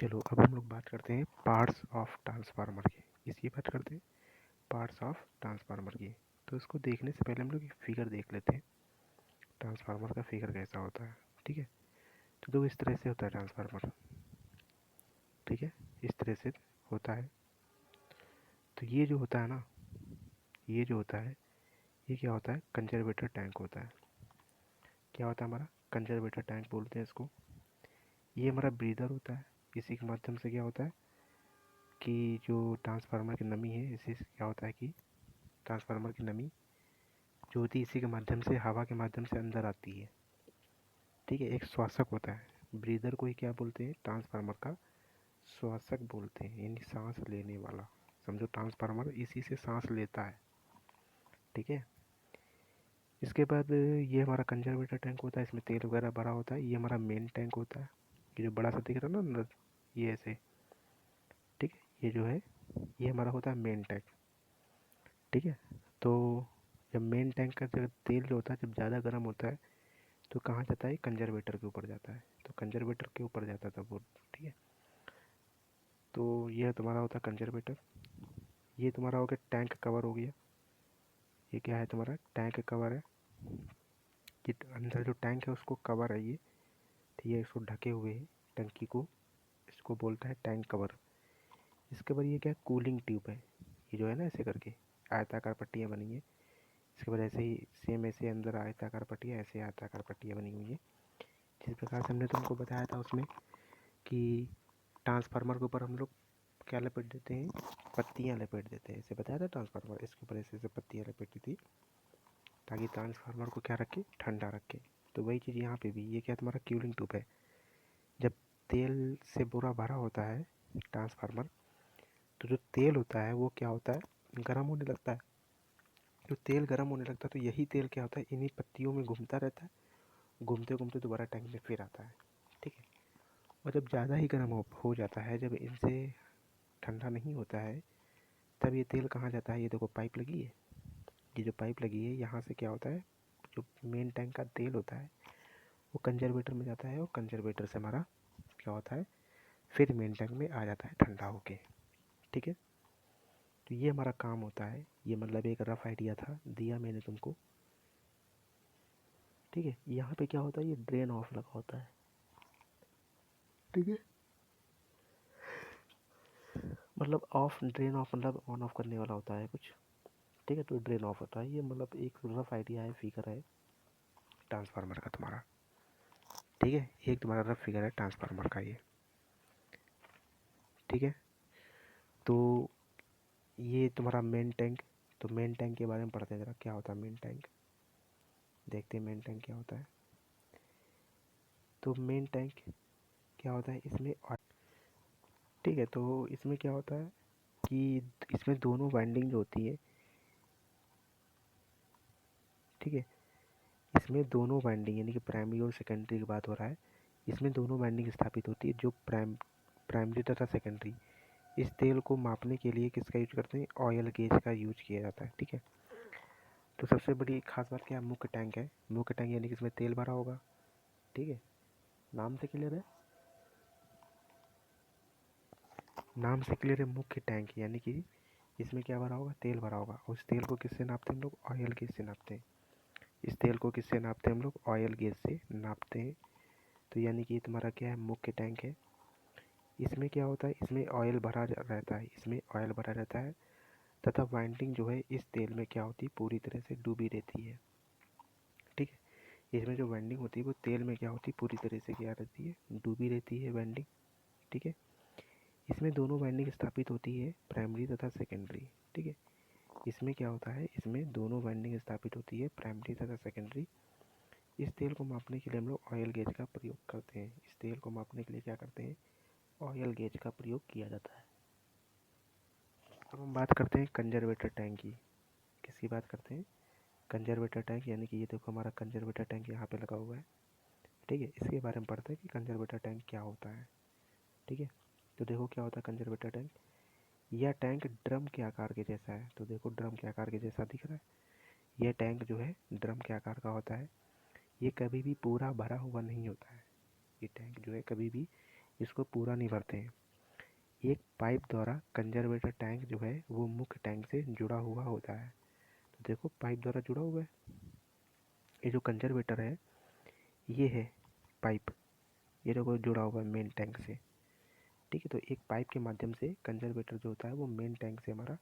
चलो अब हम लोग बात करते हैं पार्ट्स ऑफ ट्रांसफार्मर की। इसकी बात करते हैं पार्ट्स ऑफ ट्रांसफार्मर की। तो इसको देखने से पहले हम लोग एक फिगर देख लेते हैं, ट्रांसफार्मर का फिगर कैसा होता है। ठीक है, तो देखो इस तरह से होता है ट्रांसफार्मर। ठीक है, इस तरह से होता है। तो ये जो होता है ना, ये जो होता है, ये क्या होता है, कंजर्वेटर टैंक होता है। क्या होता है हमारा कंजर्वेटर टैंक बोलते हैं इसको। ये हमारा ब्रीदर होता है। इसी के माध्यम से क्या होता है कि जो ट्रांसफार्मर की नमी है, इसी से क्या होता है कि ट्रांसफार्मर की नमी जो होती है इसी के माध्यम से, हवा के माध्यम से अंदर आती है। ठीक है, एक श्वासक होता है। ब्रीदर को ही क्या बोलते हैं, ट्रांसफार्मर का श्वासक बोलते हैं, यानी सांस लेने वाला। समझो ट्रांसफार्मर इसी से सांस लेता है। ठीक है, इसके बाद ये हमारा कंजर्वेटर टैंक होता है, इसमें तेल वगैरह भरा होता है। ये हमारा मेन टैंक होता है, ये जो बड़ा सा दिख रहा है ना अंदर, ये ऐसे। ठीक है, ये जो है ये हमारा होता है मेन टैंक। ठीक है, तो जब मेन टैंक का जब तेल जो होता है जब ज़्यादा गर्म होता है तो कहाँ जाता है, कंजर्वेटर के ऊपर जाता है। तो कंजर्वेटर के ऊपर जाता था वो। ठीक है, तो यह तुम्हारा होता है कंजर्वेटर। ये तुम्हारा हो गया टैंक कवर हो गया। ये क्या है, तुम्हारा टैंक कवर है। कि अंदर जो टैंक है उसको कवर है ये। ठीक है, इसको ढके हुए है टंकी को, इसको बोलता है टैंक कवर। इसके बाद ये क्या है, कूलिंग ट्यूब है। ये जो है ना ऐसे करके आयताकार पट्टियाँ बनी है। इसके बाद ऐसे ही सेम ऐसे अंदर आयताकार पट्टियाँ, ऐसे आयताकार पट्टियाँ बनी हुई है। जिस प्रकार से हमने तुमको बताया था उसमें कि ट्रांसफार्मर के ऊपर हम लोग क्या लपेट देते हैं, पत्तियाँ लपेट देते हैं। ऐसे बताया था ट्रांसफार्मर, इसके ऊपर ऐसे ऐसे पत्तियाँ लपेटी थी ताकि ट्रांसफार्मर को क्या रखे, ठंडा रखे। तो वही चीज़ यहाँ पे भी, ये क्या तुम्हारा कूलिंग ट्यूब है। जब तेल से पूरा भरा होता है ट्रांसफार्मर, तो जो तेल होता है वो क्या होता है, गर्म होने लगता है। जो तेल गर्म होने लगता है तो यही तेल क्या होता है, इन्हीं पत्तियों में घूमता रहता है। घूमते घूमते दोबारा टैंक में फिर आता है। ठीक है, और जब ज़्यादा ही गर्म हो जाता है, जब इनसे ठंडा नहीं होता है, तब ये तेल कहाँ जाता है, ये देखो पाइप लगी है। ये जो पाइप लगी है यहाँ से क्या होता है, जो मेन टैंक का तेल होता है वो कंजर्वेटर में जाता है, और कंजर्वेटर से हमारा क्या होता है, फिर मेन टैंक में आ जाता है ठंडा होके। ठीक है, तो ये हमारा काम होता है। ये मतलब एक रफ आइडिया था, दिया मैंने तुमको। ठीक है, यहाँ पे क्या होता है, ये ड्रेन ऑफ लगा होता है। ठीक है, मतलब ऑफ, ड्रेन ऑफ मतलब ऑन ऑफ करने वाला होता है कुछ। ठीक है, तो ड्रेन ऑफ होता है। ये मतलब एक रफ आइडिया है, फिगर है ट्रांसफार्मर का तुम्हारा। ठीक है, एक तुम्हारा रफ फिगर है ट्रांसफार्मर का ये। ठीक है, तो ये तुम्हारा मेन टैंक। तो मेन टैंक के बारे में पढ़ते हैं जरा, क्या होता है मेन टैंक, देखते हैं मेन टैंक क्या होता है। तो मेन टैंक क्या होता है, इसमें ठीक है, तो इसमें क्या होता है कि इसमें दोनों वाइंडिंग जो होती है, ठीक है, इसमें दोनों वाइंडिंग यानी कि प्राइमरी और सेकेंडरी की बात हो रहा है। इसमें दोनों वाइंडिंग स्थापित होती है। जो प्राइमरी तथा सेकेंडरी, इस तेल को मापने के लिए किसका यूज करते हैं, ऑयल गेज का यूज किया जाता है। ठीक है, तो सबसे बड़ी खास बात क्या है, मुख्य टैंक है। मुख्य टैंक यानी कि इसमें तेल भरा होगा। ठीक है, नाम से क्लियर है, नाम से क्लियर है, मुख्य टैंक यानी कि इसमें क्या भरा होगा, तेल भरा होगा। और उस तेल को किससे नापते हैं हम लोग, ऑयल गेज से नापते हैं। इस तेल को किससे नापते हैं हम लोग, ऑयल गेज से नापते हैं। तो यानी कि ये तुम्हारा क्या है, मुख्य टैंक है। इसमें क्या होता है, इसमें ऑयल भरा रहता है, इसमें ऑयल भरा रहता है तथा वाइंडिंग जो है इस तेल में क्या होती है, पूरी तरह से डूबी रहती है। ठीक है, इसमें जो वाइंडिंग होती है वो तेल में क्या होती है, पूरी तरह से क्या रहती है, डूबी रहती है वाइंडिंग। ठीक है, इसमें दोनों वाइंडिंग स्थापित होती है, प्राइमरी तथा सेकेंडरी। ठीक है, इसमें क्या होता है, इसमें दोनों वाइंडिंग स्थापित होती है, प्राइमरी तथा सेकेंडरी। इस तेल को मापने के लिए हम लोग ऑयल गेज का प्रयोग करते हैं। इस तेल को मापने के लिए क्या करते हैं, ऑयल गेज का प्रयोग किया जाता है। अब हम बात करते हैं कंजर्वेटर टैंक की। किसकी बात करते हैं, कंजर्वेटर टैंक, यानी कि ये देखो हमारा कंजर्वेटर टैंक यहाँ पे लगा हुआ है। ठीक है, इसके बारे में पढ़ते हैं कि कंजर्वेटर टैंक क्या होता है। ठीक है, तो देखो क्या होता है कंजर्वेटर टैंक। यह टैंक ड्रम के आकार के जैसा है। तो देखो ड्रम के आकार के जैसा दिख रहा है। यह टैंक जो है ड्रम के आकार का होता है। ये कभी भी पूरा भरा हुआ नहीं होता है। ये टैंक जो है कभी भी इसको पूरा नहीं भरते हैं। एक पाइप द्वारा कंजर्वेटर टैंक जो है वो मुख्य टैंक से जुड़ा हुआ होता है। तो देखो पाइप द्वारा जुड़ा हुआ है, ये जो कंजर्वेटर है ये है पाइप, ये देखो जुड़ा हुआ है मेन टैंक से। ठीक है, तो एक पाइप के माध्यम से कंजर्वेटर जो होता है वो मेन टैंक से हमारा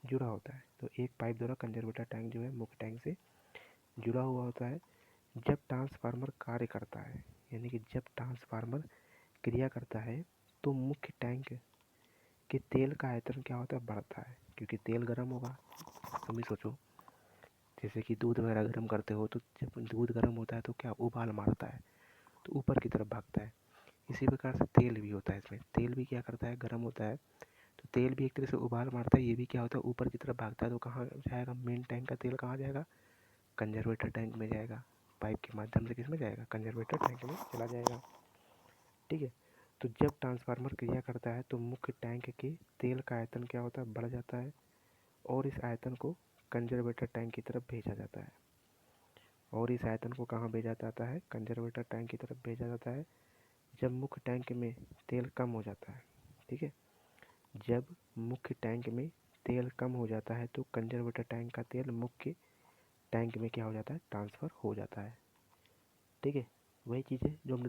जुड़ा होता है। तो एक पाइप द्वारा कंजर्वेटर टैंक जो है मुख्य टैंक से जुड़ा हुआ होता है। जब ट्रांसफार्मर कार्य करता है, यानी कि जब ट्रांसफार्मर क्रिया करता है तो मुख्य टैंक के तेल का आयतन क्या होता है, बढ़ता है, क्योंकि तेल गर्म होगा। तुम ही सोचो, जैसे कि दूध वगैरह गर्म करते हो तो जब दूध गर्म होता है तो क्या उबाल मारता है, तो ऊपर की तरफ भागता है। इसी प्रकार से तेल भी होता है, इसमें तेल भी क्या करता है, गर्म होता है, तो तेल भी एक तरह से उबाल मारता है, ये भी क्या होता है, ऊपर की तरफ भागता है। तो कहाँ जाएगा, मेन टैंक का तेल कहाँ जाएगा, कंजर्वेटर टैंक में जाएगा। पाइप के माध्यम से किस में जाएगा, कंजर्वेटर टैंक में चला जाएगा। ठीक है, तो जब ट्रांसफार्मर क्रिया करता है तो मुख्य टैंक के तेल का आयतन क्या होता है, बढ़ जाता है, और इस आयतन को कंजर्वेटर टैंक की तरफ भेजा जाता है। और इस आयतन को कहाँ भेजा जाता है, कंजर्वेटर टैंक की तरफ भेजा जाता है जब मुख्य टैंक में तेल कम हो जाता है। ठीक है, जब मुख्य टैंक में तेल कम हो जाता है तो कंजर्वेटर टैंक का तेल मुख्य टैंक में क्या हो जाता है, ट्रांसफ़र हो जाता है। ठीक है, वही चीज़ है जो हमने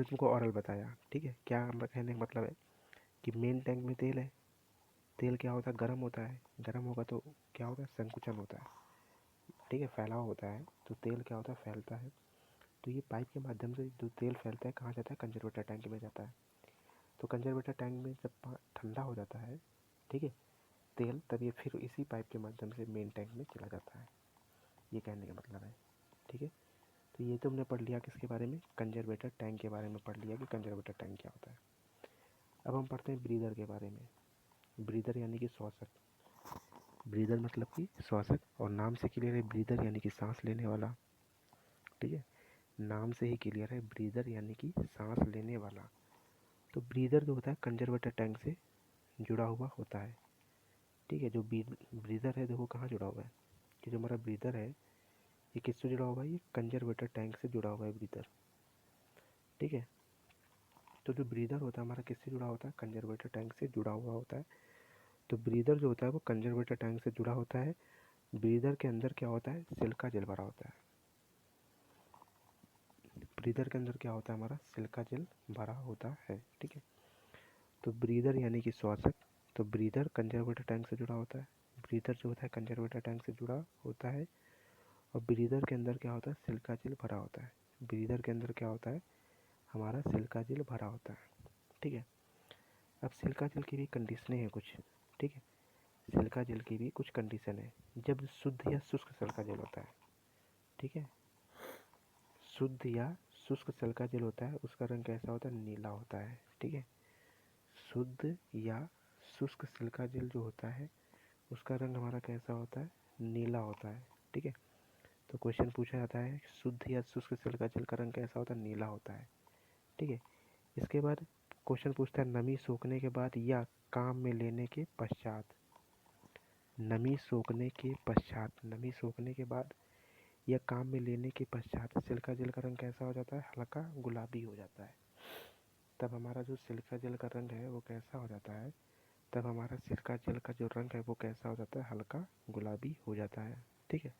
तुमको ऑरल बताया। ठीक है, क्या कहने का मतलब है कि मेन टैंक में तेल है, तेल क्या होता है, गर्म होता है, गर्म होगा तो क्या होगा, संकुचन होता है। ठीक है, फैलाव होता है, तो तेल क्या होता है, फैलता है। तो ये पाइप के माध्यम से जो तेल फैलता है कहाँ जाता है, कंजर्वेटर टैंक में जाता है। तो कंजर्वेटर टैंक में जब ठंडा हो जाता है, ठीक है, तेल, तब ये फिर इसी पाइप के माध्यम से मेन टैंक में चला जाता है। ये कहने का मतलब है। ठीक है, तो ये तो हमने पढ़ लिया किसके बारे में, कंजर्वेटर टैंक के बारे में पढ़ लिया कि कंजर्वेटर टैंक क्या होता है। अब हम पढ़ते हैं ब्रीदर के बारे में। ब्रीदर यानी कि श्वासक। ब्रीदर मतलब कि श्वासक, और नाम से क्लियर है, ब्रीदर यानी कि सांस लेने वाला। ठीक है, नाम से ही क्लियर है, ब्रीदर यानी कि सांस लेने वाला। तो ब्रीदर जो होता है कंजर्वेटर टैंक से जुड़ा हुआ होता है। ठीक है, जो ब्रीदर है देखो कहाँ जुड़ा हुआ है, कि जो हमारा ब्रीदर है ये किससे जुड़ा हुआ है, ये कंजर्वेटर टैंक से जुड़ा हुआ है ब्रीदर। ठीक है, तो जो ब्रीदर होता है हमारा किससे जुड़ा होता है, कंजर्वेटर टैंक से जुड़ा हुआ होता है। तो ब्रीदर जो होता है वो कंजर्वेटर टैंक से जुड़ा होता है। ब्रीदर के अंदर क्या होता है, सिलिका जेल भरा होता है। ब्रीदर के अंदर क्या होता है, हमारा सिलिका जेल भरा होता है। ठीक है, तो ब्रीदर यानी कि श्वासक, तो ब्रीदर कंजर्वेटर टैंक से जुड़ा होता है। ब्रीदर जो होता है कंजर्वेटर टैंक से जुड़ा होता है, और ब्रीदर के अंदर क्या होता है, सिलिका जेल भरा होता है। ब्रीदर के अंदर क्या होता है, हमारा सिलिका जेल भरा होता है। ठीक है, अब सिलिका जेल की भी कंडीशनें हैं कुछ। ठीक है, सिलिका जेल की भी कुछ कंडीशन है। जब शुद्ध या शुष्क सिलिका जेल होता है, ठीक है, शुद्ध या शुष्क सिलिका जेल होता है उसका रंग कैसा होता है, नीला होता है। ठीक है, शुद्ध या शुष्क सिलिका जेल जो होता है उसका रंग हमारा कैसा होता है, नीला होता है। ठीक है, तो क्वेश्चन पूछा जाता है शुद्ध या शुष्क सिलिका जेल का रंग कैसा होता है, नीला होता है। ठीक है, इसके बाद क्वेश्चन पूछता है नमी सोखने के बाद या काम में लेने के पश्चात। नमी सोखने के पश्चात, नमी सोखने के बाद या काम में लेने के पश्चात सिलिका जेल का रंग कैसा हो जाता है, हल्का गुलाबी हो जाता है। तब हमारा जो सिलिका जेल का रंग है वो कैसा हो जाता है, तब हमारा सिलिका जेल का जो रंग है वो कैसा हो जाता है, हल्का गुलाबी हो जाता है। ठीक है,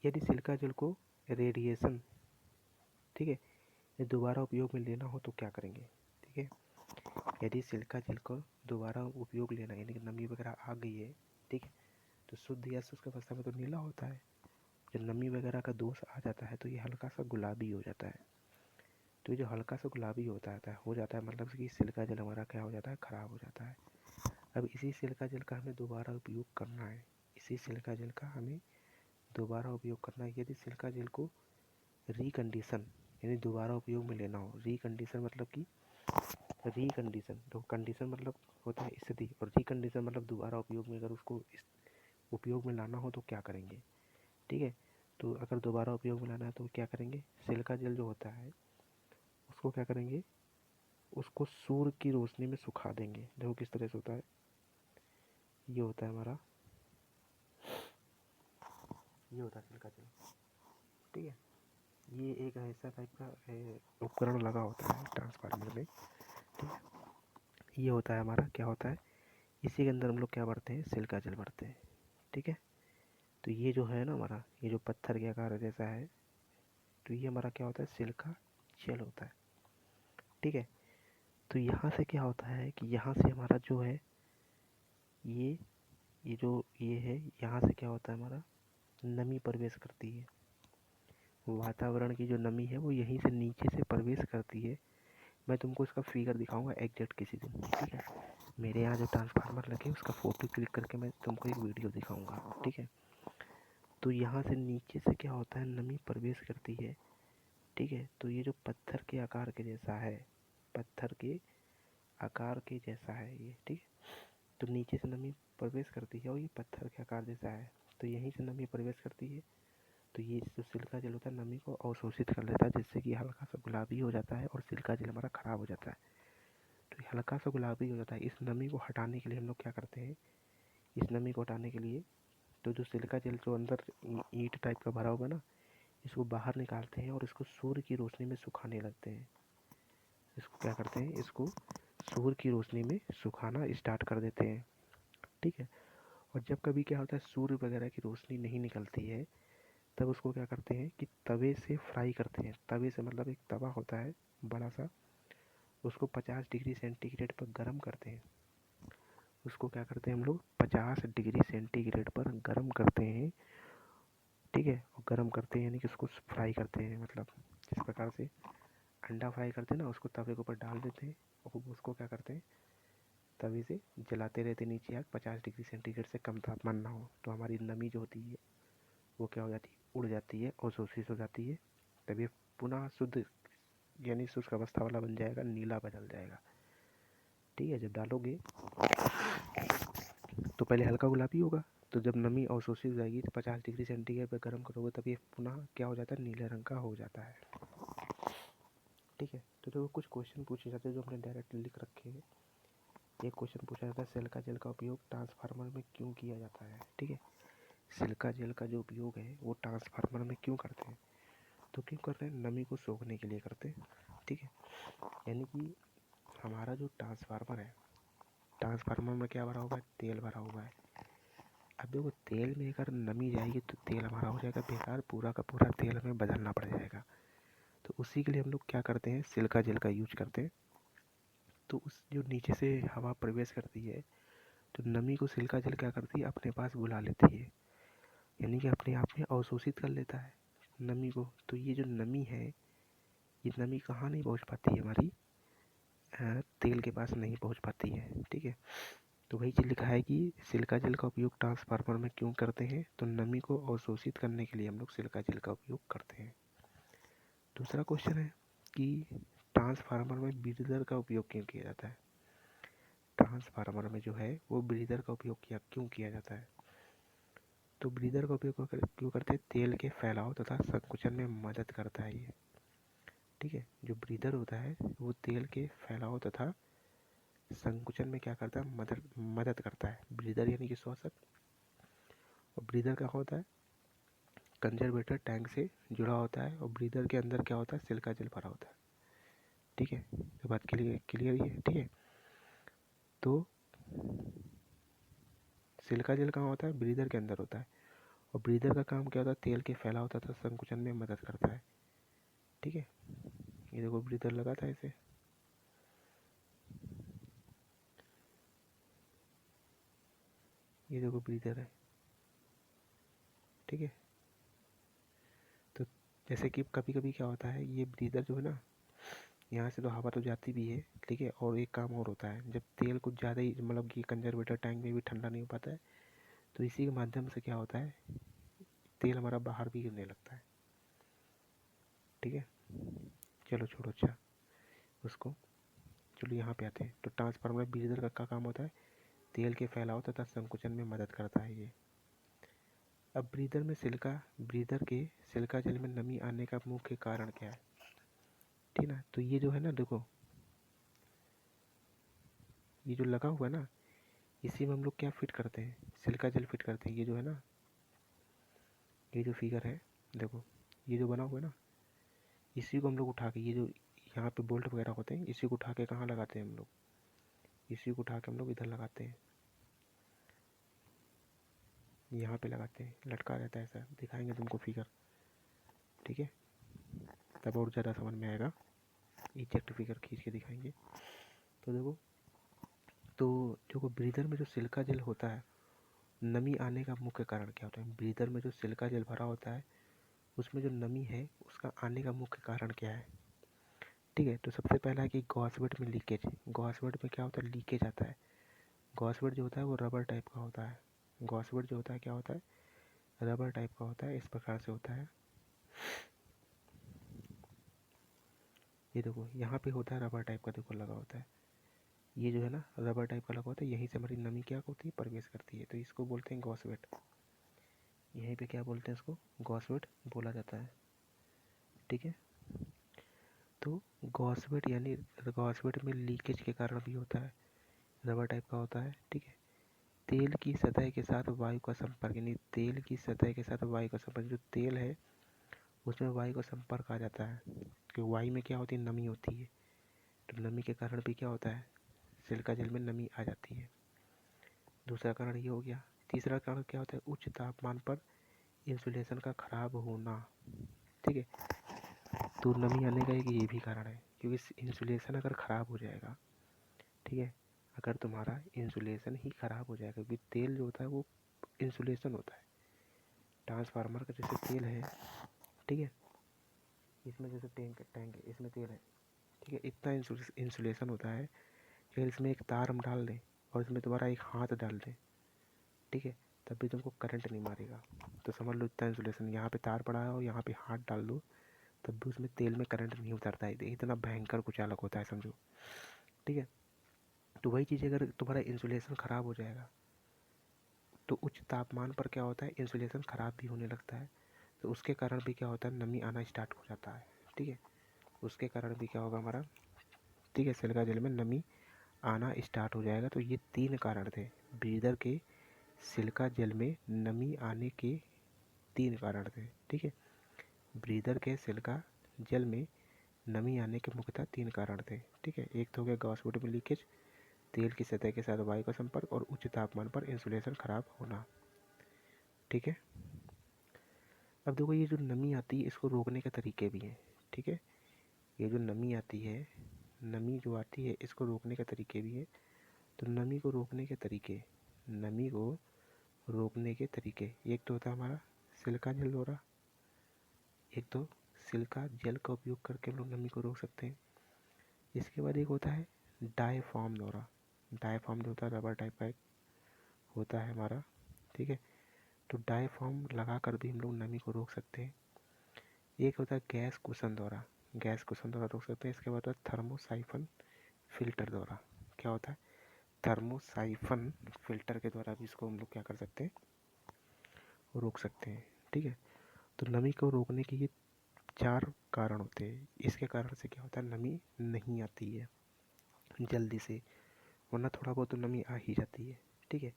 यदि सिलिका जेल को रेडिएशन, ठीक है, ये दोबारा उपयोग में लेना हो तो क्या करेंगे। ठीक है, यदि सिलिका जेल को दोबारा उपयोग लेना, यानी कि नमी वगैरह आ गई है, ठीक है, तो शुद्ध या शुष्क अवस्था में तो नीला होता है, जब नमी वगैरह का दोष आ जाता है तो ये हल्का सा गुलाबी हो जाता है। तो ये जो हल्का सा गुलाबी हो जाता है मतलब कि सिलिका जेल हमारा क्या हो जाता है, ख़राब हो जाता है। अब इसी सिलिका जेल का हमें दोबारा उपयोग करना है, इसी सिलिका जेल का हमें दोबारा उपयोग करना है। यदि सिलिका जेल को रिकंडीशन, यानी दोबारा उपयोग में लेना हो, रिकंडीशन मतलब कि रिकंडीशन, तो कंडीशन मतलब होता है स्थिति, और रिकंडीशन मतलब दोबारा उपयोग में, अगर उसको उपयोग में लाना हो तो क्या करेंगे। ठीक है, तो अगर दोबारा उपयोग में लाना है तो क्या करेंगे, सिलिका जेल जो होता है उसको क्या करेंगे, उसको सूर्य की रोशनी में सुखा देंगे। देखो किस तरह से होता है, ये होता है हमारा, ये होता है सिलिका जेल। ठीक है, ये एक ऐसा टाइप का उपकरण लगा होता है ट्रांसफार्मर में। ठीक है, ये होता है हमारा, क्या होता है, इसी के अंदर हम लोग क्या भरते हैं, सिलिका जेल भरते हैं। ठीक है, तो ये जो है ना हमारा, ये जो पत्थर के आकार जैसा है, तो ये हमारा क्या होता है, सिलिका जेल होता है। ठीक है, तो यहाँ से क्या होता है कि यहाँ से हमारा जो है ये ये है, यहाँ से क्या होता है हमारा, नमी प्रवेश करती है। वातावरण की जो नमी है वो यहीं से नीचे से प्रवेश करती है। मैं तुमको इसका फिगर दिखाऊंगा एग्जैक्ट किसी दिन। ठीक है, मेरे यहाँ जो ट्रांसफार्मर लगे उसका फ़ोटो क्लिक करके मैं तुमको एक वीडियो दिखाऊंगा। ठीक है, तो यहाँ से नीचे से क्या होता है, नमी प्रवेश करती है। ठीक है, तो ये जो पत्थर के आकार के जैसा है, पत्थर के आकार के जैसा है ये। ठीक है, तो नीचे से नमी प्रवेश करती है और ये पत्थर के आकार जैसा है, तो यहीं से नमी प्रवेश करती है। तो ये जो सिलिका जेल होता है नमी को अवशोषित कर लेता है, जिससे कि हल्का सा गुलाबी हो जाता है और सिलिका जेल हमारा ख़राब हो जाता है। तो ये हल्का सा गुलाबी हो जाता है। इस नमी को हटाने के लिए हम लोग क्या करते हैं, इस नमी को हटाने के लिए तो जो सिलिका जेल जो अंदर ईंट टाइप का भरा हुआ है ना, इसको बाहर निकालते हैं और इसको सूर्य की रोशनी में सुखाने लगते हैं। इसको क्या करते हैं, इसको सूर्य की रोशनी में सुखाना स्टार्ट कर देते हैं। ठीक है, और जब कभी क्या होता है, सूर्य वगैरह की रोशनी नहीं निकलती है, तब उसको क्या करते हैं कि तवे से फ्राई करते हैं। तवे से मतलब एक तवा होता है बड़ा सा, उसको 50 डिग्री सेंटीग्रेड पर गर्म करते हैं। उसको क्या करते हैं हम लोग, 50 डिग्री सेंटीग्रेड पर गर्म करते हैं। ठीक है, और गर्म करते हैं यानी कि उसको फ्राई करते हैं, मतलब जिस प्रकार से अंडा फ्राई करते हैं ना, उसको तवे के ऊपर डाल देते हैं और उसको क्या करते हैं, तवे से जलाते रहते हैं नीचे आग 50 डिग्री सेंटीग्रेड से कम तापमान ना हो, तो हमारी नमी जो होती है वो क्या हो जाती है, उड़ जाती है और अवशोषित हो जाती है। तभी पुनः शुद्ध यानी शुष्क अवस्था वाला बन जाएगा, नीला बदल जाएगा। ठीक है, जब डालोगे तो पहले हल्का गुलाबी होगा, तो जब नमी अवशोषित हो जाएगी तो 50 डिग्री सेंटीग्रेड पर गर्म करोगे तब ये पुनः क्या हो जाता है, नीले रंग का हो जाता है। ठीक है, तो देखो कुछ क्वेश्चन पूछे जाते हैं जो हमने डायरेक्ट लिख रखे हैं। एक क्वेश्चन पूछा जाता है, सिलिका जेल का उपयोग ट्रांसफार्मर में क्यों किया जाता है। ठीक है, सिलिका जेल का जो उपयोग है वो ट्रांसफार्मर में क्यों करते हैं, तो क्यों करते हैं, नमी को सोखने के लिए करते हैं। ठीक है, यानी कि हमारा जो ट्रांसफार्मर है, ट्रांसफार्मर में क्या भरा हुआ है, तेल भरा हुआ है। अब देखो तेल में अगर नमी जाएगी तो तेल हमारा हो जाएगा बेकार, पूरा का पूरा तेल हमें बदलना पड़ जाएगा। तो उसी के लिए हम लोग क्या करते हैं, सिलिका जेल का यूज करते हैं। तो उस जो नीचे से हवा प्रवेश करती है, तो नमी को सिलिका जेल क्या करती है, अपने पास बुला लेती है, यानी कि अपने आप में अवशोषित कर लेता है नमी को। तो ये जो नमी है, ये नमी कहाँ नहीं पहुँच पाती है, हमारी तेल के पास नहीं पहुँच पाती है। ठीक है, तो वही चीज़ लिखा है कि सिलिका जेल का उपयोग ट्रांसफार्मर में क्यों करते हैं, तो नमी को अवशोषित करने के लिए हम लोग सिलिका जेल का उपयोग करते हैं। दूसरा क्वेश्चन है कि ट्रांसफार्मर में ब्रीदर का उपयोग क्यों किया जाता है। ट्रांसफार्मर में जो है वो ब्रीदर का उपयोग क्यों किया जाता है, तो ब्रीदर का उपयोग क्यों करते हैं, तेल के फैलाव तथा संकुचन में मदद करता है ये। ठीक है, जो ब्रीदर होता है वो तेल के फैलाव तथा संकुचन में क्या करता है, मदद करता है। ब्रीदर यानी कि श्वसक, और ब्रीदर क्या होता है, कंजर्वेटर टैंक से जुड़ा होता है, और ब्रीदर के अंदर क्या होता है, सिलिका जेल भरा होता है। ठीक है, तो बात क्लियर ही है। ठीक है, तो सिलिका जेल कहाँ होता है, ब्रीदर के अंदर होता है, और ब्रीदर का काम क्या होता है, तेल के फैलाव तथा संकुचन में मदद करता है। ठीक है, ये देखो ब्रीदर लगा था इसे, ये देखो ब्रीदर है। ठीक है, तो जैसे कि कभी कभी क्या होता है, ये ब्रीदर जो है ना, यहाँ से तो हवा तो जाती भी है। ठीक है, और एक काम और होता है, जब तेल कुछ ज़्यादा ही मतलब कि कंजर्वेटर टैंक में भी ठंडा नहीं हो पाता है, तो इसी के माध्यम से क्या होता है, तेल हमारा बाहर भी गिरने लगता है। ठीक है, चलो छोड़ो, अच्छा उसको, चलो यहाँ पे आते हैं। तो ट्रांसफार्मर ब्रीदर का काम होता है, तेल के फैलाव तथा संकुचन में मदद करता है ये। अब ब्रीदर के सिलिका जेल में नमी आने का मुख्य कारण क्या है। ठीक ना, तो ये जो है ना, देखो ये जो लगा हुआ है ना, इसी में हम लोग क्या फिट करते हैं, सिलिका जेल फिट करते हैं। ये जो है ना, ये जो फिगर है देखो, ये जो बना हुआ है ना, इसी को हम लोग उठा के, ये जो यहाँ पे बोल्ट वगैरह होते हैं, इसी को उठा के कहाँ लगाते हैं हम लोग, इसी को उठा के हम लोग इधर लगाते हैं, यहाँ पे लगाते हैं, लटका रहता है ऐसा, दिखाएंगे तुमको फिगर, ठीक है, तब और ज़्यादा समझ में आएगा, इजेक्ट फिगर खींच के दिखाएंगे। तो देखो, तो देखो ब्रीदर में जो सिलिका जेल होता है, नमी आने का मुख्य कारण क्या होता है, ब्रीदर में जो सिलिका जेल भरा होता है उसमें जो नमी है उसका आने का मुख्य कारण क्या है, ठीक है। तो सबसे पहला है कि गॉसवेट में लीकेज, गॉसवेट में क्या होता है, लीकेज आता है। गॉसवेट जो होता है वो रबर टाइप का होता है, गॉसवेट जो होता है क्या होता है, रबर टाइप का होता है, इस प्रकार से होता है। ये देखो यहाँ पे होता है रबर टाइप का, देखो लगा होता है, ये जो है ना रबर टाइप का लगा होता है, यहीं से हमारी नमी क्या होती है, प्रवेश करती है, तो इसको बोलते हैं गॉसवेट। यहीं पे क्या बोलते हैं, इसको गॉसवेट बोला जाता है, ठीक है। तो गॉसवेट यानी गॉसवेट में लीकेज के कारण भी होता है, रबर टाइप का होता है, ठीक है। तेल की सतह के साथ वायु का संपर्क, यानी तेल की सतह के साथ वायु का संपर्क, जो तेल है उसमें वायु का संपर्क आ जाता है, क्योंकि वायु में क्या होती है, नमी होती है, तो नमी के कारण भी क्या होता है, सिलिका जेल में नमी आ जाती है। दूसरा कारण ये हो गया। तीसरा कारण क्या होता है, उच्च तापमान पर इंसुलेशन का खराब होना, ठीक है। तो नमी आने का एक ये भी कारण है, क्योंकि इंसुलेशन अगर ख़राब हो जाएगा, ठीक है, अगर तुम्हारा इंसुलेशन ही ख़राब हो जाएगा, क्योंकि तेल जो होता है वो इंसुलेशन होता है, ट्रांसफार्मर का जैसे तेल है, ठीक है, इसमें जैसे टैंक टैंक है, इसमें तेल है, ठीक है, इतना इंसुलेशन होता है कि अगर इसमें एक तार हम डाल दें और इसमें तुम्हारा एक हाथ डाल दें, ठीक है, तब भी तुमको करंट नहीं मारेगा। तो समझ लो इतना इंसुलेशन, यहाँ पे तार पड़ा है और यहाँ पे हाथ डाल दो तब भी उसमें तेल में करंट नहीं उतरता है, इतना भयंकर कुचालक होता है, समझो, ठीक है। तो वही चीज़ अगर तुम्हारा इंसुलेशन ख़राब हो जाएगा तो उच्च तापमान पर क्या होता है, इंसुलेशन ख़राब भी होने लगता है, तो उसके कारण भी क्या होता है, नमी आना स्टार्ट हो जाता है, ठीक है। उसके कारण भी क्या होगा हमारा, ठीक है, सिलिका जेल में नमी आना स्टार्ट हो जाएगा। तो ये 3 कारण थे ब्रीदर के सिलिका जेल में नमी आने के, 3 कारण थे, ठीक है। ब्रीदर के सिलिका जेल में नमी आने के मुख्यतः 3 कारण थे, ठीक है। एक तो हो गया गॉसवुड में लीकेज, तेल की सतह के साथ वायु का संपर्क और उच्च तापमान पर इंसुलेशन खराब होना, ठीक है। अब देखो ये जो नमी आती है इसको रोकने के तरीके भी हैं, ठीक है। ये जो नमी आती है, नमी जो आती है इसको रोकने के तरीके भी हैं। तो नमी को रोकने के तरीके, नमी को रोकने के तरीके, एक तो होता है हमारा सिलिका जेल द्वारा, एक तो सिलिका जेल का उपयोग करके हम लोग नमी को रोक सकते हैं। इसके बाद एक होता है डायफ्राम द्वारा, डायफ्राम जो होता है रबर टाइप का एक होता है हमारा, ठीक है। तो डायफ्राम लगा कर भी हम लोग नमी को रोक सकते हैं। एक होता है गैस कुशन द्वारा, गैस कुशन द्वारा रोक सकते हैं। इसके बाद होता है थर्मोसाइफन फिल्टर द्वारा, क्या होता है, थर्मोसाइफन फिल्टर के द्वारा भी इसको हम लोग क्या कर सकते हैं, रोक सकते हैं, ठीक है। तो नमी को रोकने के ये 4 कारण होते हैं, इसके कारण से क्या होता है, नमी नहीं आती है जल्दी से, वरना थोड़ा बहुत तो नमी आ ही जाती है, ठीक है।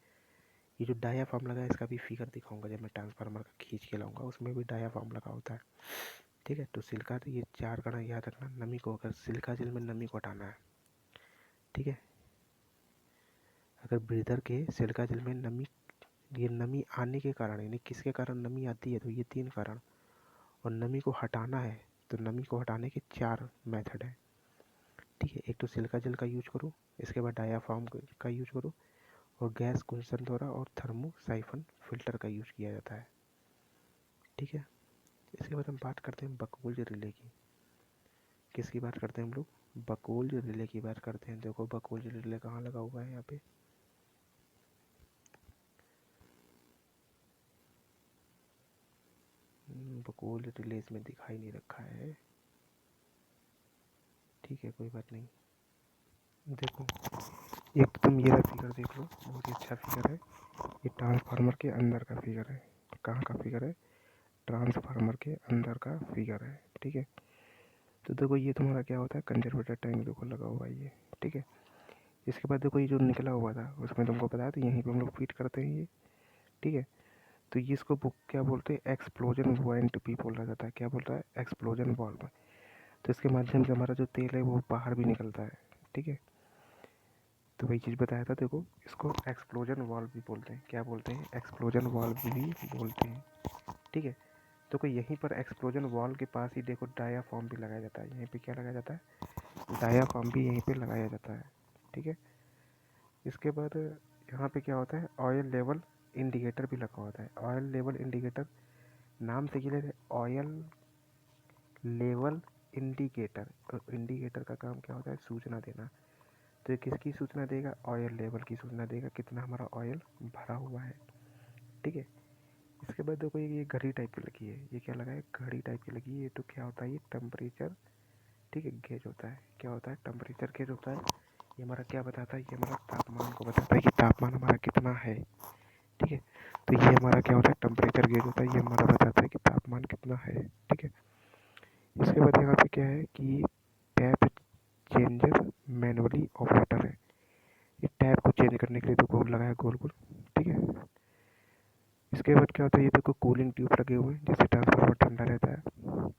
ये जो डायाफ्राम लगा है इसका भी फिगर दिखाऊंगा जब मैं ट्रांसफार्मर का खींच के लाऊंगा, उसमें भी डायाफ्राम लगा होता है, ठीक है। तो सिलिका, तो ये 4 कारण याद रखना, नमी को, अगर सिलिका जेल में नमी को हटाना है, ठीक है, अगर ब्रीदर के सिलिका जेल में नमी, ये नमी आने के कारण, यानी किसके कारण नमी आती है, तो ये 3 कारण, और नमी को हटाना है तो नमी को हटाने के 4 मेथड है, ठीक है। एक तो सिलिका जेल का यूज करो, इसके बाद डायाफ्राम का यूज करो, और गैस कुंसन द्वारा और थर्मोसाइफन फिल्टर का यूज किया जाता है, ठीक है। इसके बाद हम बात करते हैं बकवुल्ज रिले की। किसकी बात करते हैं हम लोग, बकवुल्ज रिले की बात करते हैं। देखो बकवुल्ज रिले कहाँ लगा हुआ है, यहाँ पे बकवुल्ज रिले इसमें दिखाई नहीं रखा है, ठीक है, कोई बात नहीं। देखो एक तो तुम ये वाला फिगर देख लो, बहुत ही अच्छा फिगर है, ये ट्रांसफार्मर के अंदर का फिगर है। कहाँ का फिगर है, ट्रांसफार्मर के अंदर का फिगर है, ठीक है। तो देखो ये तुम्हारा क्या होता है, कंजर्वेटर टैंक देखो लगा हुआ है ये, ठीक है। इसके बाद देखो ये जो निकला हुआ था उसमें तुमको बताया था, यहीं पे हम लोग फिट करते हैं ये, ठीक है। तो ये इसको क्या बोलते हैं, एक्सप्लोजन वाल्व भी बोला जाता है, क्या बोलता है, एक्सप्लोजन वाल्व। तो इसके माध्यम से हमारा जो तेल है वो बाहर भी निकलता है। ठीक है, तो वही चीज़ बताया था। देखो, इसको एक्सप्लोजन वाल्व भी बोलते हैं। क्या बोलते हैं? एक्सप्लोजन वाल्व भी बोलते हैं। ठीक है, तो कोई यहीं पर एक्सप्लोजन वाल्व के पास ही देखो डायाफ्राम भी लगाया जाता है। यहीं पे क्या लगाया जाता है? डायाफ्राम भी यहीं पे लगाया जाता है। ठीक है, इसके बाद यहाँ पे क्या होता है? ऑयल लेवल इंडिकेटर भी लगा होता है। ऑयल लेवल इंडिकेटर नाम से क्लियर है, ऑयल लेवल इंडिकेटर। तो इंडिकेटर का काम क्या होता है? सूचना देना। तो ये किसकी सूचना देगा? ऑयल लेवल की सूचना देगा, कितना हमारा ऑयल भरा हुआ है। ठीक है, इसके बाद देखो ये घड़ी टाइप की लगी है। ये क्या लगा है? घड़ी टाइप की लगी है। ये तो क्या होता है? ये टेम्परेचर, ठीक है, गेज होता है। क्या होता है? टेम्परेचर गेज होता है। ये हमारा क्या बताता है? ये हमारा तापमान को बताता है कि तापमान हमारा कितना है। ठीक है, तो ये हमारा क्या होता है? टेम्परेचर गेज होता है। ये हमारा बताता है कि तापमान कितना है। ठीक है, इसके बाद यहाँ पे क्या है कि टैप चेंजर मैनुअली ऑपरेटर है। ये टैप को चेंज करने के लिए तो गोल लगाया, गोल गोल। ठीक है, इसके बाद क्या होता है? ये देखो कूलिंग ट्यूब लगे हुए हैं, जैसे ट्रांसफार्मर ठंडा रहता है।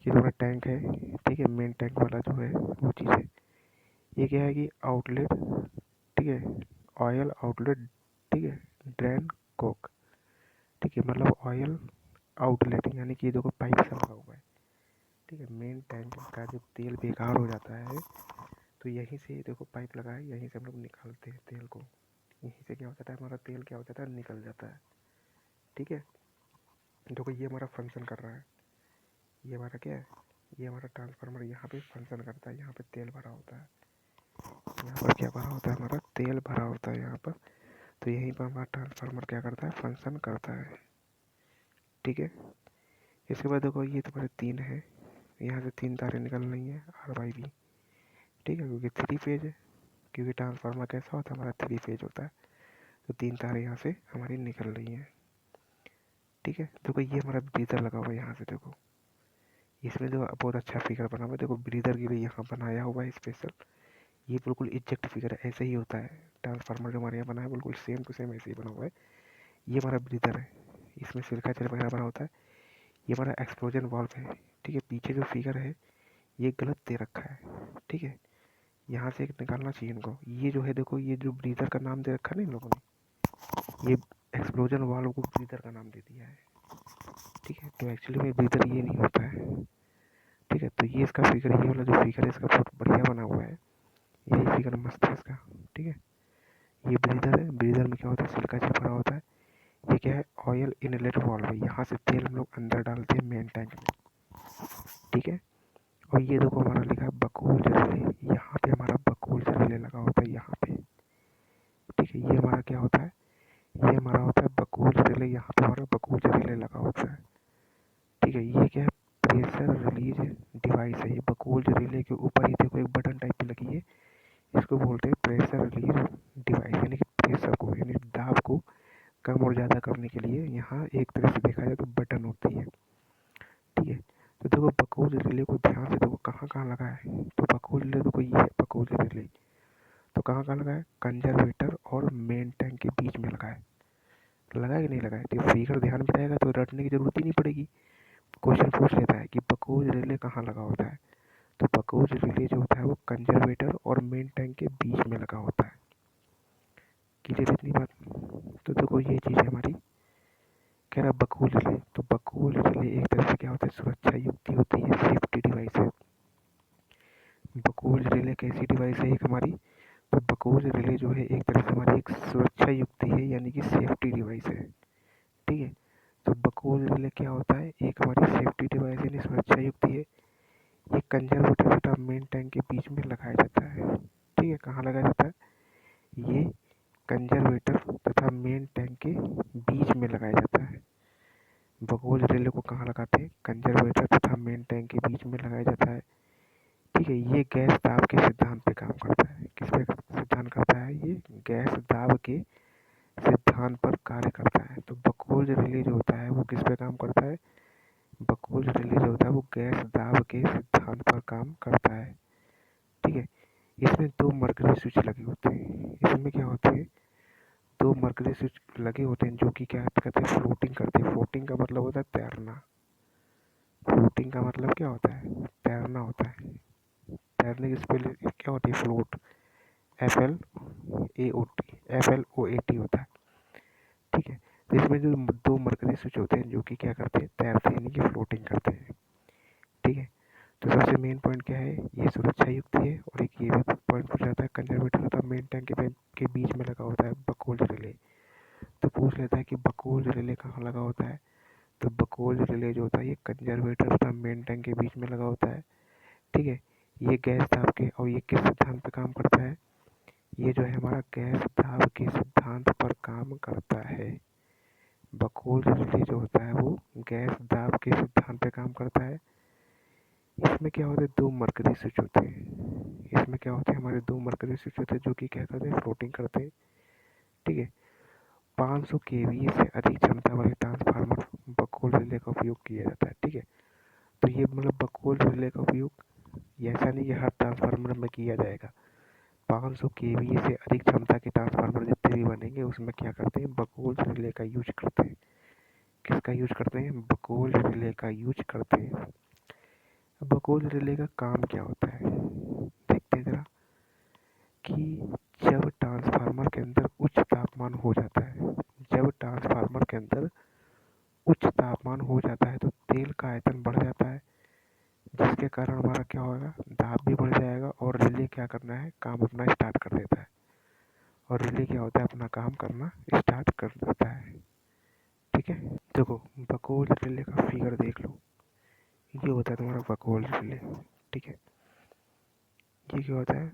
ये हमारा टैंक है। ठीक है, मेन टैंक वाला जो है वो चीज़ है। ये क्या है कि आउटलेट, ठीक है, ऑयल आउटलेट, ठीक है, ड्रेन कोक। ठीक है, मतलब ऑयल आउटलेट, यानी कि ये देखो पाइप सा लगा हुआ है। ठीक है, मेन टैंक का जब तेल बेकार हो जाता है तो यहीं से देखो पाइप लगा है, यहीं से हम लोग निकालते हैं तेल को। यहीं से क्या हो जाता है? हमारा तेल क्या हो जाता है? निकल जाता है। ठीक है, देखो ये हमारा फंक्शन कर रहा है। ये हमारा क्या है? ये हमारा ट्रांसफार्मर यहाँ पे फंक्शन करता है। यहाँ पे तेल भरा होता है। यहाँ पर क्या भरा होता है? हमारा तेल भरा होता है यहाँ पर। तो यहीं पर हमारा ट्रांसफार्मर क्या करता है? फंक्शन करता है। ठीक है, इसके बाद देखो ये तुम्हारे 3 है। यहाँ से 3 तारें निकल रही हैं, R/B। ठीक है, क्योंकि 3 फेज है। क्योंकि ट्रांसफार्मर कैसा होता है? हमारा 3 फेज होता है। तो 3 तारें यहाँ से हमारी निकल रही हैं। ठीक है, देखो ये हमारा ब्रीदर लगा हुआ है यहाँ से। देखो इसमें जो बहुत अच्छा फिगर बना हुआ है, देखो ब्रीदर के लिए यहाँ बनाया हुआ है स्पेशल। ये बिल्कुल इजेक्ट फिगर है, ऐसे ही होता है। ट्रांसफार्मर जो हमारे यहाँ बना है बिल्कुल सेम टू सेम ऐसे ही बना हुआ है। ये हमारा ब्रीदर है, इसमें सिरका चल वगैरह बना होता है। ये हमारा एक्सप्लोजन वाल्व है। ठीक है, पीछे जो फिगर है ये गलत दे रखा है। ठीक है, यहाँ से एक निकालना चाहिए इनको। ये जो है देखो, ये जो ब्रीदर का नाम दे रखा है ना इन लोगों ने, ये एक्सप्लोजन वाल्व को ब्रीदर का नाम दे दिया है। ठीक है, तो एक्चुअली में ब्रीदर ये नहीं होता है। ठीक है, तो ये इसका फिगर, ये वाला जो फिगर है इसका बहुत बढ़िया बना हुआ है। यही फिगर मस्त है इसका। ठीक है, ये ब्रीदर है। ब्रीदर में क्या होता है? सिलिका चिप भरा होता है। ये क्या है? ऑयल इनलेट वाल्व है। यहाँ से तेल हम लोग अंदर डालते हैं मेन टैंक में। ठीक है, और ये देखो हमारा लिखा है बकूल रिले। यहाँ पे हमारा बकूल रिले लगा होता है यहाँ पे। ठीक है, ये हमारा क्या होता है? ये हमारा होता है बकूल रिले। यहाँ पे हमारा बकूल रिले लगा होता है। ठीक है, ये क्या है? प्रेशर रिलीज डिवाइस है। ये बकूल रिले के ऊपर ही देखो एक बटन टाइप की लगी है, इसको बोलते हैं प्रेशर रिलीज डिवाइस। यानी कि प्रेशर को, यानी दाब को कम और ज़्यादा करने के लिए यहाँ एक तरह से देखा जाए तो बटन होती है। ठीक है, तो देखो बकूल रिले को ध्यान से देखो कहाँ कहाँ लगा है। तो बकूल रिले देखो, ये है बकूल रिले। तो कहाँ कहाँ लगा है? कंजर्वेटर और मेन टैंक के बीच में लगा है। लगा है कि नहीं लगा है? तो फिगर ध्यान में रहेगा तो रटने की जरूरत ही नहीं पड़ेगी। क्वेश्चन पूछ लेता है कि बकूल रिले कहाँ लगा होता है। तो बकूल रिले जो होता है वो कंजर्वेटर और मेन टैंक के बीच में लगा होता है। क्लियर इतनी बात? तो देखो ये चीज़ है हमारी। कह रहा बकूल रिले, तो बकूल रिले एक तरह से क्या होता है? सुरक्षा युक्ति होती है, सेफ्टी डिवाइस है। बकूल रिले कैसी डिवाइस है एक हमारी? तो बकूल रिले जो है एक तरह से हमारी एक सुरक्षा युक्ति है, यानी कि सेफ्टी डिवाइस है। ठीक है, तो बकूल रिले क्या होता है? एक हमारी सेफ्टी डिवाइस यानी सुरक्षा युक्ति है। ये कंजर्वेटर तथा मेन टैंक के बीच में लगाया जाता है। ठीक है, कहाँ लगाया जाता है? ये कंजर्वेटर तथा मेन टैंक के बीच में लगाया जाता है। बकूल रिले को कहाँ लगाते हैं? कंजर्वेटर तथा मेन टैंक के बीच में लगाया जाता है। ठीक है, ये गैस दाब के सिद्धांत पे काम करता है। किस पे सिद्धांत करता है? ये गैस दाब के सिद्धांत पर कार्य करता है। तो बकूल रिले जो होता है वो किस पे काम करता है? बकूल रिले जो होता है वो गैस दाब के सिद्धांत पर काम करता है। ठीक है, इसमें 2 मरकरी स्विच लगे होते हैं। इसमें क्या होते हैं? 2 मरकरी स्विच लगे होते हैं जो कि क्या कहते हैं? फ्लोटिंग करते हैं। फ्लोटिंग का मतलब होता है तैरना। फ्लोटिंग का मतलब क्या होता है? तैरना होता है। तैरने की स्पेलिंग क्या होती है? फ्लोट, FLAOT होता है। ठीक है, तो इसमें जो दो मरकरी स्विच होते हैं जो कि क्या करते हैं? तैरते हैं, यानी कि फ्लोटिंग करते हैं। ठीक है, तो सबसे मेन पॉइंट क्या है? ये सुरक्षा युक्त है। और एक ये भी पॉइंट पूछ जाता है, कंजर्वेटर होता है मेन टैंक के बीच में लगा होता है बकोल्ड रिले। तो पूछ लेता है कि बकोल्ड रिले कहाँ लगा होता है? तो बकोल्ड रिले जो होता है ये कंजर्वेटर होता है मेन टैंक के बीच में लगा होता है। ठीक है, ये गैस दाब के, और ये किस सिद्धांत पर काम करता है? ये जो है हमारा गैस दाब के सिद्धांत पर काम करता है। बकोल्ड रिले जो होता है वो गैस दाब के सिद्धांत पे काम करता है। इसमें क्या होता है? दो मरकरी स्विच होते हैं। इसमें क्या होते हैं? हमारे दो मरकरी स्विच होते हैं जो कि क्या करते हैं? फ्लोटिंग करते हैं। ठीक है, 500 केवीए से अधिक क्षमता वाले ट्रांसफार्मर बकोल्ड रिले का उपयोग किया जाता है। ठीक है, तो ये मतलब बकोल्ड रिले का उपयोग ऐसा नहीं कि हर ट्रांसफार्मर में किया जाएगा। 500 केवीए से अधिक क्षमता के ट्रांसफार्मर जितने भी बनेंगे उसमें क्या करते हैं? बकोल्ड रिले का यूज करते हैं। किसका यूज करते हैं? बकोल्ड रिले का यूज करते हैं। बकोल्ड रिले का काम क्या होता है? देखते हैं जरा कि जब ट्रांसफार्मर के अंदर उच्च तापमान हो जाता है, जब ट्रांसफार्मर के अंदर उच्च तापमान हो जाता है तो तेल का आयतन बढ़ जाता है, जिसके कारण हमारा क्या होगा? दाब भी बढ़ जाएगा और रिले क्या करना है? काम अपना स्टार्ट कर देता है। और रिले क्या होता है? अपना काम करना स्टार्ट कर देता है। ठीक है, देखो बकोल्ड रिले का फिगर देख लो। ये होता है तुम्हारा बकोल्ड रिले। ठीक है, ये क्या होता है?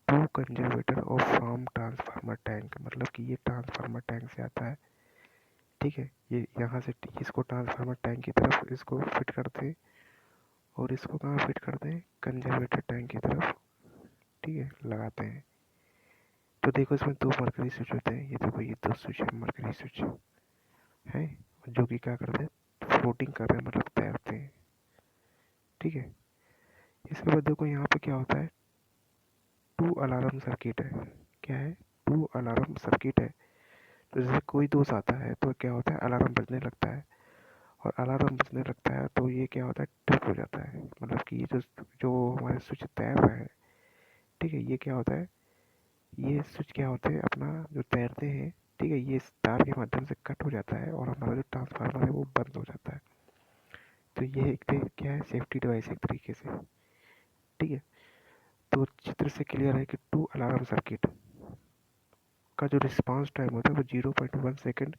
To conservator of form transformer tank, मतलब कि ये ट्रांसफार्मर टैंक से आता है। ठीक है, ये यहाँ से इसको ट्रांसफार्मर टैंक की तरफ इसको फिट करते हैं, और इसको कहाँ फिट करते हैं? कंजर्वेटर टैंक की तरफ। ठीक है, लगाते हैं। तो देखो इसमें दो मरकरी स्विच होते हैं। ये देखो, ये दो स्विच है, मरकरी स्विच है, जो कि क्या करते हैं? फ्लोटिंग कर रहे हैं, मतलब तैरते हैं। ठीक है, इसके बाद देखो यहाँ पे क्या होता है? टू अलार्म सर्किट है। क्या है? टू अलार्म सर्किट है। तो जैसे कोई दोष आता है तो क्या होता है? अलार्म बजने लगता है, और अलार्म बजने लगता है तो ये क्या होता है? ट्रिप हो जाता है, मतलब कि ये जो जो हमारे स्विच तैर रहे हैं, ठीक है, ये क्या होता है? ये स्विच क्या होते हैं? अपना जो तैरते हैं, ठीक है, ये तार के माध्यम से कट हो जाता है और हमारा जो ट्रांसफार्मर है वो बंद हो जाता है। तो ये एक क्या है? सेफ्टी डिवाइस एक तरीके से। ठीक है, तो चित्र से क्लियर है कि टू अलार्म सर्किट का जो रिस्पांस टाइम होता है वो 0.1 सेकेंड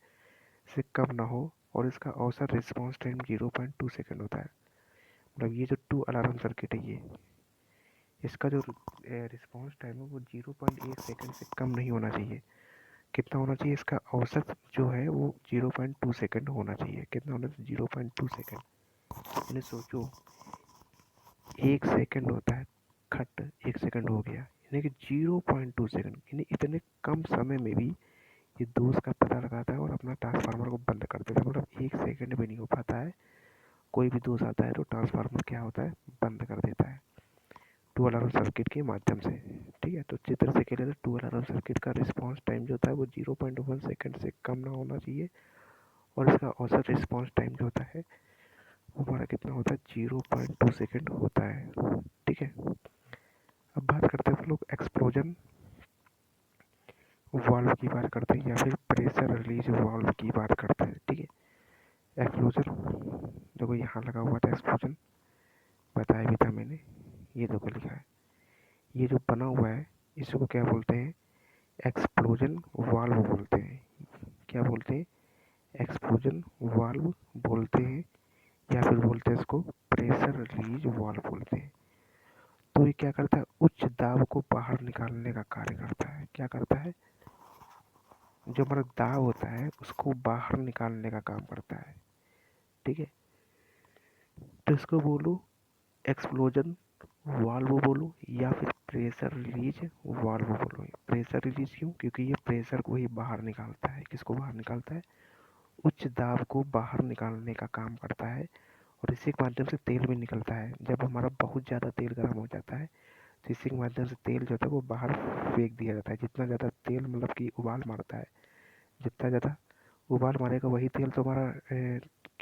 से कम ना हो, और इसका औसत रिस्पांस टाइम 0.2 सेकेंड होता है। मतलब ये जो टू अलार्म सर्किट है, ये इसका जो रिस्पांस टाइम है वो 0.1 सेकेंड से कम नहीं होना चाहिए। कितना होना चाहिए? इसका औसत जो है वो 0.2 सेकेंड होना चाहिए। कितना होना चाहिए? 0.2 सेकेंड। यानी सोचो, एक सेकेंड होता है खट, एक सेकेंड हो गया, यानी कि 0.2 सेकेंड, यानी इतने कम समय में भी ये दोष का पता लगाता है और अपना ट्रांसफार्मर को बंद कर देता है। मतलब एक सेकेंड भी नहीं हो पाता है, कोई भी दोष आता है तो ट्रांसफार्मर क्या होता है? बंद कर देता है टू अलार्म सर्किट के माध्यम से। ठीक है, तो चित्र से क्लियर है, टू अलार्म सर्किट का रिस्पांस टाइम जो होता है वो 0.1 सेकेंड से कम ना होना चाहिए, और इसका औसत रिस्पांस टाइम जो होता है वो हमारा कितना होता है? 0.2 सेकेंड होता है। ठीक है, अब बात करते हैं हम लोग एक्सप्लोजन वाल्व की बात करते हैं, या फिर प्रेशर रिलीज वाल्व की बात करते हैं। ठीक है, एक्सप्लोजन देखो यहाँ लगा हुआ था, एक्सप्लोजन बताया भी था मैंने। ये देखो लिखा है, ये जो बना हुआ है इसको क्या बोलते हैं? एक्सप्लोजन वाल्व बोलते हैं। क्या बोलते हैं? एक्सप्लोजन वाल्व बोलते हैं, या फिर बोलते हैं इसको प्रेशर रिलीज वाल्व बोलते हैं। तो ये क्या करता है? उच्च दाब को बाहर निकालने का कार्य करता है। क्या करता है? जो हमारा दाब होता है उसको बाहर निकालने का काम करता है। ठीक है, तो इसको बोलो एक्सप्लोजन वाल्व बोलो, या फिर प्रेशर रिलीज वाल्व बोलो। प्रेशर रिलीज क्यों? क्योंकि ये प्रेशर को ही बाहर निकालता है। किसको बाहर निकालता है? उच्च दाब को बाहर निकालने का काम करता है, और इसी के माध्यम से तेल भी निकलता है। जब हमारा बहुत ज़्यादा तेल गर्म हो जाता है तो इसी के माध्यम से तेल जो होता है वो बाहर फेंक दिया जाता है। जितना ज़्यादा तेल मतलब कि उबाल मारता है, जितना ज़्यादा उबाल मारेगा वही तेल तो हमारा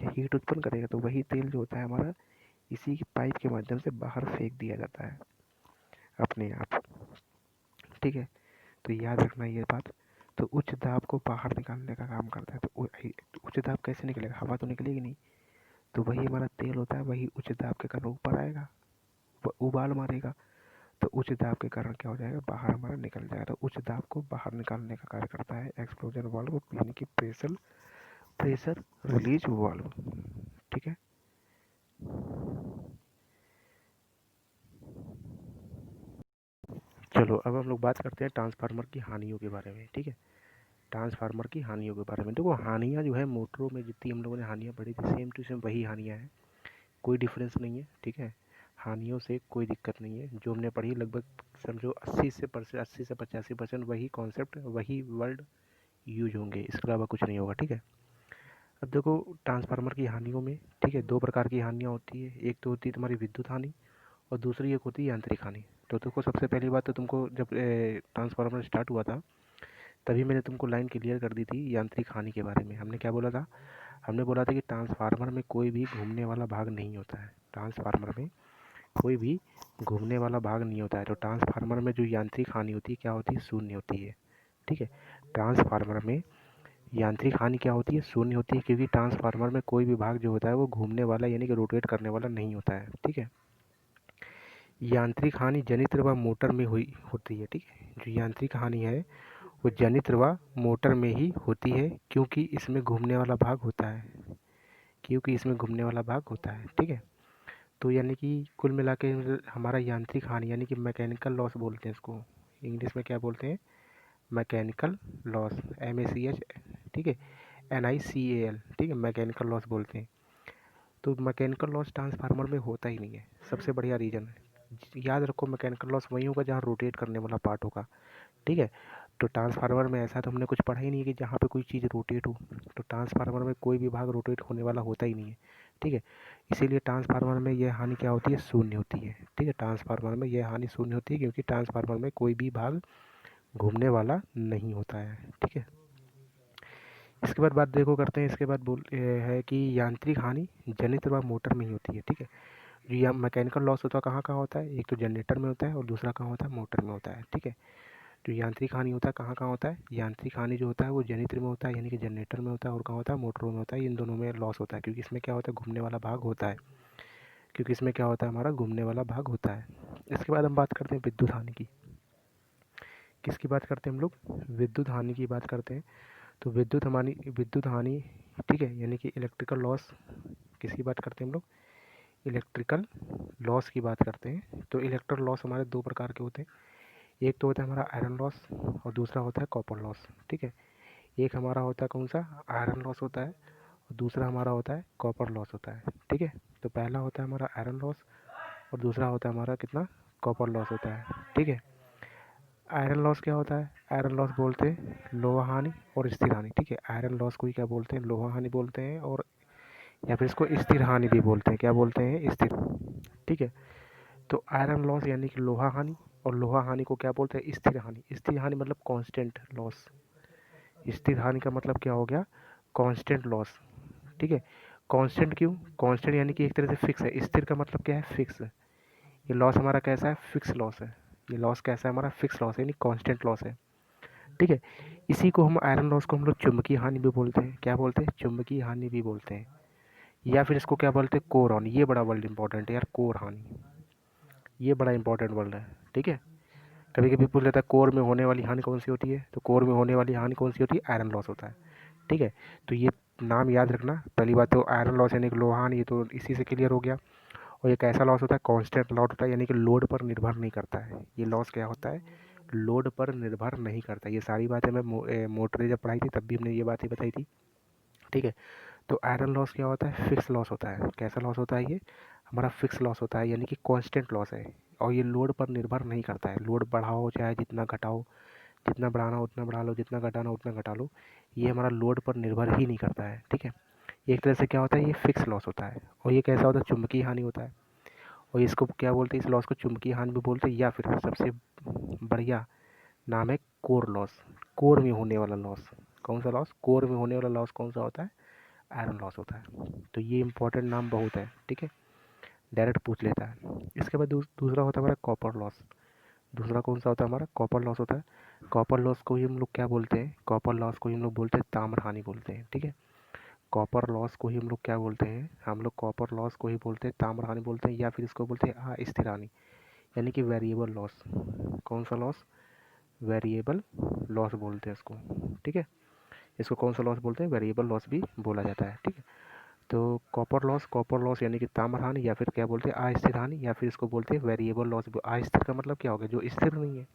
हीट उत्पन्न करेगा, तो वही तेल जो होता है हमारा इसी पाइप के माध्यम से बाहर फेंक दिया जाता है अपने आप। ठीक है, तो याद रखना ये बात। तो उच्च दाब को बाहर निकालने का काम करता है। तो उच्च दाब कैसे निकलेगा, हवा तो निकलेगी नहीं, तो वही हमारा तेल होता है, वही उच्च दाब के कारण ऊपर आएगा, उबाल मारेगा, तो उच्च दाब के कारण क्या हो जाएगा, बाहर हमारा निकल जाएगा। तो उच्च दाब को बाहर निकालने का कार्य करता है एक्सप्लोजन वाल्व, यानी कि प्रेशर रिलीज वाल्व। ठीक है, चलो अब हम लोग बात करते हैं ट्रांसफार्मर की हानियों के बारे में। ठीक है, ट्रांसफार्मर की हानियों के बारे में देखो, हानियाँ जो है मोटरों में जितनी हम लोगों ने हानियाँ पढ़ी थी, सेम टू सेम वही हानियाँ हैं, कोई डिफरेंस नहीं है। ठीक है, हानियों से कोई दिक्कत नहीं है, जो हमने पढ़ी लगभग समझो 80 से 85% वही कॉन्सेप्ट वही वर्ड यूज होंगे, इसके अलावा कुछ नहीं होगा। ठीक है, अब देखो ट्रांसफार्मर की हानियों में, ठीक है, दो प्रकार की हानियाँ होती है। एक तो होती है तुम्हारी विद्युत हानि, और दूसरी एक होती है यांत्रिक हानि। तो देखो सबसे पहली बात तो तुमको जब ट्रांसफार्मर स्टार्ट हुआ था तभी मैंने तुमको लाइन क्लियर कर दी थी यांत्रिक हानि के बारे में। हमने क्या बोला था, हमने बोला था कि ट्रांसफार्मर में कोई भी घूमने वाला भाग नहीं होता है, ट्रांसफार्मर में कोई भी घूमने वाला भाग नहीं होता है। तो ट्रांसफार्मर में जो यांत्रिक हानि होती है क्या होती है, शून्य होती है। ठीक है, ट्रांसफार्मर में यांत्रिक हानि क्या होती है, शून्य होती है, क्योंकि ट्रांसफार्मर में कोई भी भाग जो होता है वो घूमने वाला यानी कि रोटेट करने वाला नहीं होता है। ठीक है, यांत्रिक हानि जनित्र व मोटर में हुई होती है। ठीक है, जो यांत्रिक हानि है वो जनित्र व मोटर में ही होती है, क्योंकि इसमें घूमने वाला भाग होता है, क्योंकि इसमें घूमने वाला भाग होता है। ठीक है, तो यानी कि कुल मिला के हमारा यांत्रिक हानि यानी कि मैकेनिकल लॉस बोलते हैं इसको, इंग्लिश में क्या बोलते हैं, मैकेनिकल लॉस, MACH। ठीक है, NICAL। ठीक है, मैकेनिकल लॉस बोलते हैं। तो मैकेनिकल लॉस ट्रांसफार्मर में होता ही नहीं है, सबसे बढ़िया रीज़न है। याद रखो मैकेनिकल लॉस वहीं होगा जहाँ रोटेट करने वाला पार्ट होगा। ठीक है, तो ट्रांसफार्मर में ऐसा तो हमने कुछ पढ़ा ही नहीं है कि जहाँ पे कोई चीज़ रोटेट हो। तो ट्रांसफार्मर में कोई भी भाग रोटेट होने वाला होता ही नहीं है। ठीक है, इसीलिए ट्रांसफार्मर में यह हानि क्या होती है, शून्य होती है। ठीक है, ट्रांसफार्मर में यह हानि शून्य होती है, क्योंकि ट्रांसफार्मर में कोई भी भाग घूमने वाला नहीं होता है। ठीक है, इसके बाद बात देखो करते हैं, इसके बाद है कि यांत्रिक हानि जनित्र व मोटर में ही होती है। ठीक है, जो यहाँ मैकेनिकल लॉस होता है कहाँ कहाँ होता है, एक तो जनरेटर में होता है और दूसरा कहाँ होता है, मोटर में होता है। ठीक है, जो यांत्रिक हानि होता है कहाँ कहाँ होता है, यांत्रिक हानि जो होता है वो जनित्र में होता है, यानी कि जनरेटर में होता है, और कहाँ होता है, मोटरों में होता है। इन दोनों में लॉस होता है, क्योंकि इसमें क्या होता है, घूमने वाला भाग होता है, क्योंकि इसमें क्या होता है, हमारा घूमने वाला भाग होता है। इसके बाद हम बात करते हैं विद्युत हानि की। किसकी बात करते हैं हम लोग, विद्युत हानि की बात करते हैं। तो विद्युत हानि, ठीक है, यानी कि इलेक्ट्रिकल लॉस, किसकी बात करते हैं हम लोग, इलेक्ट्रिकल लॉस की बात करते हैं। तो इलेक्ट्रिकल लॉस हमारे दो प्रकार के होते हैं, एक तो होता है हमारा आयरन लॉस और दूसरा होता है कॉपर लॉस। ठीक है, एक हमारा होता है कौन सा, आयरन लॉस होता है, और दूसरा हमारा होता है कॉपर लॉस होता है। ठीक है, तो पहला होता है हमारा आयरन लॉस और दूसरा होता है हमारा कितना, कॉपर लॉस होता है। ठीक है, आयरन लॉस क्या होता है, आयरन लॉस बोलते हैं लोहा हानि और स्थिर हानि। ठीक है, आयरन लॉस को ही क्या बोलते हैं, लोहा हानि बोलते हैं, और या फिर इसको स्थिर हानि भी बोलते हैं, क्या बोलते हैं, स्थिर। ठीक है, तो आयरन लॉस यानी कि लोहा हानि, और लोहा हानि को क्या बोलते हैं, स्थिर हानि। स्थिर हानि मतलब कांस्टेंट लॉस, स्थिर हानि का मतलब क्या हो गया, कांस्टेंट लॉस। ठीक है, कांस्टेंट क्यों, कांस्टेंट यानी कि एक तरह से फिक्स है, स्थिर का मतलब क्या है, फिक्स। ये लॉस हमारा कैसा है, फिक्स लॉस है। ये लॉस कैसा है हमारा, फिक्स लॉस है, यानी कांस्टेंट लॉस है। ठीक है, इसी को हम आयरन लॉस को हम लोग चुंबकीय हानि भी बोलते हैं, क्या बोलते हैं, चुंबकीय हानि भी बोलते हैं, या फिर इसको क्या बोलते हैं, कोर हानि। ये बड़ा वर्ड इंपॉर्टेंट है यार, कोर हानि, ये बड़ा इंपॉर्टेंट वर्ड है। ठीक है, कभी कभी पूछ लेता है कोर में होने वाली हानि कौन सी होती है, तो कोर में होने वाली हानि कौन सी होती है, आयरन लॉस होता है। ठीक है, तो ये नाम याद रखना। पहली बात तो आयरन लॉस यानी कि लोहा हानि, ये तो इसी से क्लियर हो गया। और ये कैसा लॉस होता है, कांस्टेंट लॉस होता है, यानी कि लोड पर निर्भर नहीं करता है। ये लॉस क्या होता है, लोड पर निर्भर नहीं करता। ये सारी बातें मैं मोटर जब पढ़ाई थी तब भी हमने ये बातें बताई थी। ठीक है, तो आयरन लॉस क्या होता है, फिक्स लॉस होता है। कैसा लॉस होता है, ये हमारा फिक्स लॉस होता है, यानी कि कांस्टेंट लॉस है, और ये लोड पर निर्भर नहीं करता है। लोड बढ़ाओ चाहे जितना घटाओ, जितना बढ़ाना उतना बढ़ा लो, जितना घटाना उतना घटा लो, ये हमारा लोड पर निर्भर ही नहीं करता है। ठीक है, एक तरह से क्या होता है, ये फिक्स लॉस होता है। और ये कैसा होता है, चुंबकीय हानि होता है, और इसको क्या बोलते हैं, इस लॉस को चुंबकीय हानि भी बोलते हैं, या फिर सबसे बढ़िया नाम है कोर लॉस। कोर में होने वाला लॉस, कौन सा लॉस, कोर में होने वाला लॉस कौन सा होता है, आयरन लॉस होता है। तो ये इंपॉर्टेंट नाम बहुत है। ठीक है, डायरेक्ट पूछ लेता है। इसके बाद दूसरा होता है हमारा कॉपर लॉस। दूसरा कौन सा होता है हमारा? कॉपर लॉस होता है। कॉपर लॉस को ही हम लोग क्या बोलते हैं? कॉपर लॉस को ही हम लोग बोलते हैं ताम्र हानि बोलते हैं, ठीक है। कॉपर लॉस को ही हम लोग क्या बोलते हैं? हम लोग कॉपर लॉस को ही बोलते हैं ताम्र हानि बोलते हैं, या फिर इसको बोलते हैं अस्थिर हानि, यानी कि वेरिएबल लॉस। कौन सा लॉस? वेरिएबल लॉस बोलते हैं इसको, ठीक है। इसको कौन सा लॉस बोलते हैं? वेरिएबल लॉस भी बोला जाता है, ठीक है। तो कॉपर लॉस यानी कि ताम्र हानि, या फिर क्या बोलते हैं अस्थिर हानि, या फिर इसको बोलते हैं वेरिएबल लॉस। अस्थिर का मतलब क्या हो गया? जो स्थिर नहीं है।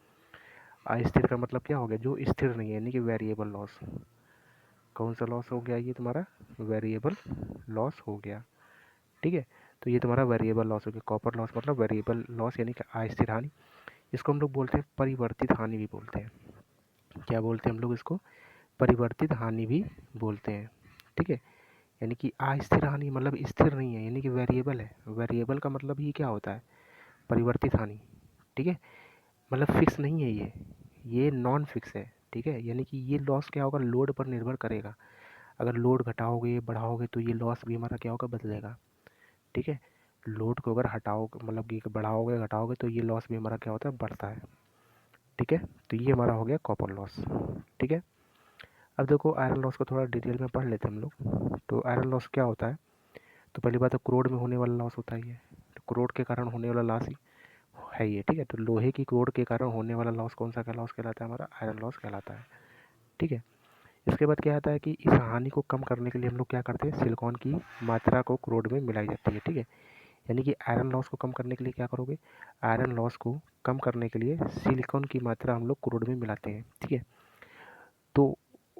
अस्थिर का मतलब क्या हो गया? जो स्थिर नहीं है, यानी कि वेरिएबल लॉस। कौन सा लॉस हो गया? ये तुम्हारा वेरिएबल लॉस हो गया, ठीक है। तो ये तुम्हारा वेरिएबल लॉस हो गया। कॉपर लॉस मतलब वेरिएबल लॉस यानी कि अस्थिर हानि। इसको हम लोग बोलते हैं परिवर्तित हानि भी बोलते हैं। क्या बोलते हैं हम लोग इसको? परिवर्तित हानि भी बोलते हैं, ठीक है। यानी कि अस्थिर हानि मतलब स्थिर नहीं है, यानी कि वेरिएबल है। वेरिएबल का मतलब ये क्या होता है? परिवर्तित हानि, ठीक है। मतलब फिक्स नहीं है ये नॉन फिक्स है, ठीक है। यानी कि ये लॉस क्या होगा? लोड पर निर्भर करेगा। अगर लोड घटाओगे बढ़ाओगे तो ये लॉस भी हमारा क्या होगा? बदलेगा, ठीक है। लोड को अगर हटाओ मतलब कि बढ़ाओगे घटाओगे तो ये लॉस भी हमारा क्या होता है? बढ़ता है, ठीक है। तो ये हमारा हो गया कॉपर लॉस, ठीक है। अब देखो आयरन लॉस को थोड़ा डिटेल में पढ़ लेते हैं हम लोग। तो आयरन लॉस क्या होता है? तो पहली बात तो क्रोड में होने वाला लॉस होता है ये। तो क्रोड के कारण होने वाला लॉस ही है ये, ठीक है। तो लोहे की क्रोड के कारण होने वाला लॉस कौन सा लॉस कहलाता है? हमारा आयरन लॉस कहलाता है, ठीक है। इसके बाद क्या आता है कि इस हानि को कम करने के लिए हम लोग क्या करते हैं? सिलिकॉन की मात्रा को क्रोड में मिलाई जाती है, ठीक है। यानी कि आयरन लॉस को कम करने के लिए क्या करोगे? आयरन लॉस को कम करने के लिए सिलिकॉन की मात्रा हम लोग क्रूड में मिलाते हैं, ठीक है। तो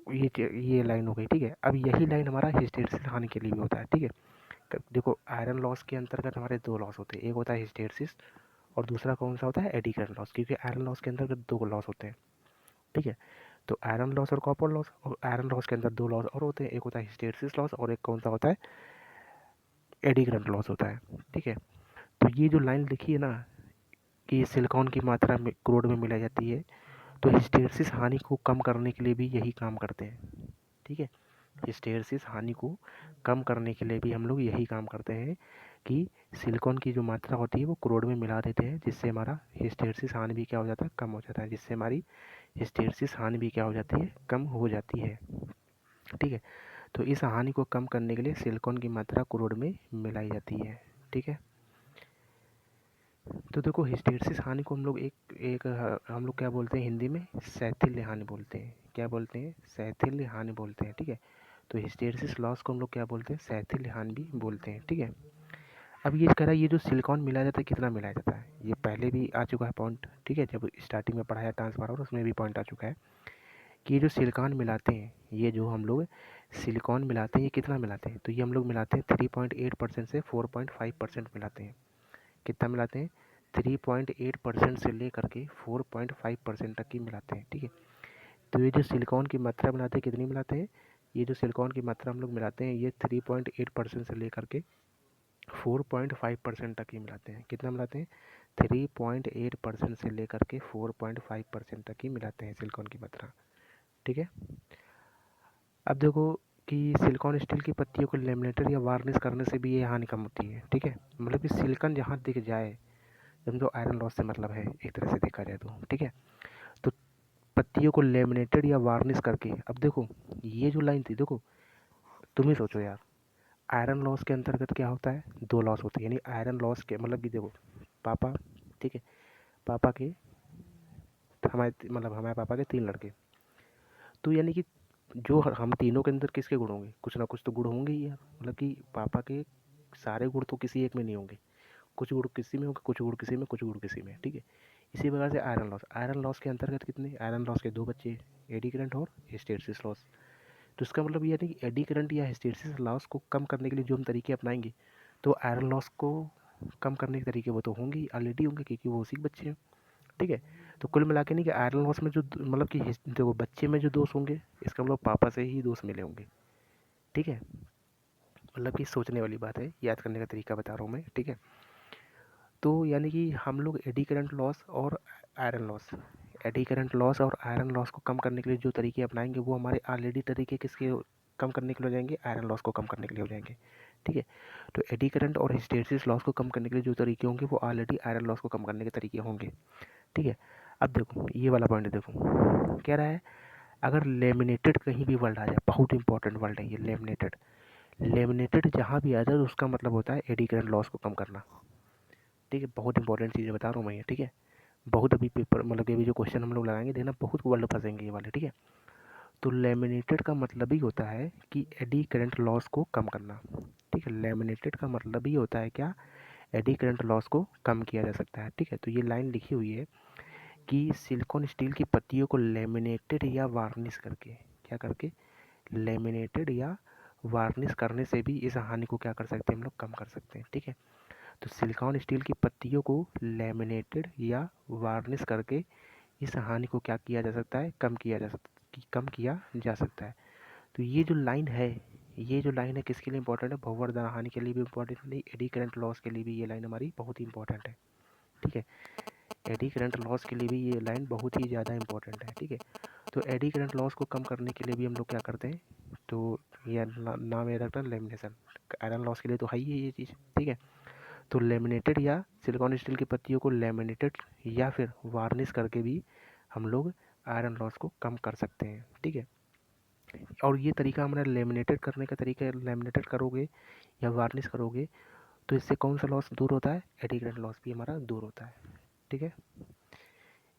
ये लाइन हो गई, ठीक है। अब यही लाइन हमारा हिस्टैरिसीस हानि के लिए भी होता है, ठीक है। देखो आयरन लॉस के अंतर्गत हमारे दो लॉस होते हैं, एक होता है हिस्टैरिसीस और दूसरा कौन सा होता है? Eddy current loss. क्योंकि आयरन लॉस के अंतर्गत दो लॉस होते हैं, ठीक है। तो आयरन लॉस और कॉपर लॉस, और आयरन लॉस के अंदर दो लॉस और होते हैं, एक होता है हिस्टैरिसीस लॉस और एक कौन सा होता है? एडी करंट लॉस होता है, ठीक है। तो ये जो लाइन लिखी है ना कि सिलिकॉन की मात्रा में क्रूड में मिलाई जाती है, तो हिस्टैरिसीस हानि को कम करने के लिए भी यही काम करते हैं, ठीक है। हिस्टैरिसीस हानि को कम करने के लिए भी हम लोग यही काम करते हैं कि सिलिकॉन की जो मात्रा होती है वो क्रूड में मिला देते हैं, जिससे हमारा हिस्टैरिसीस हानि भी क्या हो जाता है? कम हो जाता है। जिससे हमारी हिस्टैरिसीस हानि भी क्या हो जाती है? कम हो जाती है, ठीक है। तो इस हानि को कम करने के लिए सिलिकॉन की मात्रा क्रूड में मिलाई जाती है, ठीक है। तो देखो हिस्टैरिसीस हानि को हम लोग हम लोग क्या बोलते हैं हिंदी में? शैथिल्य हानि बोलते हैं। क्या बोलते हैं? शैथिल्य हानि बोलते हैं, ठीक है। तो हिस्टैरिसीस लॉस को हम लोग क्या बोलते हैं? शैथिल्य हानि भी बोलते हैं, ठीक है। अब ये कह रहा है ये जो सिलिकॉन मिलाया जाता है कितना मिलाया जाता है? ये पहले भी आ चुका है पॉइंट, ठीक है। जब स्टार्टिंग में पढ़ाया ट्रांसफार्मर उसमें भी पॉइंट आ चुका है कि ये जो सिलिकॉन मिलाते हैं, ये जो हम लोग सिलिकॉन मिलाते हैं ये कितना मिलाते हैं? तो ये हम लोग मिलाते हैं 3.8% से 4.5% मिलाते हैं। कितना मिलाते हैं? 3.8% से लेकर के 4.5% तक की मिलाते हैं, ठीक है। तो ये जो सिलिकॉन की मात्रा मिलाते हैं कितनी मिलाते हैं? ये जो सिलिकॉन की मात्रा हम लोग मिलाते हैं ये 3.8% से लेकर के 4.5% तक ही मिलाते हैं। कितना मिलाते हैं? 3.8% से लेकर के 4.5% तक ही मिलाते हैं सिलिकॉन की मात्रा, ठीक है। अब देखो कि सिलिकॉन स्टील की पत्तियों को लेमिनेटर या वार्निश करने से भी ये हानि कम होती है, ठीक है। मतलब कि सिलिकॉन जहाँ दिख जाए, समझो आयरन लॉस से मतलब है एक तरह से देखा जाए तो, ठीक है। तो पत्तियों को लेमिनेटेड या वार्निश करके, अब देखो ये जो लाइन थी, देखो तुम ही सोचो यार, आयरन लॉस के अंतर्गत क्या होता है? दो लॉस होते हैं। यानी आयरन लॉस के मतलब कि देखो पापा, ठीक है, पापा के हमारे पापा के तीन लड़के। तो यानी कि जो हम तीनों के अंदर किसके गुण होंगे? कुछ ना कुछ तो गुण होंगे ही यार। मतलब कि पापा के सारे गुण तो किसी एक में नहीं होंगे, कुछ गुण किसी में होंगे, कुछ गुण किसी में, कुछ गुण किसी में, ठीक है। इसी प्रकार से आयरन लॉस के अंतर्गत कितने? आयरन लॉस के दो बच्चे, एडी करंट और हिस्टैरिसीस लॉस। तो इसका मतलब ये है कि एडी करंट या हिस्टैरिसीस लॉस को कम करने के लिए जो हम तरीके अपनाएंगे, तो आयरन लॉस को कम करने के तरीके वो तो होंगे ही, ऑलरेडी होंगे, क्योंकि वो उसी के बच्चे हैं, ठीक है। तो कुल मिला के नहीं कि आयरन लॉस में जो मतलब कि देखो बच्चे में जो दोष होंगे, इसका मतलब पापा से ही दोष मिले होंगे, ठीक है। मतलब कि सोचने वाली बात है, याद करने का तरीका बता रहा हूँ मैं, ठीक है। तो यानी कि हम लोग एडी करंट लॉस और iron loss, eddy current loss और आयरन लॉस को कम करने के लिए जो तरीके अपनाएंगे वो हमारे ऑलरेडी तरीके किसके कम करने के लिए हो जाएंगे? आयरन लॉस को कम करने के लिए हो जाएंगे, ठीक है। तो एडी करंट और हिस्टैरिसीस लॉस को कम करने के लिए जो तरीके होंगे वो ऑलरेडी आयरन लॉस को कम करने के तरीके होंगे। ठीक है। अब देखो ये वाला पॉइंट देखो, कह रहा है अगर लेमिनेटेड कहीं भी वर्ड आ जाए, बहुत इंपॉर्टेंट वर्ड है ये लेमिनेटेड, लेमिनेटेड जहाँ भी आ जाए उसका मतलब होता है एडी करंट लॉस को कम करना। ठीक है, बहुत इंपॉर्टेंट चीज़ें बता रहा हूँ मैं ये। ठीक है, बहुत अभी पेपर मतलब कि अभी जो क्वेश्चन हम लोग लगाएंगे देखना, बहुत वर्ड फंसेंगे ये वाले। ठीक है, तो लेमिनेटेड का मतलब ही होता है कि एडी करंट लॉस को कम करना। ठीक है, लेमिनेटेड का मतलब ही होता है क्या, एडी करंट लॉस को कम किया जा सकता है। ठीक है, तो ये लाइन लिखी हुई है कि सिलिकॉन स्टील की पत्तियों को लेमिनेटेड या वार्निश करके, क्या करके, लेमिनेटेड या वार्निश करने से भी इस हानि को क्या कर सकते हैं हम लोग, कम कर सकते हैं। ठीक है, तो सिलिकॉन स्टील की पत्तियों को लेमिनेटेड या वार्निश करके इस हानि को क्या किया जा सकता है, कम किया जा सकता है। तो ये जो लाइन है, ये जो लाइन है किसके लिए इंपॉर्टेंट है, भंवर हानि के लिए भी इंपॉर्टेंट है, नहीं एडी करंट लॉस के लिए भी ये लाइन हमारी बहुत ही इंपॉर्टेंट है। ठीक है, एडी करंट लॉस के लिए भी ये लाइन बहुत ही ज़्यादा इंपॉर्टेंट है। ठीक है, तो एडी करंट लॉस को कम करने के लिए भी हम लोग क्या करते हैं, तो ये नाम याद रखना, लेमिनेशन। आयरन लॉस के लिए तो है ही है ये चीज़। ठीक है, तो लेमिनेटेड या सिलिकॉन स्टील की पत्तियों को लेमिनेटेड या फिर वार्निश करके भी हम लोग आयरन लॉस को कम कर सकते हैं। ठीक है, और ये तरीका हमारा लेमिनेटेड करने का तरीका है, लेमिनेटेड करोगे या वार्निश करोगे तो इससे कौन सा लॉस दूर होता है, एडी करंट लॉस भी हमारा दूर होता है। ठीक है,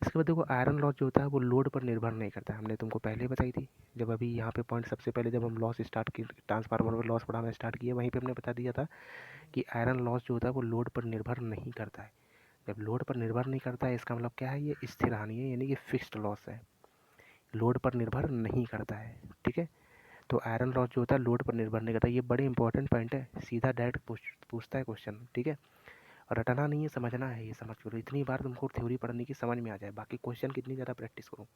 इसके बाद देखो आयरन लॉस जो होता है वो लोड पर निर्भर नहीं करता है, हमने तुमको पहले बताई थी। जब अभी यहाँ पे पॉइंट सबसे पहले जब हम लॉस स्टार्ट की, ट्रांसफार्मर में लॉस पढ़ाना स्टार्ट किया, वहीं पे हमने बता दिया था कि आयरन लॉस जो होता है वो लोड पर निर्भर नहीं करता है। जब लोड पर निर्भर नहीं करता है इसका मतलब क्या है, ये स्थिर हानि है, यानी कि फिक्स्ड लॉस है, लोड पर निर्भर नहीं करता है। ठीक है, तो आयरन लॉस जो होता है लोड पर निर्भर नहीं करता, ये बड़े इंपॉर्टेंट पॉइंट है, सीधा डायरेक्ट पूछता है क्वेश्चन। ठीक है, और रटना नहीं है, समझना है, ये समझ करो, इतनी बार तुमको थ्योरी पढ़ने की समझ में आ जाए, बाकी क्वेश्चन कितनी ज़्यादा प्रैक्टिस करो।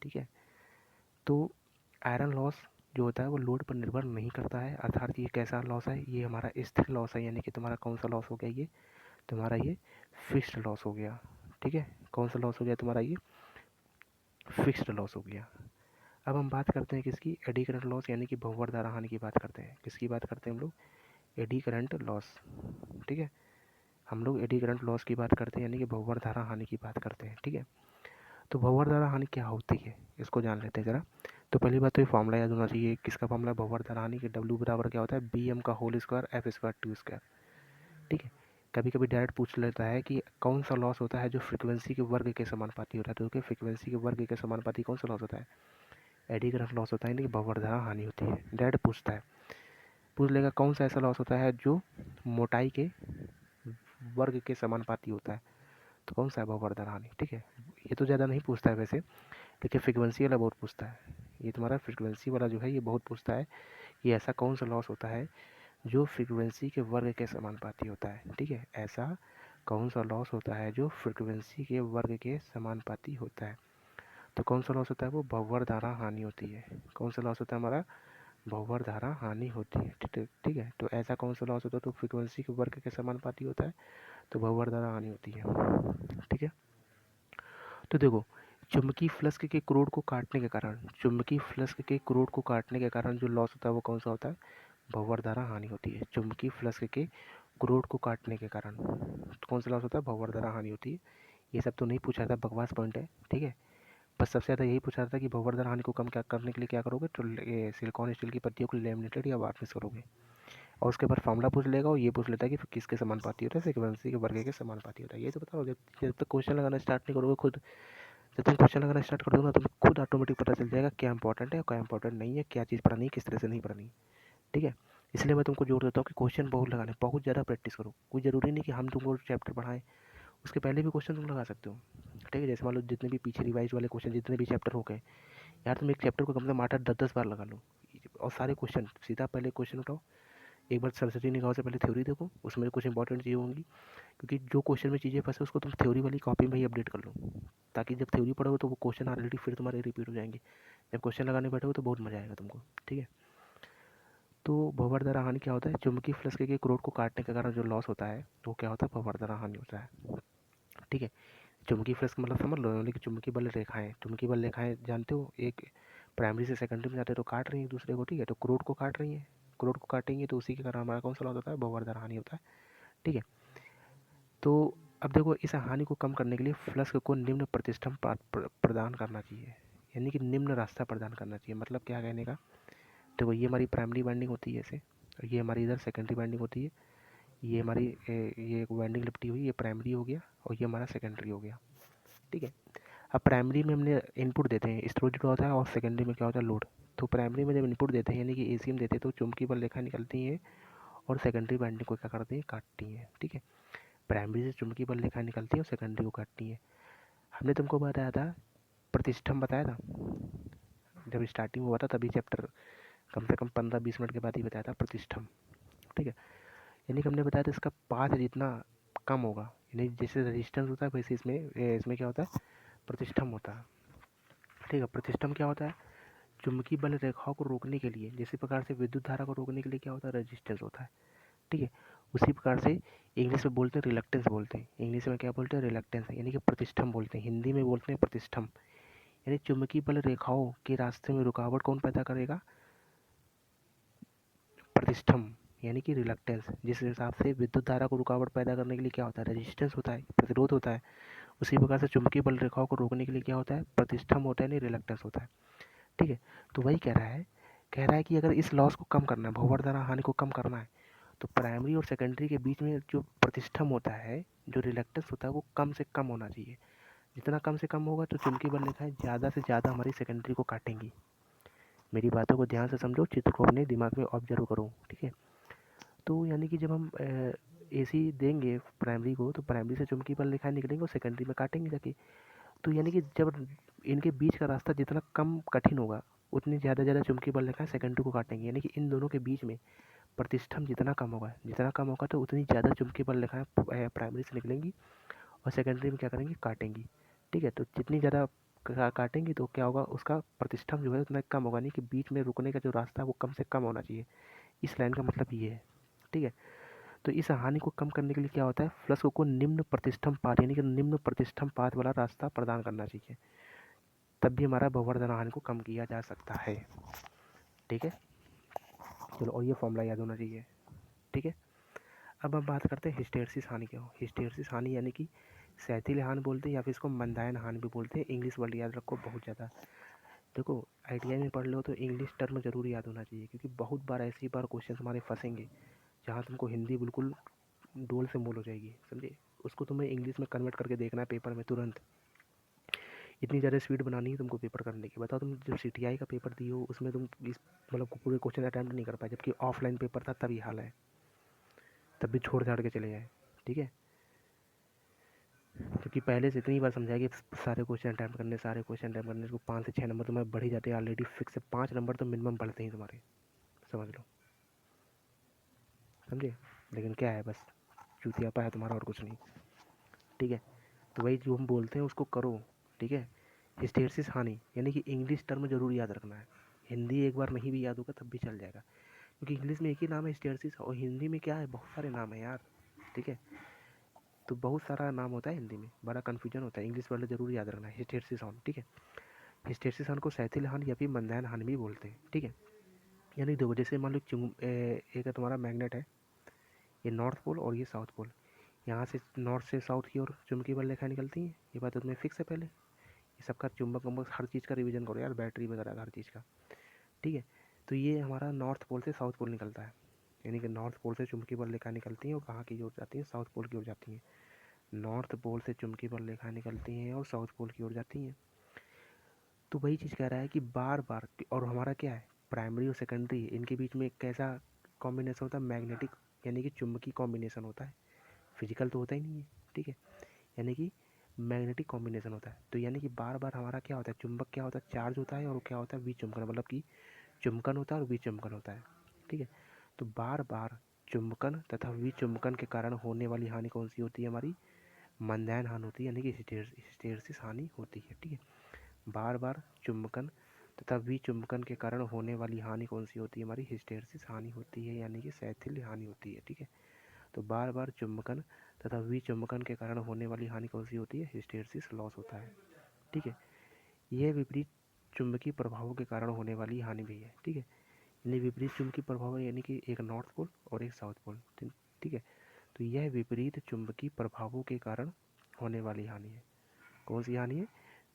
ठीक है, तो आयरन लॉस जो होता है वो लोड पर निर्भर नहीं करता है, अर्थात ये कैसा लॉस है, ये हमारा स्थिर लॉस है, यानी कि तुम्हारा कौन सा लॉस हो गया, ये तुम्हारा ये फिक्स्ड लॉस हो गया। ठीक है, कौन सा लॉस हो गया तुम्हारा, ये फिक्स्ड लॉस हो गया। अब हम बात करते हैं किसकी, एडी करंट लॉस, यानी कि भंवर धारा हानि की बात करते हैं। किसकी बात करते हैं हम लोग, एडी करंट लॉस। ठीक है, हम लोग एडी करंट लॉस की बात करते हैं, यानी कि भंवर धारा हानि की बात करते हैं। ठीक है, तो भंवर धारा हानि क्या होती है इसको जान लेते हैं ज़रा। तो पहली बात तो ये फॉर्मूला याद होना चाहिए, किसका फॉर्मूला, भंवर धारा हानि की, डब्ल्यू बराबर क्या होता है, बी एम का whole square F square two square. ठीक है, कभी कभी डायरेक्ट पूछ लेता है कि कौन सा लॉस होता है जो फ्रीक्वेंसी के वर्ग के समानुपाती होता है, तो फ्रीक्वेंसी के वर्ग के समानुपाती कौन सा लॉस होता है, एडी करंट लॉस होता है, यानी कि भंवर धारा हानि होती है। डायरेक्ट पूछता है, पूछ लेगा कौन सा ऐसा लॉस होता है जो मोटाई के वर्ग के समानुपाती होता है, तो कौन सा है, भंवर धारा हानि। ठीक है, ये तो ज़्यादा नहीं पूछता है वैसे, लेकिन फ्रीक्वेंसी वाला बहुत पूछता है, ये तुम्हारा फ्रीक्वेंसी वाला जो है ये बहुत पूछता है कि ऐसा कौन सा लॉस होता है जो फ्रीक्वेंसी के वर्ग के समानुपाती होता है। ठीक है, ऐसा कौन सा लॉस होता है जो फ्रीक्वेंसी के वर्ग के समानुपाती होता है, तो कौन सा लॉस होता है, वो भंवर धारा हानि होती है। कौन सा लॉस होता है हमारा, भंवर धारा हानि होती है। ठीक है, तो ऐसा कौन सा लॉस होता है तो फ्रीक्वेंसी के वर्ग के समानुपाती होता है, तो भंवर धारा हानि होती है। ठीक है, तो देखो चुंबकीय फ्लक्स के क्रोड को काटने के कारण, चुंबकीय फ्लक्स के क्रोड को काटने के कारण जो लॉस होता है वो कौन सा होता है, भंवर धारा हानि होती है। चुंबकीय फ्लक्स के क्रोड को काटने के कारण कौन सा लॉस होता है, भंवर धारा हानि होती है। ये सब तो नहीं पूछा था, बकवास पॉइंट है। ठीक है, बस सबसे ज़्यादा यही पूछा था कि भंवर धारा हानि को कम क्या करने के लिए क्या करोगे, तो ये सिलिकॉन स्टील की पत्तियों को लेमिनेटेड या वार्निश करोगे, और उसके बाद फार्मूला पूछ लेगा और ये पूछ लेता है कि किसके समानुपाती होता है, फ्रीक्वेंसी के वर्ग के समानुपाती होता है। ये तो बताओ, जब तक क्वेश्चन लगाना स्टार्ट नहीं करोगे खुद, जब तुम क्वेश्चन लगाना स्टार्ट कर दोगे ना तुम्हें खुद ऑटोमेटिक पता चल जाएगा क्या इंपॉर्टेंट है और क्या इंपॉर्टेंट नहीं है, क्या चीज़ पढ़नी है, किस तरह से नहीं पढ़नी है। ठीक है, इसलिए मैं तुमको जोर देता हूँ कि क्वेश्चन बहुत लगाने, बहुत ज़्यादा प्रैक्टिस करो। कोई ज़रूरी नहीं कि हम तुमको चैप्टर पढ़ाएं, उसके पहले भी क्वेश्चन तुम लगा सकते हो। ठीक है, जैसे मान लो जितने भी पीछे रिवाइज वाले क्वेश्चन जितने भी चैप्टर हो गए, यार तुम एक चैप्टर को कम से कम 8-10 बार लगा लो, और सारे क्वेश्चन सीधा पहले क्वेश्चन उठाओ, एक बार सरस्वती निगाहों से पहले थ्योरी देखो, उसमें कुछ इंपॉर्टेंट चीज़ें होंगी, क्योंकि जो क्वेश्चन में चीज़ें फंसे उसको तुम थ्योरी वाली कॉपी में ही अपडेट कर लो, ताकि जब थ्योरी पढ़ोगे तो वो क्वेश्चन ऑलरेडी फिर तुम्हारे रिपीट हो जाएंगे, जब क्वेश्चन लगाने बैठोगे तो बहुत मजा आएगा तुमको। ठीक है, तो भंवर धारा हानि क्या होता है, चुंबकीय फ्लक्स के क्रोड को काटने के कारण जो लॉस होता है तो क्या होता है, भंवर धारा हानि होता है। ठीक है, चुंबकीय फ्लक्स का मतलब समझ लो, यानी कि चुंबकीय बल रेखाएं, चुंबकीय बल रेखाएं जानते हो, एक प्राइमरी से सेकेंडरी में जाते हैं तो काट रही है एक दूसरे को। ठीक है, तो क्रोड को काट रही है, क्रोड को काटेंगे तो उसी के कारण हमारा कौन सा लॉस होता है, बहुवर्धन हानि होता है। ठीक है, तो अब देखो इस हानि को कम करने के लिए फ्लक्स को निम्न प्रतिष्ठम प्रदान करना चाहिए, यानी कि निम्न रास्ता प्रदान करना चाहिए। मतलब क्या कहने का, देखो ये हमारी प्राइमरी वाइंडिंग होती है ऐसे, और ये हमारी इधर सेकेंडरी वाइंडिंग होती है, ये हमारी ये वाइंडिंग लिपटी हुई, ये प्राइमरी हो गया और ये हमारा सेकेंडरी हो गया। ठीक है, अब प्राइमरी में हमने इनपुट देते हैं, स्रोत जुड़ा होता है, और सेकेंडरी में क्या होता है, लोड। तो प्राइमरी में जब इनपुट देते हैं यानी कि एसीएम देते हैं तो चुंबकीय बल रेखा निकलती है और सेकेंडरी वाइंडिंग को क्या करती है, काटती है। ठीक है, प्राइमरी से चुंबकीय बल रेखा निकलती है और सेकेंडरी को काटती है। हमने तुमको बताया था, प्रतिष्ठम बताया था जब स्टार्टिंग में हुआ था, तभी चैप्टर कम से कम 15-20 मिनट के बाद ही बताया था प्रतिष्ठम। ठीक है, यानी कि हमने बताया था इसका पाथ जितना कम होगा, यानी जैसे रेजिस्टेंस होता है वैसे इसमें क्या होता है, प्रतिष्ठम होता है। ठीक है, प्रतिष्ठम क्या होता है, चुंबकीय बल रेखाओं को रोकने के लिए, जैसे प्रकार से विद्युत धारा को रोकने के लिए क्या होता है, रेजिस्टेंस होता है। ठीक है, उसी प्रकार से इंग्लिश में बोलते हैं रिलक्टेंस बोलते हैं, इंग्लिश में क्या बोलते हैं, रिलक्टेंस, यानी कि प्रतिष्ठम बोलते हैं, हिंदी में बोलते हैं प्रतिष्ठम। यानी चुंबकीय बल रेखाओं के रास्ते में रुकावट कौन पैदा करेगा, प्रतिष्ठम, यानी कि रिलक्टेंस। जिस हिसाब से विद्युत धारा को रुकावट पैदा करने के लिए क्या होता है, रेजिस्टेंस होता है, प्रतिरोध होता है, उसी प्रकार से चुंबकीय बल रेखाओं को रोकने के लिए क्या होता है, प्रतिष्ठम होता है, नहीं रिलक्टेंस होता है। ठीक है, तो वही कह रहा है कि अगर इस लॉस को कम करना है, बहुवर्धन हानि को कम करना है, तो प्राइमरी और सेकेंडरी के बीच में जो प्रतिष्ठम होता है, जो रिलक्टेंस होता है, वो कम से कम होना चाहिए। जितना कम से कम होगा तो चुंबकीय बल रेखाएं ज़्यादा से ज़्यादा हमारी सेकेंडरी को काटेंगी। मेरी बातों को ध्यान से समझो, चित्र को अपने दिमाग में ऑब्जर्व करो। ठीक है, तो यानी कि जब हम एसी देंगे प्राइमरी को, तो प्राइमरी से चुंबकीय बल रेखाएं निकलेंगे और सेकेंडरी में काटेंगे जाके। तो यानी कि जब इनके बीच का रास्ता जितना कम कठिन होगा, उतनी ज़्यादा चुंबकीय बल रेखाएं सेकेंडरी को काटेंगे। यानी कि इन दोनों के बीच में प्रतिष्ठम जितना कम होगा तो उतनी ज़्यादा चुंबकीय बल रेखाएं प्राइमरी से निकलेंगी और सेकेंडरी में क्या करेंगी, काटेंगी। ठीक है, तो जितनी ज़्यादा काटेंगी तो क्या होगा, उसका प्रतिष्ठम जो है उतना कम होगा, नहीं कि बीच में रुकने का जो रास्ता है वो कम से कम होना चाहिए। इस लाइन का मतलब ये है। ठीक है, तो इस हानि को कम करने के लिए क्या होता है, फ्लक्स को निम्न प्रतिष्ठम पाथ, यानी कि निम्न प्रतिष्ठम पाथ वाला रास्ता प्रदान करना चाहिए, तब भी हमारा बहुवर्धन हानि को कम किया जा सकता है। ठीक है, चलो, और ये फॉर्मूला याद होना चाहिए। ठीक है, अब हम बात करते हैं हिस्टेरिसिस हानि क्या हो। हिस्टेरिसिस हानि यानी कि सैथिल हानि बोलते हैं, या फिर इसको मंदायन हानि भी बोलते हैं। इंग्लिश वर्ड याद रखो बहुत ज़्यादा। देखो आईटीआई में पढ़ लो तो इंग्लिश टर्म जरूर याद होना चाहिए, क्योंकि बहुत बार ऐसी बार क्वेश्चन हमारे फंसेंगे जहाँ तुमको हिंदी बिल्कुल डोल से मोल हो जाएगी, समझे। उसको तुम्हें इंग्लिश में कन्वर्ट करके देखना है पेपर में तुरंत। इतनी ज़्यादा स्पीड बनानी है तुमको पेपर करने की। बताओ, तुम जब सीटीआई का पेपर दी हो उसमें तुम इस मतलब पूरे क्वेश्चन अटैम्प्ट नहीं कर पाए, जबकि ऑफलाइन पेपर था तब ये हाल है, तब भी छोड़ छाड़ के चले जाए। ठीक है, क्योंकि पहले से इतनी बार समझाया कि सारे क्वेश्चन अटैम्प्ट करने उसको 5 से 6 नंबर तुम्हारे बढ़ ही जाते हैं ऑलरेडी फिक्स है, 5 नंबर तो मिनिमम बढ़ते हैं तुम्हारे, समझ लो, समझे। लेकिन क्या है, बस चूतियापा है तुम्हारा और कुछ नहीं। ठीक है, तो वही जो हम बोलते हैं उसको करो। ठीक है, हिस्टेरिसिस हानि यानी कि इंग्लिश टर्म जरूर याद रखना है। हिंदी एक बार नहीं भी याद होगा तब भी चल जाएगा, क्योंकि इंग्लिश में एक ही नाम है हिस्टेरिसिस, और हिंदी में क्या है, बहुत सारे नाम है यार। ठीक है, तो बहुत सारा नाम होता है हिंदी में, बड़ा कन्फ्यूजन होता है। इंग्लिश वर्ड जरूर याद रखना है, हिस्टेरिसिस हानि। ठीक है, हिस्टेरिसिस हानि को सैथिल हानि या फिर मंदायन हानि भी बोलते हैं। ठीक है, यानी देखो जैसे मान लो एक तुम्हारा मैग्नेट है, ये नॉर्थ पोल और ये साउथ पोल, यहाँ से नॉर्थ से साउथ की ओर चुंबकीय बल रेखाएं निकलती हैं, ये बात तो तुम्हें फिक्स है पहले। ये सबका चुंबक वुंबक हर चीज़ का रिवीजन करो यार, बैटरी वगैरह हर चीज़ का। ठीक है, तो ये हमारा नॉर्थ पोल से साउथ पोल निकलता है, यानी कि नॉर्थ पोल से चुंबकीय बल रेखाएं निकलती हैं और कहाँ की ओर जाती हैं, साउथ पोल की ओर जाती हैं। नॉर्थ पोल से चुंबकीय बल रेखाएं निकलती हैं और साउथ पोल की ओर जाती हैं। तो वही चीज़ कह रहा है कि बार बार, और हमारा क्या है, प्राइमरी और सेकेंडरी, इनके बीच में कैसा कॉम्बिनेशन होता है, मैग्नेटिक, यानी कि चुंबकीय कॉम्बिनेशन होता है, फिजिकल तो होता ही नहीं है। ठीक है, यानी कि मैग्नेटिक कॉम्बिनेशन होता है। तो यानी कि बार बार हमारा क्या होता है, चुंबक क्या होता है, चार्ज होता है, और क्या होता है, विचुंबकन, मतलब कि चुंबकन होता है और विचुंबकन होता है। ठीक है, तो बार बार चुंबकन तथा विचुंबकन के कारण होने वाली हानि कौन सी होती है, हमारी मंदायन हानि होती है, यानी कि हिस्टेरिसिस हानि होती है। ठीक है, बार बार चुंबकन तथा विचुंबकन के कारण होने वाली हानि कौन सी होती है, हमारी हिस्टेरिसिस हानि होती है, यानी कि शैथिल्य हानि होती है। ठीक है, तो बार बार चुंबकन तथा विचुंबकन के कारण होने वाली हानि कौन सी होती है, हिस्टेरिसिस लॉस होता है। ठीक है, यह विपरीत चुंबकीय प्रभावों के कारण होने वाली हानि भी है। ठीक है, यानी विपरीत चुंबकीय प्रभाव यानी कि एक नॉर्थ पोल और एक साउथ पोल, ठीक है। तो यह विपरीत चुंबकीय प्रभावों के कारण होने वाली हानि है। कौन सी हानि है?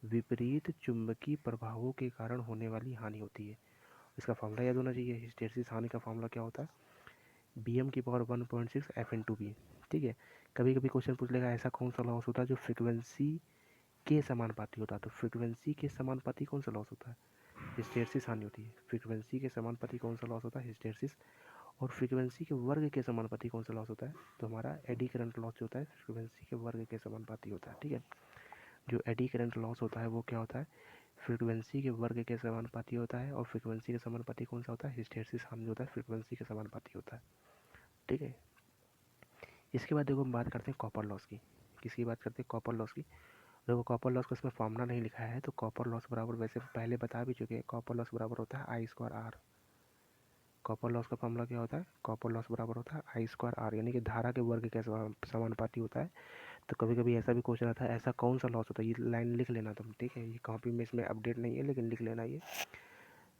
विपरीत चुंबकीय प्रभावों के कारण होने वाली हानि होती है। इसका फॉर्मूला याद होना चाहिए। हिस्टैरिसीस हानि का फॉर्मूला क्या होता है? bm की पावर 1.6 f/b, ठीक है। कभी कभी क्वेश्चन पूछ लेगा ऐसा कौन सा लॉस होता है जो फ्रीक्वेंसी के समानुपाती होता है। तो फ्रीक्वेंसी के समानुपाती कौन सा लॉस होता है? हिस्टैरिसीस हानि होती है। फ्रीक्वेंसी के समानुपाती कौन सा लॉस होता है? हिस्टैरिसीस। और फ्रीक्वेंसी के वर्ग के समानुपाती कौन सा लॉस होता है? तो हमारा एडी करंट लॉस जो होता है फ्रीक्वेंसी के वर्ग के समानुपाती होता है, ठीक है। जो एडी करंट लॉस होता है वो क्या होता है? फ्रीक्वेंसी के वर्ग के समानुपाती होता है। और फ्रीक्वेंसी के समानुपाती कौन सा होता है? हिस्टैरिसीस हानि जो होता है फ्रीक्वेंसी के समानुपाती होता है, ठीक है। इसके बाद देखो हम बात करते हैं कॉपर लॉस की। किसकी बात करते हैं? कॉपर लॉस की। देखो कॉपर लॉस का इसमें फॉर्मूला नहीं लिखा है, तो कॉपर लॉस बराबर वैसे पहले बता भी चुके हैं, कॉपर लॉस बराबर होता है I²R। कॉपर लॉस का फॉर्मूला क्या होता है? कॉपर लॉस बराबर होता है I²R, यानी कि धारा के वर्ग के समानुपाती होता है। तो कभी कभी ऐसा भी क्वेश्चन आता है ऐसा कौन सा लॉस होता है, ये लाइन लिख लेना तुम, ठीक है। ये कॉपी में इसमें अपडेट नहीं है लेकिन लिख लेना ये।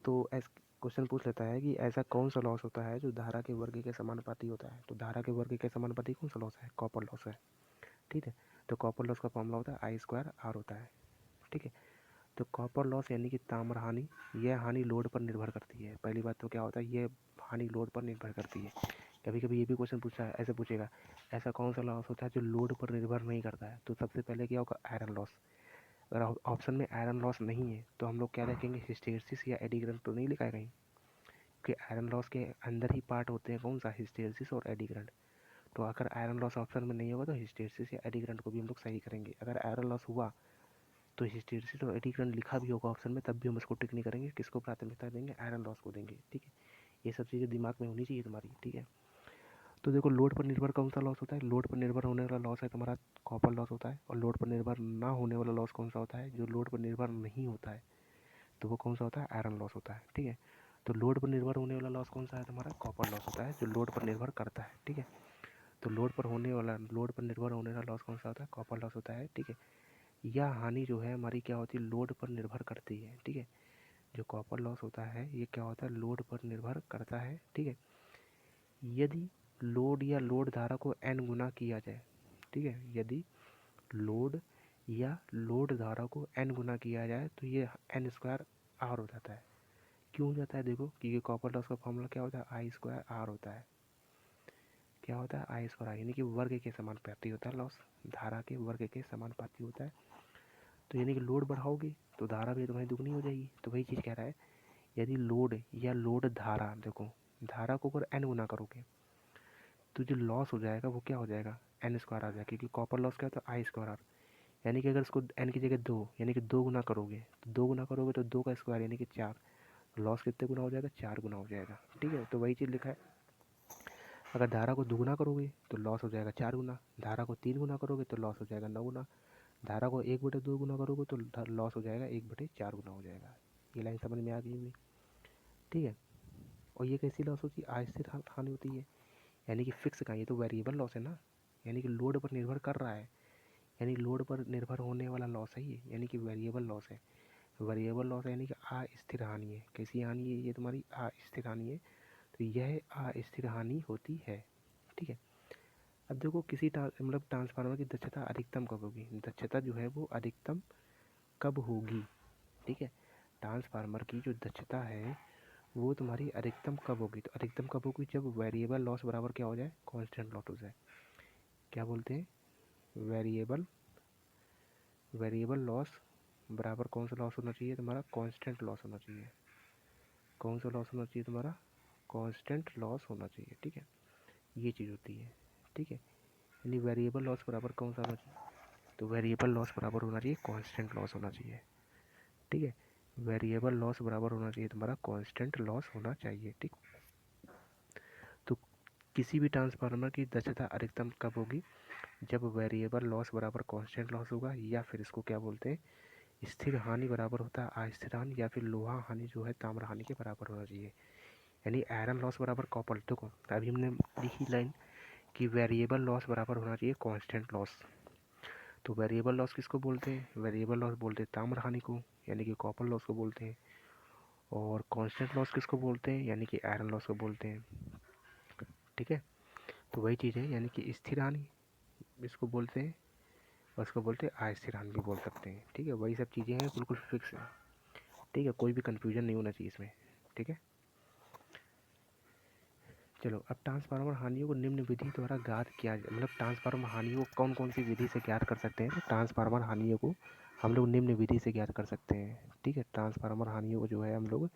तो क्वेश्चन पूछ लेता है कि ऐसा कौन सा लॉस होता है जो धारा के वर्ग के समानुपाती होता है। तो धारा के वर्ग के समानुपाती कौन सा लॉस है? कॉपर लॉस है, ठीक है। तो कॉपर लॉस का फॉर्मूला होता है I²R होता है, ठीक है। तो कॉपर लॉस यानी कि ताम्र हानि, यह हानि लोड पर निर्भर करती है। पहली बात तो क्या होता है? ये हानि लोड पर निर्भर करती है। कभी कभी ये भी क्वेश्चन पूछा है, ऐसे पूछेगा ऐसा कौन सा लॉस होता है जो लोड पर निर्भर नहीं करता है। तो सबसे पहले क्या होगा? Iron loss. अगर ऑप्शन में आयरन लॉस नहीं है तो हम लोग क्या देखेंगे? हिस्टैरिसीस या एडी करंट तो नहीं लिखा है कहीं, क्योंकि आयरन लॉस के अंदर ही पार्ट होते हैं कौन सा? हिस्टैरिसीस और एडी करंट। तो अगर आयरन लॉस ऑप्शन में नहीं होगा तो हिस्टैरिसीस या एडी करंट को भी हम लोग सही करेंगे। अगर आयरन लॉस हुआ तो हिस्टैरिसीस और एडी करंट लिखा भी होगा ऑप्शन में, तब भी हम उसको टिक नहीं करेंगे। किसको प्राथमिकता देंगे? आयरन लॉस को देंगे, ठीक है। ये सब चीज़ें दिमाग में होनी चाहिए तुम्हारी, ठीक है। तो देखो लोड पर निर्भर कौन सा लॉस होता है? लोड पर निर्भर होने वाला लॉस है तुम्हारा कॉपर लॉस होता है। और लोड पर निर्भर ना होने वाला लॉस कौन सा होता है? जो लोड पर निर्भर नहीं होता है, तो वो कौन सा होता है? आयरन लॉस होता है, ठीक है। तो लोड पर निर्भर होने वाला लॉस कौन सा है तुम्हारा? कॉपर लॉस होता है, जो लोड पर निर्भर करता है, ठीक है। तो लोड पर निर्भर होने वाला लॉस कौन सा होता है? कॉपर लॉस होता है, ठीक है। यह हानि जो है हमारी क्या होती है? लोड पर निर्भर करती है, ठीक है। जो कॉपर लॉस होता है ये क्या होता है? लोड पर निर्भर करता है, ठीक है। यदि लोड या लोड धारा को n गुना किया जाए, ठीक है, यदि लोड या लोड धारा को n गुना किया जाए तो ये n²R हो जाता है। क्यों हो जाता है? देखो क्योंकि कॉपर लॉस का फॉर्मूला क्या होता है? I²R होता है। क्या होता है? I²R, यानी कि वर्ग के समानुपाती होता है लॉस, धारा के वर्ग के समानुपाती होता है। तो यानी कि लोड बढ़ाओगे तो धारा भी तुम्हारी दुगनी हो जाएगी। तो वही चीज़ कह रहा है, यदि लोड या लोड धारा, देखो धारा को अगर n गुना करोगे तो जो लॉस हो जाएगा वो क्या हो जाएगा? n² आ जाएगा, क्योंकि कॉपर लॉस क्या होता है? I²R। यानी कि अगर इसको n की जगह 2 यानी कि 2 गुना करोगे तो 2 गुना करोगे तो 2 का स्क्वायर यानी कि 4, लॉस कितने गुना हो जाएगा? 4 गुना हो जाएगा, ठीक है। तो वही चीज़ लिखा है, अगर धारा को दुगुना करोगे तो लॉस हो जाएगा 4 गुना, धारा को 3 गुना करोगे तो लॉस हो जाएगा 9 गुना, धारा को 1/2 गुना करोगे तो लॉस हो जाएगा 1/4 गुना हो जाएगा। ये लाइन समझ में आ गई होगी, ठीक है। और ये कैसी लॉस होती है? आस्थिर हानि होती है, यानी कि फिक्स का, ये तो वेरिएबल लॉस है ना, यानी कि लोड पर निर्भर कर रहा है, यानी लोड पर निर्भर होने वाला लॉस है ये, यानी कि वेरिएबल लॉस है। वेरिएबल लॉस है यानी कि अस्थिर हानि है। कैसी हानि है? ये तुम्हारी अस्थिर हानि है। तो यह अस्थिर हानि होती है, ठीक है। अब देखो किसी मतलब ट्रांसफार्मर की दक्षता अधिकतम कब होगी? दक्षता जो है वो अधिकतम कब होगी, ठीक है। ट्रांसफार्मर की जो दक्षता है वो तुम्हारी अधिकतम कब होगी? तो अधिकतम कब होगी? जब वेरिएबल लॉस बराबर क्या हो जाए? कांस्टेंट लॉस हो जाए। क्या बोलते हैं? वेरिएबल वेरिएबल लॉस बराबर कौन सा लॉस होना चाहिए तुम्हारा? कांस्टेंट लॉस होना चाहिए। कौन सा लॉस होना चाहिए तुम्हारा? कांस्टेंट लॉस होना चाहिए, ठीक है। ये चीज़ होती है, ठीक है। यानी वेरिएबल लॉस बराबर कौन सा होना चाहिए? तो वेरिएबल लॉस बराबर होना चाहिए कांस्टेंट लॉस होना चाहिए, ठीक है। वेरिएबल लॉस बराबर होना चाहिए तुम्हारा कांस्टेंट लॉस होना चाहिए, ठीक। तो किसी भी ट्रांसफार्मर की दक्षता अधिकतम कब होगी? जब वेरिएबल लॉस बराबर कांस्टेंट लॉस होगा, या फिर इसको क्या बोलते हैं? स्थिर हानि बराबर होता है अस्थिर हानि, या फिर लोहा हानि जो है ताम्र हानि के बराबर होना चाहिए। यानी आयरन लॉस बराबर कॉपर, देखो अभी हमने लिखी लाइन कि वेरिएबल लॉस बराबर होना चाहिए कांस्टेंट लॉस। तो वेरिएबल लॉस किसको बोलते हैं? वेरिएबल लॉस बोलते हैं ताम्र हानि को, यानी कि कॉपर लॉस को बोलते हैं। और कांस्टेंट लॉस किसको बोलते हैं, यानी कि आयरन लॉस को बोलते हैं। ठीक है, तो वही चीज़ है, यानी कि स्थिर हानि इसको बोलते हैं, और इसको बोलते हैं अस्थिर हानि भी बोल सकते हैं। ठीक है, वही सब चीज़ें हैं, बिल्कुल फिक्स है। ठीक है, कोई भी कन्फ्यूजन नहीं होना चाहिए इसमें। ठीक है, चलो अब ट्रांसफार्मर हानियों को निम्न विधि द्वारा ज्ञात किया जाए, मतलब ट्रांसफार्मर हानियों को कौन कौन सी विधि से ज्ञात कर सकते हैं। तो ट्रांसफार्मर हानियों को हम लोग निम्न विधि से ज्ञात कर सकते हैं। ठीक है, ट्रांसफार्मर हानियों को जो है हम लोग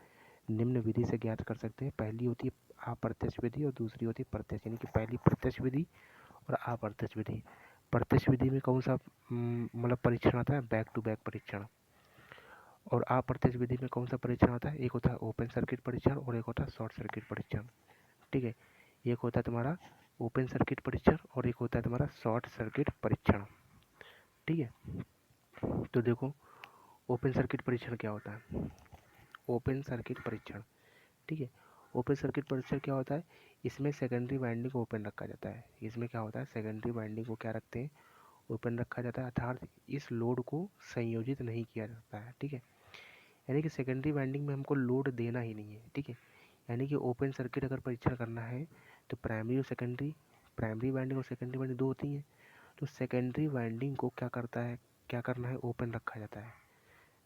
निम्न विधि से ज्ञात कर सकते हैं। पहली होती है अप्रत्यक्ष विधि और दूसरी होती है प्रत्यक्ष, यानी कि पहली प्रत्यक्ष विधि और अप्रत्यक्ष विधि। प्रत्यक्ष विधि में कौन सा मतलब परीक्षण आता है, बैक टू बैक परीक्षण। और अप्रत्यक्ष विधि में कौन सा परीक्षण आता है, एक होता है ओपन सर्किट परीक्षण और एक होता है शॉर्ट सर्किट परीक्षण। ठीक है, एक होता है तुम्हारा ओपन सर्किट परीक्षण और एक होता है तुम्हारा शॉर्ट सर्किट परीक्षण। ठीक है, तो देखो ओपन सर्किट परीक्षण क्या होता है। ओपन सर्किट परीक्षण, ठीक है, ओपन सर्किट परीक्षण क्या होता है, इसमें सेकेंडरी वाइंडिंग को ओपन रखा जाता है। इसमें क्या होता है, सेकेंडरी वाइंडिंग को क्या रखते हैं, ओपन रखा जाता है, अर्थात इस लोड को संयोजित नहीं किया जाता है। ठीक है, यानी कि सेकेंडरी वाइंडिंग में हमको लोड देना ही नहीं है। ठीक है, यानी कि ओपन सर्किट अगर परीक्षण करना है तो प्राइमरी और सेकेंडरी, प्राइमरी वाइंडिंग और सेकेंडरी वाइंडिंग दो होती हैं। तो सेकेंडरी वाइंडिंग को क्या करता है, क्या करना है, ओपन रखा जाता है।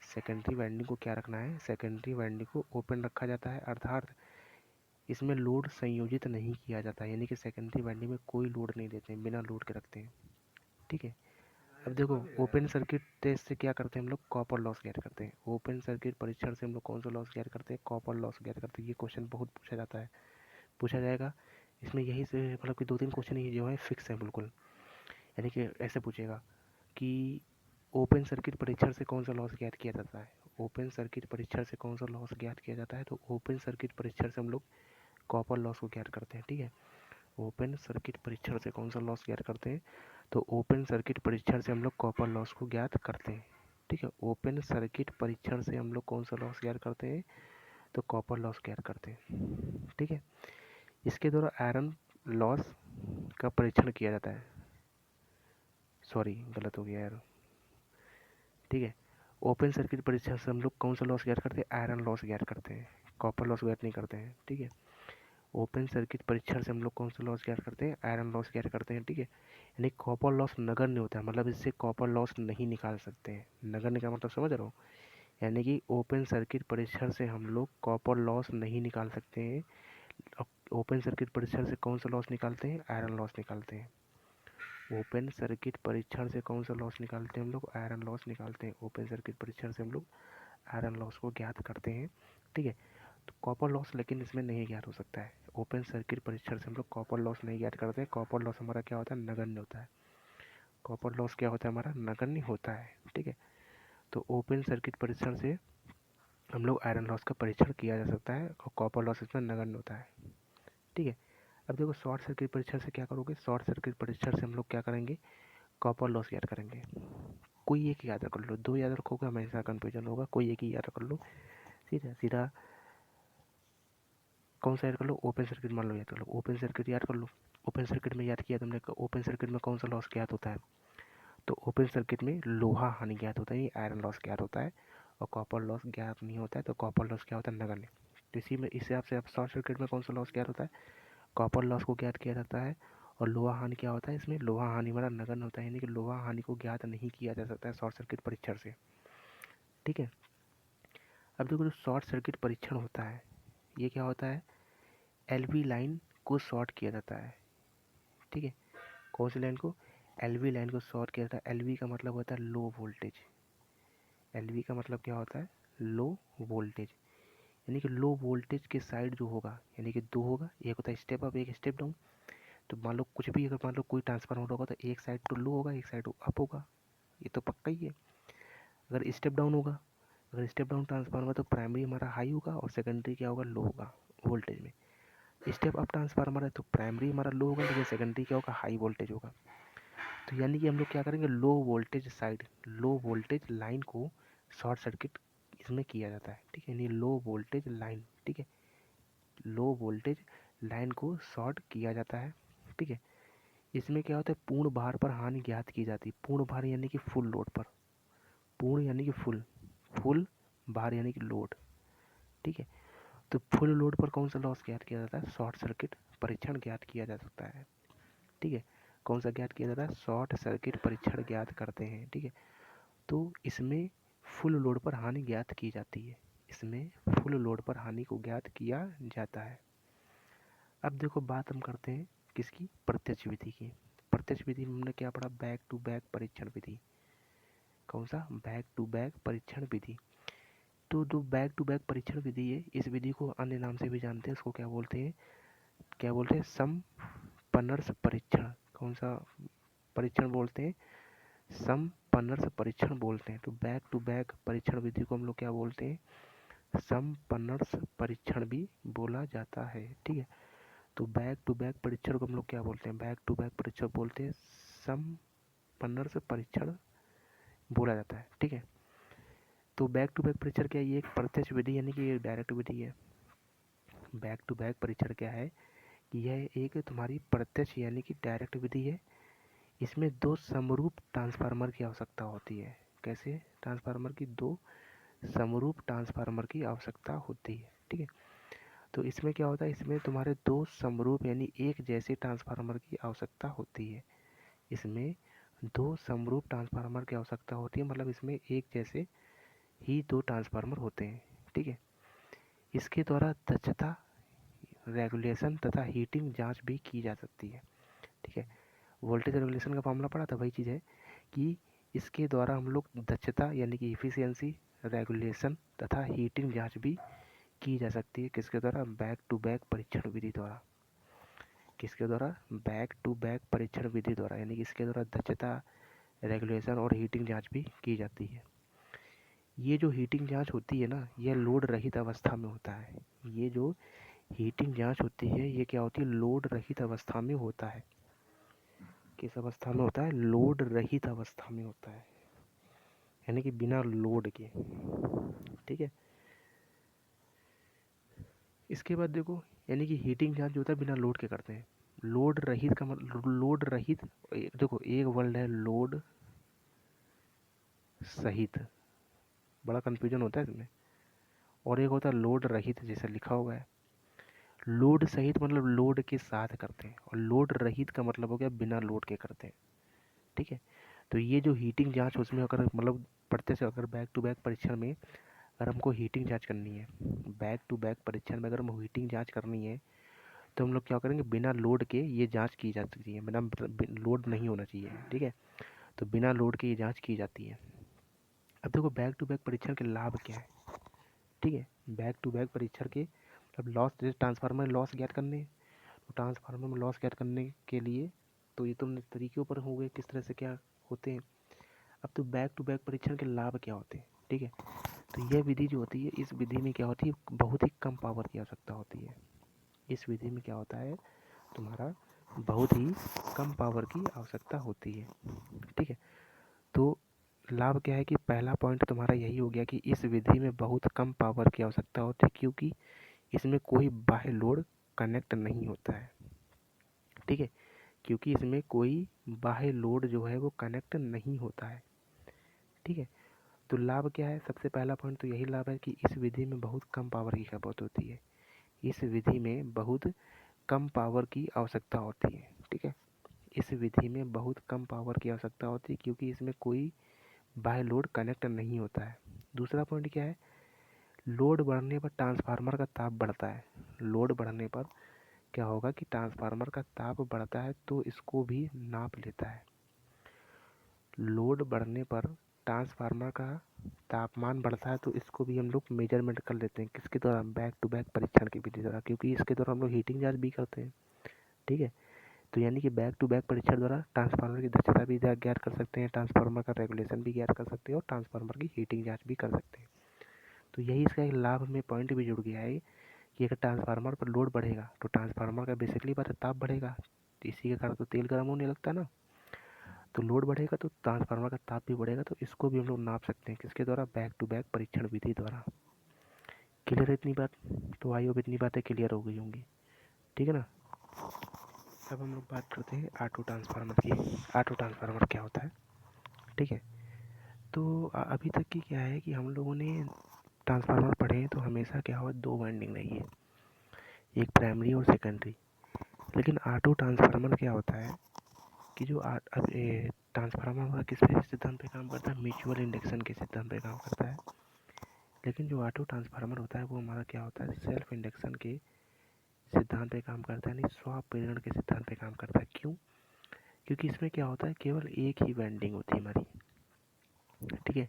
सेकेंडरी वाइंडिंग को क्या रखना है, सेकेंडरी वाइंडिंग को ओपन रखा जाता है, अर्थात इसमें लोड संयोजित नहीं किया जाता है। यानी कि सेकेंडरी वाइंडिंग में कोई लोड नहीं देते हैं, बिना लोड के रखते हैं। ठीक है, अब देखो ओपन सर्किट टेस्ट से क्या करते हैं हम लोग, कॉपर लॉस ज्ञात करते हैं। ओपन सर्किट परीक्षण से हम लोग कौन सा लॉस ज्ञात करते हैं, कॉपर लॉस ज्ञात करते हैं। ये क्वेश्चन बहुत पूछा जाता है, पूछा जाएगा। इसमें यही से मतलब कि दो तीन क्वेश्चन ही जो है फिक्स है बिल्कुल। यानी कि ऐसे पूछेगा कि ओपन सर्किट परीक्षण से कौन सा लॉस ज्ञात किया जाता है। ओपन सर्किट परीक्षण से कौन सा लॉस ज्ञात किया जाता है, तो ओपन सर्किट परीक्षण से हम लोग कॉपर लॉस को ज्ञात करते हैं। ठीक है, ओपन सर्किट परीक्षण से कौन सा लॉस ज्ञात करते हैं, तो ओपन सर्किट परीक्षण से हम लोग कॉपर लॉस को ज्ञात करते हैं। ठीक है, ओपन सर्किट परीक्षण से हम लोग कौन सा लॉस ज्ञात करते हैं, तो कॉपर लॉस ज्ञात करते हैं। ठीक है, इसके द्वारा आयरन लॉस का परीक्षण किया जाता है। सॉरी गलत हो गया यार। ठीक है, ओपन सर्किट परीक्षण से हम लोग कौन सा लॉस ज्ञात करते हैं, आयरन लॉस ज्ञात करते हैं, कॉपर लॉस ज्ञात नहीं करते हैं। ठीक है, ओपन सर्किट परीक्षण से हम लोग कौन सा लॉस ज्ञात करते हैं, आयरन लॉस ज्ञात करते हैं। ठीक है, यानी कॉपर लॉस नगण्य होता है, मतलब इससे कॉपर लॉस नहीं निकाल सकते हैं। नगण्य का मतलब समझ रहे हो, यानी कि ओपन सर्किट परीक्षण से हम लोग कॉपर लॉस नहीं निकाल सकते हैं। ओपन सर्किट परीक्षण से कौन सा लॉस निकालते हैं, आयरन लॉस निकालते हैं। ओपन सर्किट परीक्षण से कौन सा लॉस निकालते हैं हम लोग, आयरन लॉस निकालते हैं। ओपन सर्किट परीक्षण से हम लोग आयरन लॉस को ज्ञात करते हैं। ठीक है, तो कॉपर लॉस लेकिन इसमें नहीं ज्ञात हो सकता है। ओपन सर्किट परीक्षण से हम लोग कॉपर लॉस नहीं ज्ञात करते हैं। कॉपर लॉस हमारा क्या होता है, नगण्य होता है। कॉपर लॉस क्या होता है हमारा, नगण्य होता है। ठीक है, तो ओपन सर्किट परीक्षण से हम लोग आयरन लॉस का परीक्षण किया जा सकता है और कॉपर लॉस इसमें नगण्य होता है। ठीक है, अब देखो शॉर्ट सर्किट परीक्षण से क्या करोगे, शॉर्ट सर्किट परीक्षण से हम लोग क्या करेंगे, कॉपर लॉस याद करेंगे। कोई एक याद कर लो, दो याद रखोगे हमेशा कन्फ्यूजन होगा, कोई एक ही याद कर लो। सीधा सीधा कौन सा याद कर लो, ओपन सर्किट मान लो याद कर लो, ओपन सर्किट याद कर लो। ओपन सर्किट में याद किया तुमने, ओपन सर्किट में कौन सा लॉस ज्ञात होता है, तो ओपन सर्किट में लोहा हानि ज्ञात होता है, आयरन लॉस ज्ञात होता है, और कॉपर लॉस ज्ञात नहीं होता है। तो कॉपर लॉस क्या होता है, नगण्य। तो इसी में इस हिसाब से अब शॉर्ट सर्किट में कौन सा लॉस ज्ञात होता है, कॉपर लॉस को ज्ञात किया जाता है। और लोहा हानि क्या होता है, इसमें लोहा हानि हमारा नगण्य होता है, यानी कि लोहा हानि को ज्ञात नहीं किया जा सकता है शॉर्ट सर्किट परीक्षण से। ठीक है, अब देखो जो शॉर्ट सर्किट परीक्षण होता है, ये क्या होता है, एलवी लाइन को शॉर्ट किया जाता है। ठीक है, कौन सी लाइन को, एलवी लाइन को शॉर्ट किया जाता है। एलवी का मतलब होता है लो वोल्टेज। एलवी का मतलब क्या होता है, लो वोल्टेज, यानी कि लो वोल्टेज के साइड जो होगा, यानी कि दो होगा, एक होता है स्टेप अप, एक स्टेप डाउन। तो मान लो कुछ भी, अगर मान लो कोई ट्रांसफार्मर होगा तो एक साइड तो लो होगा, एक साइड अप होगा, ये तो पक्का ही है। अगर स्टेप डाउन होगा, अगर स्टेप डाउन ट्रांसफार्मर तो प्राइमरी हमारा हाई होगा और सेकेंडरी क्या होगा, लो होगा वोल्टेज में। स्टेप अप ट्रांसफार्मर है तो प्राइमरी हमारा लो होगा लेकिन सेकेंडरी क्या होगा, हाई वोल्टेज होगा। तो यानी कि हम लोग क्या करेंगे, low voltage side, low voltage line को शॉर्ट सर्किट इसमें किया जाता है। ठीक है, यानी लो वोल्टेज लाइन, ठीक है, लो वोल्टेज लाइन को शॉर्ट किया जाता है। ठीक है, इसमें क्या होता है, पूर्ण भार पर हानि ज्ञात की जाती है। पूर्ण भार यानी कि फुल लोड पर, पूर्ण यानी कि फुल, फुल भार यानी कि लोड। ठीक है। तो फुल लोड पर कौन सा लॉस ज्ञात किया जाता है? शॉर्ट सर्किट परीक्षण ज्ञात किया जा सकता है। ठीक है, कौन सा ज्ञात किया जाता है? शॉर्ट सर्किट परीक्षण ज्ञात करते हैं। ठीक है, तो इसमें फुल लोड पर हानि ज्ञात की जाती है। इसमें फुल लोड पर हानि को ज्ञात किया जाता है। अब देखो बात हम करते हैं किसकी? प्रत्यक्ष विधि की। प्रत्यक्ष विधि में हमने क्या पढ़ा? बैक टू बैक परीक्षण विधि। कौन सा? बैक टू बैक परीक्षण विधि। तो जो बैक टू बैक परीक्षण विधि है, इस विधि को अन्य नाम से भी जानते हैं। इसको क्या बोलते हैं? क्या बोलते हैं? समपनर्स परीक्षण। कौन सा परीक्षण बोलते हैं? समपनर्स परीक्षण बोलते हैं। तो बैक टू बैक परीक्षण विधि को हम लोग क्या बोलते हैं? समपनर्स परीक्षण भी बोला जाता है। ठीक है, तो बैक टू बैक परीक्षण को हम लोग क्या बोलते हैं? बैक टू बैक परीक्षण बोलते हैं, समपनर्स परीक्षण बोला जाता है। ठीक है, तो बैक टू बैक परीक्षण क्या है? ये एक प्रत्यक्ष विधि यानी कि एक डायरेक्ट विधि है। बैक टू बैक परीक्षण क्या है कि यह एक तुम्हारी प्रत्यक्ष यानी कि डायरेक्ट विधि है। इसमें दो समरूप ट्रांसफार्मर की आवश्यकता होती है। कैसे? ट्रांसफार्मर की दो समरूप ट्रांसफार्मर की आवश्यकता होती है। ठीक है, तो इसमें क्या होता है? इसमें तुम्हारे दो समरूप यानी एक जैसे ट्रांसफार्मर की आवश्यकता होती है। इसमें दो समरूप ट्रांसफार्मर की आवश्यकता होती है, मतलब इसमें एक जैसे ही दो ट्रांसफार्मर होते हैं। ठीक है, इसके द्वारा दक्षता, रेगुलेशन तथा हीटिंग जांच भी की जा सकती है। ठीक है, वोल्टेज रेगुलेशन का मामला पड़ा था, वही चीज़ है कि इसके द्वारा हम लोग दक्षता यानी कि इफिशियंसी, रेगुलेशन तथा हीटिंग जांच भी की जा सकती है। किसके द्वारा? बैक टू बैक परीक्षण विधि द्वारा। किसके द्वारा? बैक टू बैक परीक्षण विधि द्वारा, यानी कि इसके द्वारा दक्षता, रेगुलेशन और हीटिंग जांच भी की जाती है। ये जो हीटिंग जांच होती है ना, यह लोड रहित अवस्था में होता है। ये जो हीटिंग जांच होती है, ये क्या होती है? लोड रहित अवस्था में होता है। किस अवस्था में होता है? लोड रहित अवस्था में होता है, यानी कि बिना लोड के। ठीक है, इसके बाद देखो, यानी कि हीटिंग जांच जो होता है बिना लोड के करते हैं। लोड रहित का मतलब, लोड रहित, देखो एक वर्ड है लोड सहित, बड़ा कंफ्यूजन होता है इसमें, और एक होता है लोड रहित, जैसे लिखा हुआ है। लोड सहित मतलब लोड के साथ करते हैं, और लोड रहित का मतलब हो गया बिना लोड के करते हैं। ठीक है, तो ये जो हीटिंग जांच उसमें अगर मतलब प्रत्यक्ष, अगर बैक टू बैक परीक्षण में अगर हमको हीटिंग जांच करनी है, बैक टू बैक परीक्षण में अगर हम हीटिंग जांच करनी है, तो हम लोग क्या करेंगे? बिना लोड के ये जांच की जा सकती है। बिना लोड नहीं होना चाहिए। ठीक है, तो बिना लोड के ये जांच की जाती है। अब देखो बैक टू बैक परीक्षण के लाभ क्या है? ठीक है, बैक टू बैक परीक्षण के मतलब लॉस, जैसे ट्रांसफार्मर में लॉस ज्ञात करने, तो ट्रांसफार्मर में लॉस ज्ञात करने के लिए तो ये तुम तरीके ऊपर हो गए किस तरह से क्या होते हैं। अब तो बैक टू बैक परीक्षण के लाभ क्या होते हैं? ठीक है, तो यह विधि जो होती है, इस विधि में क्या होती है? बहुत ही कम पावर की आवश्यकता होती है। इस विधि में क्या होता है? तुम्हारा बहुत ही कम पावर की आवश्यकता होती है। ठीक है, तो लाभ क्या है कि पहला पॉइंट तुम्हारा यही हो गया कि इस विधि में बहुत कम पावर की आवश्यकता होती है, क्योंकि इसमें कोई बाह्य लोड कनेक्ट नहीं होता है। ठीक है, क्योंकि इसमें कोई बाह्य लोड जो है वो कनेक्ट नहीं होता है। ठीक है, तो लाभ क्या है? सबसे पहला पॉइंट तो यही लाभ है कि इस विधि में बहुत कम पावर की खपत होती है। इस विधि में बहुत कम पावर की आवश्यकता होती है। ठीक है, इस विधि में बहुत कम पावर की आवश्यकता होती है, क्योंकि इसमें कोई बाह्य लोड कनेक्ट नहीं होता है। दूसरा पॉइंट क्या है? लोड बढ़ने पर ट्रांसफार्मर का ताप बढ़ता है। लोड बढ़ने पर क्या होगा कि ट्रांसफार्मर का ताप बढ़ता है, तो इसको भी नाप लेता है। लोड बढ़ने पर ट्रांसफार्मर का तापमान बढ़ता है, तो इसको भी हम लोग मेजरमेंट कर लेते हैं। किसके द्वारा? बैक टू बैक परीक्षण की विधि द्वारा, क्योंकि इसके द्वारा हम लोग हीटिंग जांच भी करते हैं। ठीक है, तो यानी कि बैक टू बैक परीक्षण द्वारा ट्रांसफार्मर की दक्षता भी ज्ञात कर सकते हैं, ट्रांसफार्मर का रेगुलेशन भी ज्ञात कर सकते हैं, और ट्रांसफार्मर की हीटिंग जांच भी कर सकते हैं। तो यही इसका एक लाभ में पॉइंट भी जुड़ गया है कि अगर ट्रांसफार्मर पर लोड बढ़ेगा तो ट्रांसफार्मर का बेसिकली बात है ताप बढ़ेगा, तो इसी के कारण तो तेल गर्म होने लगता है ना। तो लोड बढ़ेगा तो ट्रांसफार्मर का ताप भी बढ़ेगा, तो इसको भी हम लोग नाप सकते हैं। किसके द्वारा? बैक टू बैक परीक्षण विधि द्वारा। क्लियर है इतनी बात? तो आई होप इतनी बातें क्लियर हो गई होंगी। ठीक है ना। अब हम लोग बात करते हैं ऑटो ट्रांसफार्मर की। ऑटो ट्रांसफार्मर क्या होता है? ठीक है, तो अभी तक की क्या है कि हम लोगों ने ट्रांसफार्मर पढ़े तो हमेशा क्या हो, दो वाइंडिंग रही है, एक प्राइमरी और सेकेंडरी। लेकिन ऑटो ट्रांसफार्मर क्या होता है कि जो ट्रांसफार्मर हमारा किस पे सिद्धांत पे काम करता है, म्यूचुअल इंडक्शन के सिद्धांत पे काम करता है। लेकिन जो ऑटो ट्रांसफार्मर होता है वो हमारा क्या होता है, सेल्फ इंडक्शन के सिद्धांत पे काम करता है, यानी स्व प्रेरण के सिद्धांत पे काम करता है। क्यों? क्योंकि इसमें क्या होता है, केवल एक ही वाइंडिंग होती है हमारी, ठीक है।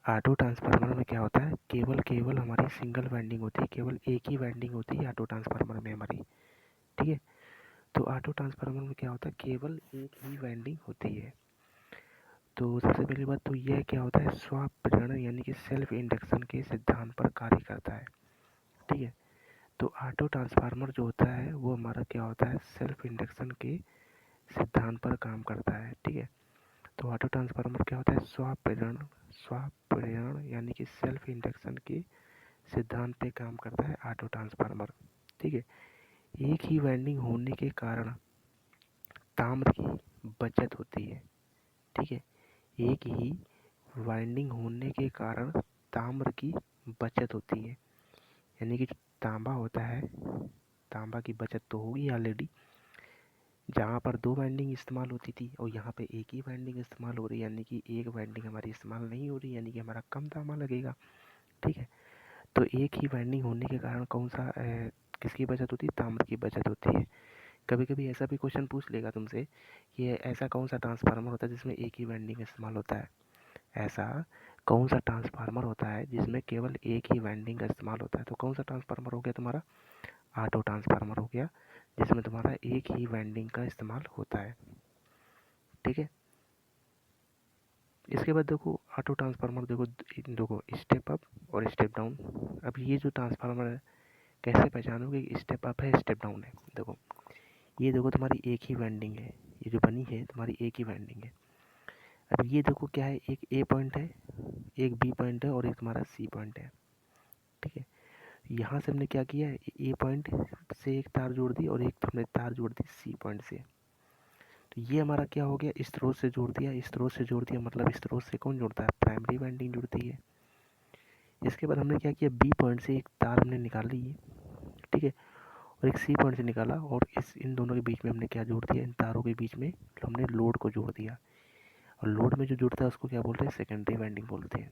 ऑटो ट्रांसफार्मर में क्या होता है, केवल हमारी सिंगल वाइंडिंग होती है, केवल एक ही वाइंडिंग होती है ऑटो ट्रांसफार्मर में हमारी, ठीक है। तो ऑटो ट्रांसफार्मर में क्या होता है, केवल एक ही वाइंडिंग होती है। तो सबसे पहली बात तो यह क्या होता है, स्व प्रेरण यानी कि सेल्फ इंडक्शन के सिद्धांत पर कार्य करता है, ठीक है। तो ऑटो ट्रांसफार्मर जो होता है वो हमारा क्या होता है, सेल्फ इंडक्शन के सिद्धांत पर काम करता है, ठीक है। तो ऑटो ट्रांसफार्मर क्या होता है, स्व प्रेरण यानी कि सेल्फ इंडक्शन के सिद्धांत पे काम करता है ऑटो ट्रांसफार्मर, ठीक है। एक ही वाइंडिंग होने के कारण ताम्र की बचत होती है, ठीक है। एक ही वाइंडिंग होने के कारण ताम्र की बचत होती है, यानी कि जो तांबा होता है, तांबा की बचत तो होगी ऑलरेडी, जहाँ पर दो वाइंडिंग इस्तेमाल होती थी और यहाँ पे एक ही वाइंडिंग इस्तेमाल हो रही है, यानी कि एक वाइंडिंग हमारी इस्तेमाल नहीं हो रही, यानी कि हमारा कम तांबा लगेगा, ठीक है। तो एक ही वाइंडिंग होने के कारण कौन सा किसकी बचत होती है, ताम्र की बचत होती है। कभी कभी ऐसा भी क्वेश्चन पूछ लेगा तुमसे कि ऐसा कौन सा ट्रांसफार्मर होता है जिसमें एक ही वाइंडिंग इस्तेमाल होता है, ऐसा कौन सा ट्रांसफार्मर होता है जिसमें केवल एक ही वाइंडिंग का इस्तेमाल होता है। तो कौन सा ट्रांसफार्मर हो गया तुम्हारा, ऑटो ट्रांसफार्मर हो गया, जिसमें तुम्हारा एक ही वाइंडिंग का इस्तेमाल होता है, ठीक है। इसके बाद देखो ऑटो ट्रांसफार्मर, देखो स्टेप अप और स्टेप डाउन। अब ये जो ट्रांसफार्मर है कैसे पहचानोगे स्टेप अप है स्टेप डाउन है, देखो ये देखो तुम्हारी एक ही वाइंडिंग है, ये जो बनी है तुम्हारी एक ही वाइंडिंग है। अब ये देखो क्या है, एक ए पॉइंट है, एक बी पॉइंट है और एक तुम्हारा सी पॉइंट है, ठीक है। यहाँ से हमने क्या किया है, ए पॉइंट से एक तार जोड़ दी और एक हमने तार जोड़ दी सी पॉइंट से। तो ये हमारा क्या हो गया, स्रोत से जोड़ दिया, स्रोत से जोड़ दिया मतलब स्रोत से कौन जुड़ता है, प्राइमरी वाइंडिंग जुड़ती है। इसके बाद हमने क्या किया, बी पॉइंट से एक तार हमने निकाल ली है, ठीक है, और एक सी पॉइंट से निकाला और इन दोनों के बीच में हमने क्या जोड़ दिया, इन तारों के बीच में हमने लोड को जोड़ दिया। और लोड में जो जुड़ता है उसको क्या बोलते हैं, सेकेंडरी वाइंडिंग बोलते हैं,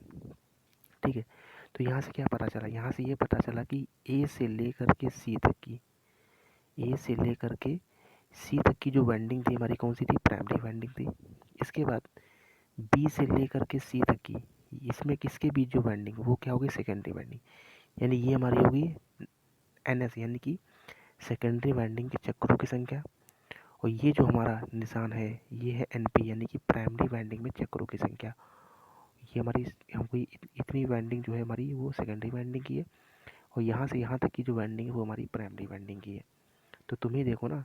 ठीक है। तो यहाँ से क्या पता चला, यहाँ से ये पता चला कि ए से लेकर के सी तक की, ए से लेकर के सी तक की जो वाइंडिंग थी हमारी कौन सी थी, प्राइमरी वाइंडिंग थी। इसके बाद बी से लेकर के सी तक की, इसमें किसके बीच जो वाइंडिंग वो क्या होगी, सेकेंडरी वाइंडिंग, यानी ये हमारी होगी एन एस, यानी कि सेकेंडरी वाइंडिंग के चक्रों की संख्या। और ये जो हमारा निशान है ये है एन पी, यानी कि प्राइमरी वाइंडिंग में चक्रों की संख्या। ये हमारी हमको इतनी वाइंडिंग जो है हमारी वो सेकेंडरी वाइंडिंग की है, और यहाँ से यहाँ तक की जो वाइंडिंग है वो हमारी प्राइमरी वाइंडिंग की है। तो तुम ही देखो ना,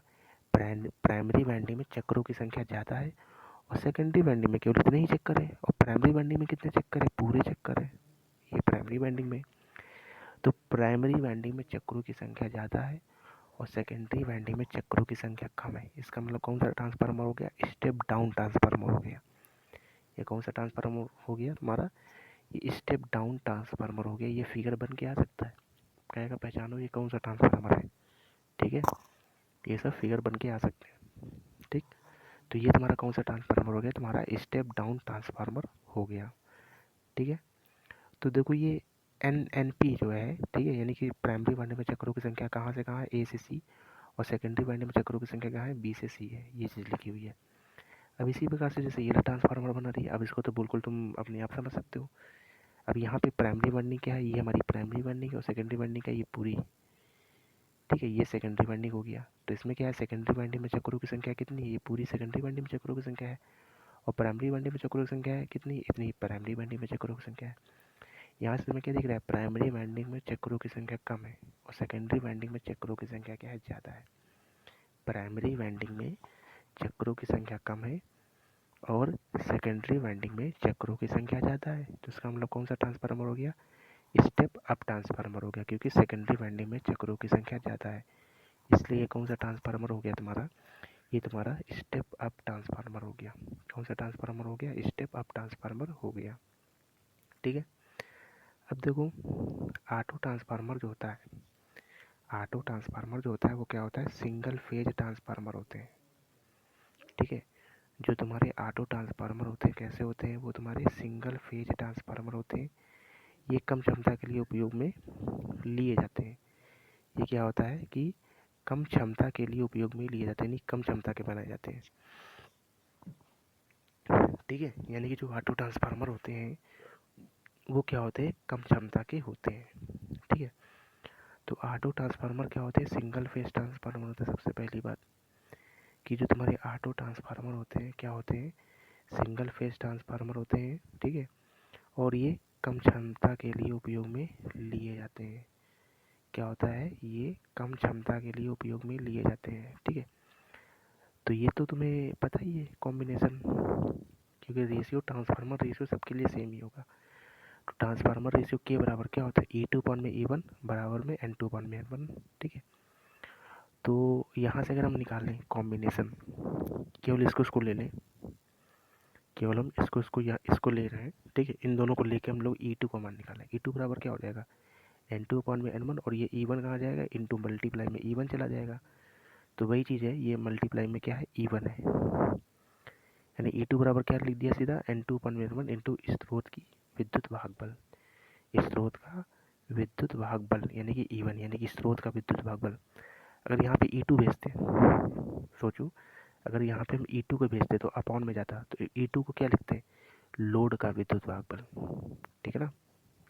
प्राइमरी वाइंडिंग में चक्रों की संख्या ज़्यादा है और सेकेंडरी वाइंडिंग में केवल इतने ही चक्कर है, और प्राइमरी वाइंडिंग में कितने चक्कर है, पूरे चक्कर है ये प्राइमरी वाइंडिंग में। तो प्राइमरी वाइंडिंग में चक्रों की संख्या ज़्यादा है और सेकेंडरी वाइंडिंग में चक्रों की संख्या कम है। इसका मतलब कौन सा ट्रांसफार्मर हो गया, स्टेप डाउन ट्रांसफार्मर हो गया। ये कौन सा ट्रांसफार्मर हो गया तुम्हारा, ये स्टेप डाउन ट्रांसफार्मर हो गया। ये फिगर बन के आ सकता है, कहेगा पहचानो ये कौन सा ट्रांसफार्मर है, ठीक है। ये सब फिगर बन के आ सकते हैं, ठीक। तो ये तुम्हारा कौन सा ट्रांसफार्मर हो गया, तुम्हारा स्टेप डाउन ट्रांसफार्मर हो गया, ठीक है। तो देखो ये एन एन पी जो है, ठीक है, यानी कि प्राइमरी वाइंडिंग में चक्रों की संख्या कहाँ से कहाँ है, ए से सी, और सेकेंडरी वाइंडिंग में चक्रों की संख्या कहाँ है, बी से सी है, ये चीज़ लिखी हुई है। अब इसी प्रकार से जैसे ये ट्रांसफार्मर बना रही है, अब इसको तो बिल्कुल तुम अपने आप समझ सकते हो। अब यहाँ पे प्राइमरी वाइंडिंग क्या है, ये हमारी प्राइमरी वाइंडिंग है, और सेकेंडरी वाइंडिंग क्या है, ये पूरी, ठीक है, ये सेकेंडरी वाइंडिंग हो गया। तो इसमें क्या है, सेकेंडरी वाइंडिंग में चक्रों की संख्या कितनी है, ये पूरी सेकेंडरी वाइंडिंग में चक्रों की संख्या है। और प्राइमरी वाइंडिंग में चक्रों की संख्या है कितनी, इतनी प्राइमरी वाइंडिंग में चक्रों की संख्या है। यहाँ से तुम्हें क्या दिख रहा है, प्राइमरी वाइंडिंग में चक्रों की संख्या कम है और सेकेंडरी वाइंडिंग में चक्रों की संख्या क्या है, ज़्यादा है। प्राइमरी वाइंडिंग में चक्रों की संख्या कम है और सेकेंडरी वाइंडिंग में चक्रों की संख्या ज़्यादा है। तो इसका मतलब कौन सा ट्रांसफार्मर हो गया, स्टेप अप ट्रांसफार्मर हो गया, क्योंकि सेकेंडरी वाइंडिंग में चक्रों की संख्या ज़्यादा है, इसलिए ये कौन सा ट्रांसफार्मर हो गया तुम्हारा, ये तुम्हारा स्टेप अप ट्रांसफार्मर हो गया। कौन सा ट्रांसफार्मर हो गया, स्टेप अप ट्रांसफार्मर हो गया, ठीक है। अब देखो, ऑटो ट्रांसफार्मर जो होता है, ऑटो ट्रांसफार्मर जो होता है वो क्या होता है, सिंगल फेज ट्रांसफार्मर होते हैं। ठीक है, जो तुम्हारे ऑटो ट्रांसफार्मर होते हैं कैसे होते हैं, वो तुम्हारे सिंगल फेज ट्रांसफार्मर होते हैं। ये कम क्षमता के लिए उपयोग में लिए जाते हैं। ये क्या होता है कि कम क्षमता के लिए उपयोग में लिए जाते हैं, यानी कम क्षमता के बनाए जाते हैं। ठीक है, यानी कि जो ऑटो ट्रांसफार्मर होते हैं वो क्या होते हैं, कम क्षमता के होते हैं। ठीक है, तो ऑटो ट्रांसफार्मर क्या होते हैं, सिंगल फेज ट्रांसफार्मर होते हैं। सबसे पहली बात कि जो तुम्हारे ऑटो ट्रांसफार्मर होते हैं क्या होते हैं, सिंगल फेज ट्रांसफार्मर होते हैं। ठीक है, और ये कम क्षमता के लिए उपयोग में लिए जाते हैं। क्या होता है, ये कम क्षमता के लिए उपयोग में लिए जाते हैं। ठीक है, तो ये तो तुम्हें पता ही है कॉम्बिनेशन, क्योंकि रेशियो, ट्रांसफार्मर रेशियो सबके लिए सेम ही होगा। तो ट्रांसफार्मर रेशियो के बराबर क्या होता है, E2 अपॉन में E1 बराबर में N2 अपॉन में N1। ठीक है, तो यहाँ से अगर हम निकालें कॉम्बिनेशन, केवल इसको ले लें, केवल हम इसको ले रहे हैं। ठीक है, इन दोनों को लेके हम लोग E2 का मान निकालें। E2 बराबर क्या हो जाएगा, N2 अपॉन में N1, और ये E1 कहाँ जाएगा, इंटू मल्टीप्लाई में E1 चला जाएगा। तो वही चीज़ है, ये मल्टीप्लाई में क्या है, E1 है। यानी E2 बराबर क्या लिख दिया सीधा, N2 अपॉन में N1 इंटू स्रोत की विद्युत वाहक बल, स्रोत का विद्युत वाहक बल यानी कि E1, यानी कि स्रोत का विद्युत वाहक बल। अगर यहाँ पे E2 भेजते, सोचो अगर यहाँ पे हम E2 को भेजते तो अपॉन में जाता, तो E2 को क्या लिखते हैं, लोड का विद्युत वाहक बल। ठीक है ना,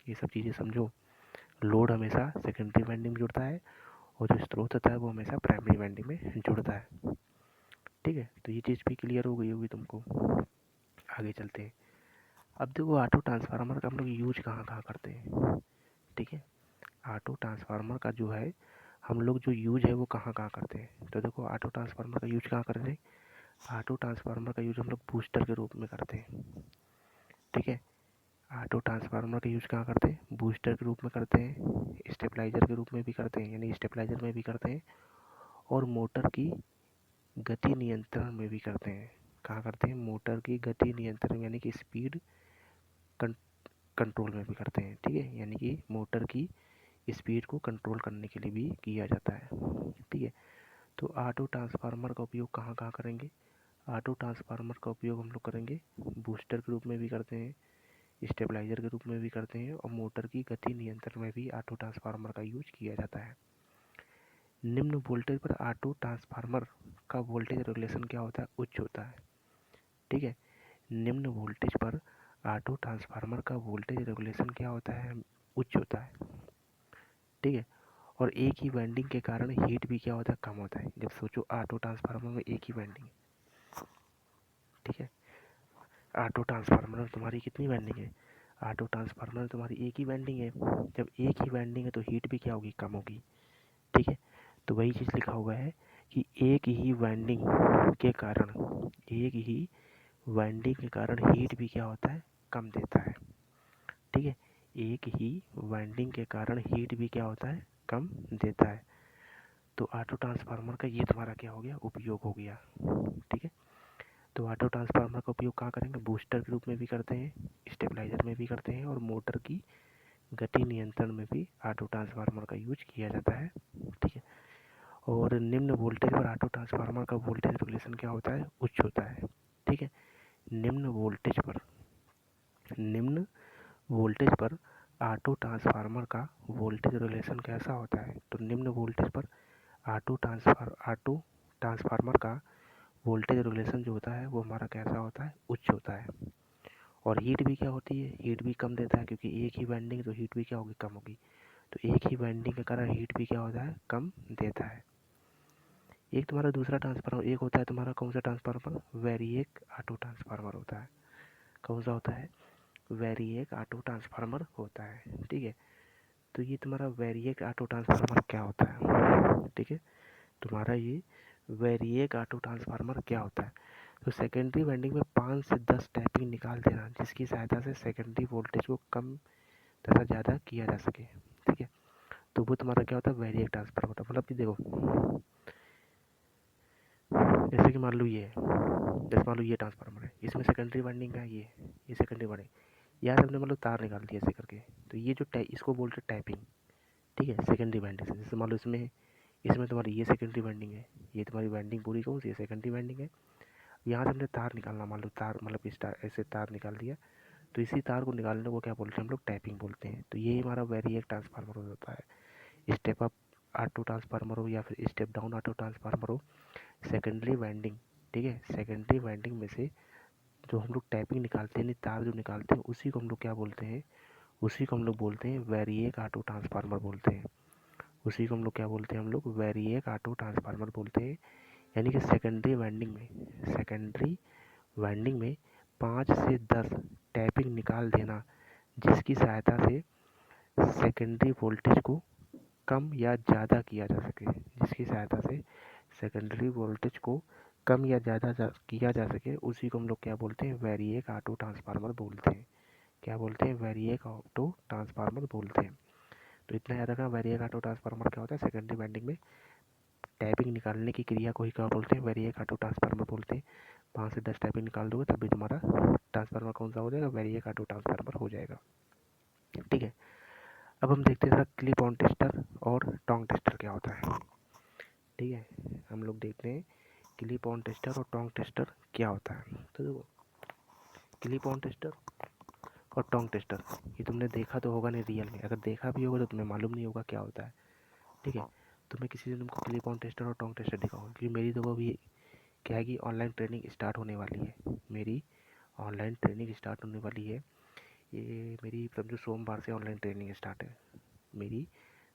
ये सब चीज़ें समझो। लोड हमेशा सेकेंडरी वाइंडिंग में जुड़ता है, और जो स्रोत होता है वो हमेशा प्राइमरी वाइंडिंग में जुड़ता है। ठीक है, तो ये चीज़ भी क्लियर हो गई होगी तुमको। आगे चलते हैं। अब देखो, ऑटो ट्रांसफार्मर का हम लोग यूज कहाँ कहाँ करते हैं। ठीक है, ऑटो ट्रांसफार्मर का जो है हम लोग जो यूज है वो कहाँ कहाँ करते हैं। तो देखो, ऑटो ट्रांसफार्मर का यूज कहाँ करते हैं, ऑटो ट्रांसफार्मर का यूज हम लोग बूस्टर के रूप में करते हैं। ठीक है, ऑटो ट्रांसफार्मर का यूज कहाँ करते हैं, बूस्टर के रूप में करते हैं, स्टेबलाइजर के रूप में भी करते हैं, यानी स्टेबलाइजर में भी करते हैं, और मोटर की गति नियंत्रण में भी करते हैं। कहाँ करते हैं, मोटर की गति नियंत्रण यानी कि स्पीड कंट्रोल में भी करते हैं। ठीक है, यानी कि मोटर की स्पीड को कंट्रोल करने के लिए भी किया जाता है। ठीक है, तो ऑटो ट्रांसफार्मर का उपयोग कहाँ कहाँ करेंगे, ऑटो ट्रांसफार्मर का उपयोग हम लोग करेंगे बूस्टर के रूप में भी करते हैं, स्टेबलाइजर के रूप में भी करते हैं, और मोटर की गति नियंत्रण में भी ऑटो ट्रांसफार्मर का यूज किया जाता है। निम्न वोल्टेज पर ऑटो ट्रांसफार्मर का वोल्टेज रेगुलेशन क्या होता है, उच्च होता है। ठीक है, निम्न वोल्टेज पर ऑटो ट्रांसफार्मर का वोल्टेज रेगुलेशन क्या होता है, उच्च होता है। ठीक है, और एक ही वाइंडिंग के कारण हीट भी क्या होता है, कम होता है। जब सोचो ऑटो ट्रांसफार्मर में एक ही वाइंडिंग है। ठीक है, ऑटो ट्रांसफार्मर में तुम्हारी कितनी वाइंडिंग है, ऑटो ट्रांसफार्मर में तुम्हारी एक ही वाइंडिंग है। जब एक ही वाइंडिंग है तो हीट भी क्या होगी, कम होगी। ठीक है, तो वही चीज़ लिखा हुआ है कि एक ही वाइंडिंग के कारण, एक ही वाइंडिंग के कारण हीट भी क्या होता है, कम देता है। ठीक है, एक ही वाइंडिंग के कारण हीट भी क्या होता है, कम देता है। तो ऑटो ट्रांसफार्मर का ये तुम्हारा क्या हो गया, उपयोग हो गया। ठीक है, तो ऑटो ट्रांसफार्मर का उपयोग कहाँ करेंगे, बूस्टर के रूप में भी करते हैं, स्टेबलाइजर में भी करते हैं, और मोटर की गति नियंत्रण में भी ऑटो ट्रांसफार्मर का यूज किया जाता है। ठीक है, और निम्न वोल्टेज पर ऑटो ट्रांसफार्मर का वोल्टेज रेगुलेशन क्या होता है, उच्च होता है। ठीक है, निम्न वोल्टेज पर, निम्न वोल्टेज पर ऑटो ट्रांसफार्मर का वोल्टेज रेगुलेशन कैसा होता है, तो निम्न वोल्टेज पर ऑटो ट्रांसफार्मर का वोल्टेज रेगुलेशन जो होता है वो हमारा कैसा होता है, उच्च होता है। और हीट भी क्या होती है, हीट भी कम देता है, क्योंकि एक ही वाइंडिंग तो हीट भी क्या होगी, कम होगी। तो एक ही वाइंडिंग के कारण हीट भी क्या होता है, कम देता है। एक तुम्हारा दूसरा ट्रांसफार्मर, एक होता है तुम्हारा कौन सा ट्रांसफार्मर, वेरिएक ऑटो ट्रांसफार्मर होता है। कौन सा होता है, वेरिएक ऑटो ट्रांसफार्मर होता है। ठीक है, तो ये तुम्हारा वेरिएक ऑटो ट्रांसफार्मर क्या होता है। ठीक है, तुम्हारा ये वेरिएक ऑटो ट्रांसफार्मर क्या होता है, तो सेकेंडरी वाइंडिंग में 5 से 10 टैपिंग निकाल देना, जिसकी सहायता से सेकेंडरी वोल्टेज को कम तथा ज़्यादा किया जा सके। ठीक है, तो वो तुम्हारा क्या होता है, वेरिएक ट्रांसफार्मर होता है। मतलब कि देखो, जैसे कि मान लो ये है, जैसे मान लो ये ट्रांसफार्मर है, इसमें सेकेंडरी वाइंडिंग का ये सेकेंडरी वाइंडिंग, यहाँ से हमने मतलब तार निकाल दिया ऐसे करके, तो तो ये जो इसको बोलते हैं टैपिंग, ठीक है, सेकेंडरी वाइंडिंग से। जैसे मान लो इसमें तुम्हारी ये सेकेंडरी वाइंडिंग है, ये तुम्हारी वाइंडिंग पूरी कौन सी है, सेकेंडरी वाइंडिंग है। यहाँ से हमने तार निकालना, मान लो तार मतलब इस तार ऐसे तार निकाल दिया, तो इसी तार को निकालने को क्या बोलते हैं हम लोग, टैपिंग बोलते हैं। तो यही हमारा वेरिएक ट्रांसफार्मर होता है। स्टेप अप ऑटो ट्रांसफार्मर हो या फिर स्टेप डाउन ऑटो ट्रांसफार्मर हो, सेकेंडरी वाइंडिंग, ठीक है, सेकेंडरी वाइंडिंग में से जो हम लोग टैपिंग निकालते हैं, तार जो निकालते हैं, उसी को हम लोग क्या बोलते हैं, उसी को हम लोग बोलते हैं वेरिएक ऑटो ट्रांसफार्मर बोलते हैं। उसी को हम लोग क्या बोलते हैं, हम लोग वेरिएक ऑटो ट्रांसफार्मर बोलते हैं। यानी कि सेकेंडरी वाइंडिंग में 5 से 10 टैपिंग निकाल देना, जिसकी सहायता से सेकेंडरी वोल्टेज को कम या ज़्यादा किया जा सके, जिसकी सहायता से सेकेंडरी वोल्टेज को कम या ज़्यादा किया जा सके, उसी को हम लोग क्या बोलते हैं, वेरिएक ऑटो ट्रांसफार्मर बोलते हैं। क्या बोलते हैं, वेरिएक ऑटो ट्रांसफार्मर बोलते हैं। तो इतना याद रखना, वेरिएक ऑटो ट्रांसफार्मर क्या होता है, सेकेंडरी वाइंडिंग में टैपिंग निकालने की क्रिया को ही क्या बोलते हैं, वेरिएक ऑटो ट्रांसफार्मर बोलते हैं। 5 से 10 टैपिंग निकाल दोगे तभी तुम्हारा ट्रांसफार्मर कौन सा हो जाएगा, वेरिएक ऑटो ट्रांसफार्मर हो जाएगा। ठीक है, अब हम देखते हैं क्लिप ऑन टेस्टर और टोंग टेस्टर क्या होता है। ठीक है, हम लोग देखते हैं क्लिप ऑन टेस्टर और टोंग टेस्टर क्या होता है। तो देखो, क्लिप ऑन टेस्टर और टोंग टेस्टर ये तुमने देखा तो होगा नहीं रियल में, अगर देखा भी होगा तो तुम्हें मालूम नहीं होगा क्या होता है। ठीक है, तो मैं किसी दिन तुमको क्लिप ऑन टेस्टर और टोंग टेस्टर दिखाऊंगा, क्योंकि मेरी देखो अभी क्या है कि ऑनलाइन ट्रेनिंग स्टार्ट होने वाली है। मेरी ऑनलाइन ट्रेनिंग स्टार्ट होने वाली है। ये मेरी समझो सोमवार से ऑनलाइन ट्रेनिंग स्टार्ट है। मेरी